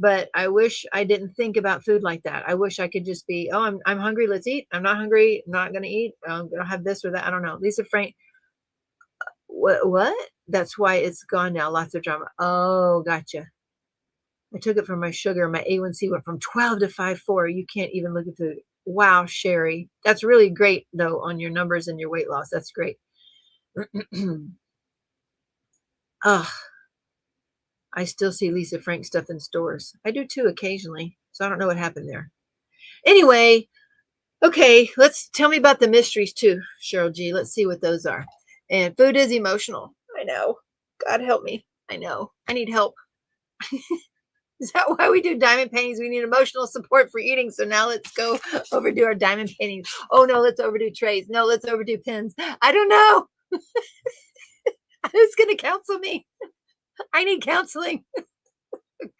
Speaker 1: But I wish I didn't think about food like that. I wish I could just be, oh, I'm hungry. Let's eat. I'm not hungry. I'm not going to eat. I'm going to have this or that. I don't know. Lisa Frank. What? That's why it's gone now. Lots of drama. Oh, gotcha. I took it from my sugar. My A1C went from 12 to 5.4. You can't even look at food. Wow, Sherry. That's really great, though, on your numbers and your weight loss. That's great. Ugh. I still see Lisa Frank stuff in stores. I do too occasionally. So I don't know what happened there. Anyway, okay, tell me about the mysteries too, Cheryl G. Let's see what those are. And food is emotional. I know. God help me. I know. I need help. Is that why we do diamond paintings? We need emotional support for eating. So now let's go overdo our diamond paintings. Oh no, let's overdo trays. No, let's overdo pins. I don't know. Who's going to counsel me? I need counseling.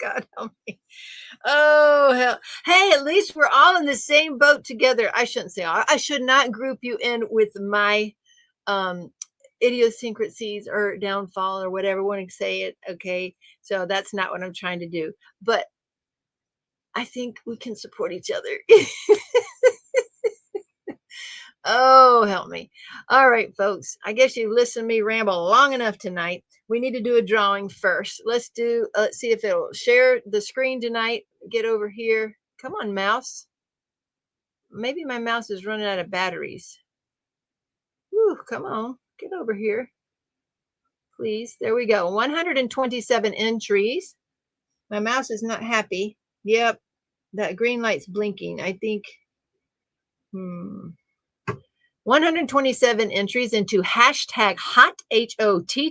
Speaker 1: God help me. Oh, hell. Hey, at least we're all in the same boat together. I shouldn't say all. I should not group you in with my idiosyncrasies or downfall or whatever want to say it. Okay. So that's not what I'm trying to do. But I think we can support each other. Oh, help me. All right, folks. I guess you've listened to me ramble long enough tonight. We need to do a drawing first. Let's see if it'll share the screen tonight. Get over here. Come on, mouse. Maybe my mouse is running out of batteries. Whew, come on. Get over here. Please. There we go. 127 entries. My mouse is not happy. Yep. That green light's blinking. I think. 127 entries into hashtag hot HOTT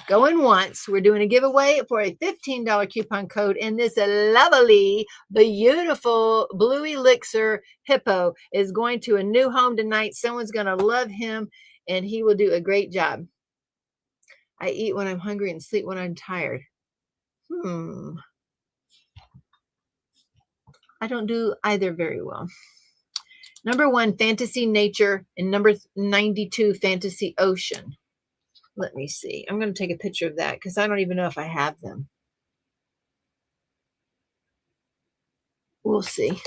Speaker 1: going once. We're doing a giveaway for a $15 coupon code, and this lovely, beautiful blue elixir hippo is going to a new home tonight. Someone's going to love him, and he will do a great job. I eat when I'm hungry and sleep when I'm tired. I don't do either very well. Number 1, Fantasy Nature, and number 92, Fantasy Ocean. Let me see. I'm going to take a picture of that because I don't even know if I have them. We'll see.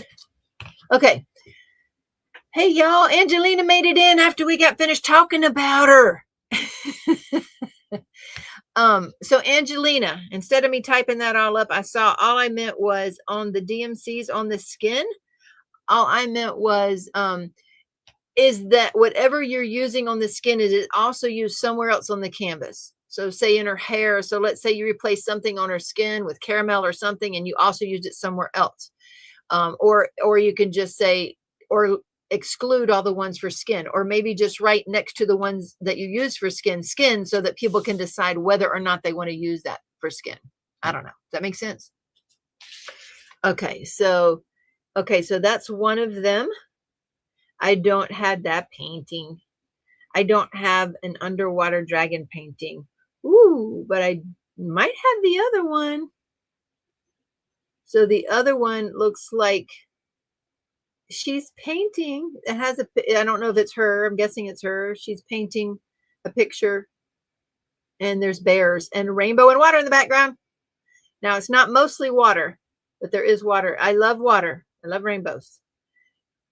Speaker 1: Okay. Hey, y'all. Angelina made it in after we got finished talking about her. So Angelina, instead of me typing that all up, all I meant was on the DMCs on the skin. All I meant was, is that whatever you're using on the skin, is it also used somewhere else on the canvas? So say in her hair. So let's say you replace something on her skin with caramel or something, and you also used it somewhere else. Or you can just say or exclude all the ones for skin, or maybe just write next to the ones that you use for skin, so that people can decide whether or not they want to use that for skin. I don't know. Does that make sense? Okay, so that's one of them. I don't have that painting. I don't have an underwater dragon painting. Ooh, but I might have the other one. So the other one looks like she's painting. It has I don't know if it's her. I'm guessing it's her. She's painting a picture, and there's bears and rainbow and water in the background. Now, it's not mostly water, but there is water. I love water. I love rainbows.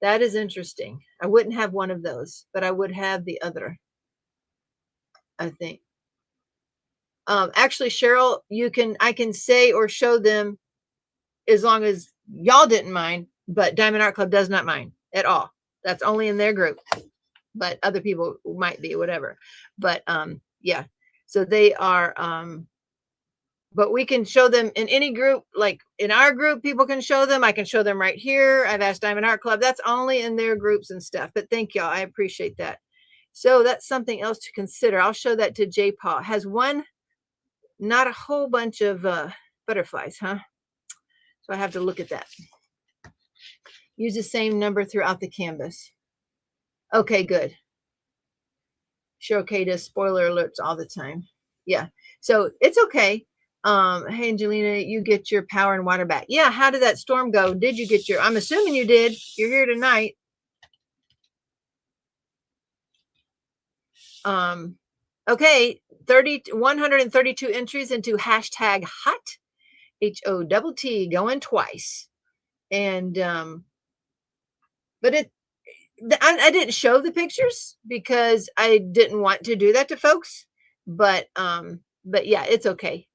Speaker 1: That is interesting. I wouldn't have one of those, but I would have the other, I think. Actually, Cheryl, I can say or show them as long as y'all didn't mind, but Diamond Art Club does not mind at all. That's only in their group, but other people might be, whatever. But yeah, so they are, but we can show them in any group. Like in our group, people can show them. I can show them right here. I've asked Diamond Art Club. That's only in their groups and stuff. But thank y'all. I appreciate that. So that's something else to consider. I'll show that to J. Paul. Has one, not a whole bunch of butterflies, huh? So I have to look at that. Use the same number throughout the canvas. Okay, good. Sure, okay to spoiler alerts all the time. Yeah, so it's okay. Hey, Angelina, you get your power and water back. Yeah, how did that storm go? Did you get your, I'm assuming you did. You're here tonight. Okay, 132 entries into hashtag hot, HOTT, going twice. And, but I didn't show the pictures because I didn't want to do that to folks, but yeah, it's okay.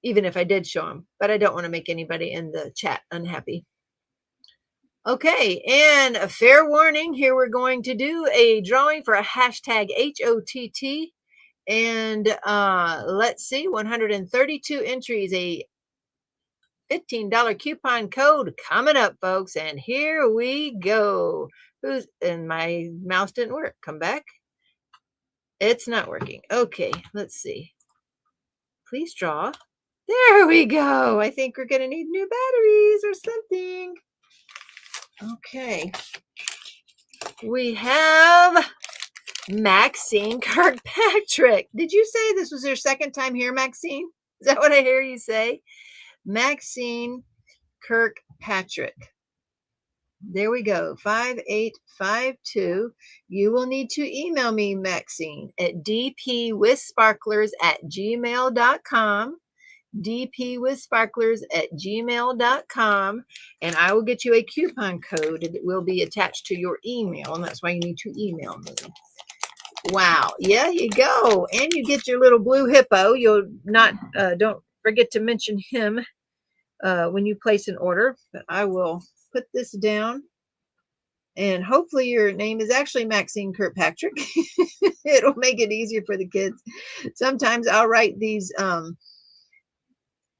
Speaker 1: Even if I did show them, but I don't want to make anybody in the chat unhappy. Okay, and a fair warning, here we're going to do a drawing for a hashtag HOTT, and let's see, 132 entries, a $15 coupon code coming up, folks, and here we go. And my mouse didn't work. Come back. It's not working. Okay, let's see. Please draw. There we go. I think we're going to need new batteries or something. Okay. We have Maxine Kirkpatrick. Did you say this was your second time here, Maxine? Is that what I hear you say? Maxine Kirkpatrick. There we go. 5852. You will need to email me, Maxine, at dpwithsparklers@gmail.com. dpwithsparklers@gmail.com, and I will get you a coupon code that will be attached to your email, and that's why you need to email me. Wow. Yeah, you go. And you get your little blue hippo. You'll not, don't forget to mention him when you place an order. But I will put this down, and hopefully your name is actually Maxine Kirkpatrick. It'll make it easier for the kids. Sometimes I'll write these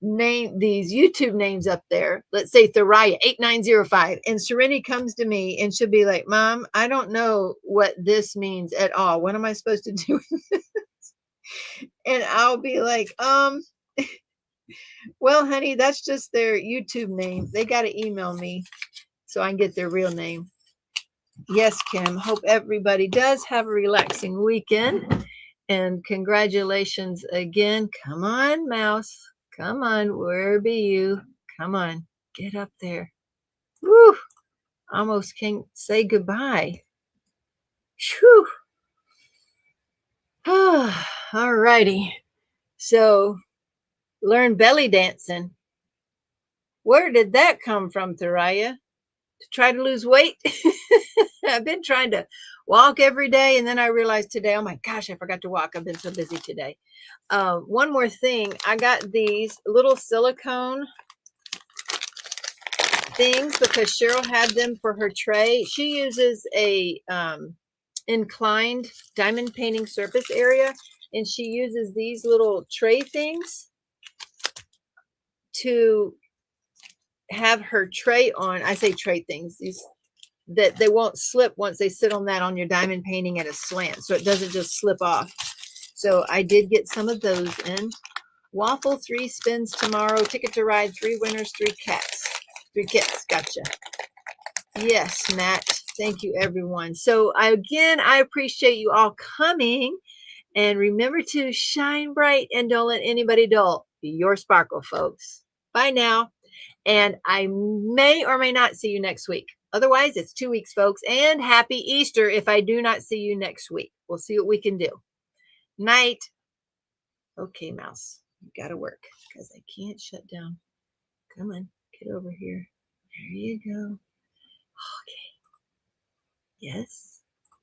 Speaker 1: YouTube names up there. Let's say Thariah 8905, and Serenity comes to me and she'll be like, Mom, I don't know what this means at all. What am I supposed to do with this? And I'll be like, well, honey, that's just their YouTube name. They got to email me so I can get their real name. Yes, Kim. Hope everybody does have a relaxing weekend. And congratulations again. Come on, mouse. Come on. Where be you? Come on. Get up there. Woo. Almost can't say goodbye. Whew. All righty. So learn belly dancing. Where did that come from, Thariah? To try to lose weight? I've been trying to walk every day, and then I realized today, oh my gosh, I forgot to walk. I've been so busy today. One more thing. I got these little silicone things because Cheryl had them for her tray. She uses a inclined diamond painting surface area, and she uses these little tray things to have her tray on. I say tray things, these that they won't slip once they sit on that on your diamond painting at a slant, so it doesn't just slip off. So I did get some of those in. Waffle 3 spins tomorrow. Ticket to Ride 3 winners, 3 cats. 3 kits. Gotcha. Yes, Matt. Thank you, everyone. So again, I appreciate you all coming. And remember to shine bright and don't let anybody dull. Be your sparkle, folks. Bye now. And I may or may not see you next week. Otherwise, it's 2 weeks, folks. And happy Easter if I do not see you next week. We'll see what we can do. Night. Okay, Mouse. You got to work because I can't shut down. Come on. Get over here. There you go. Okay. Yes.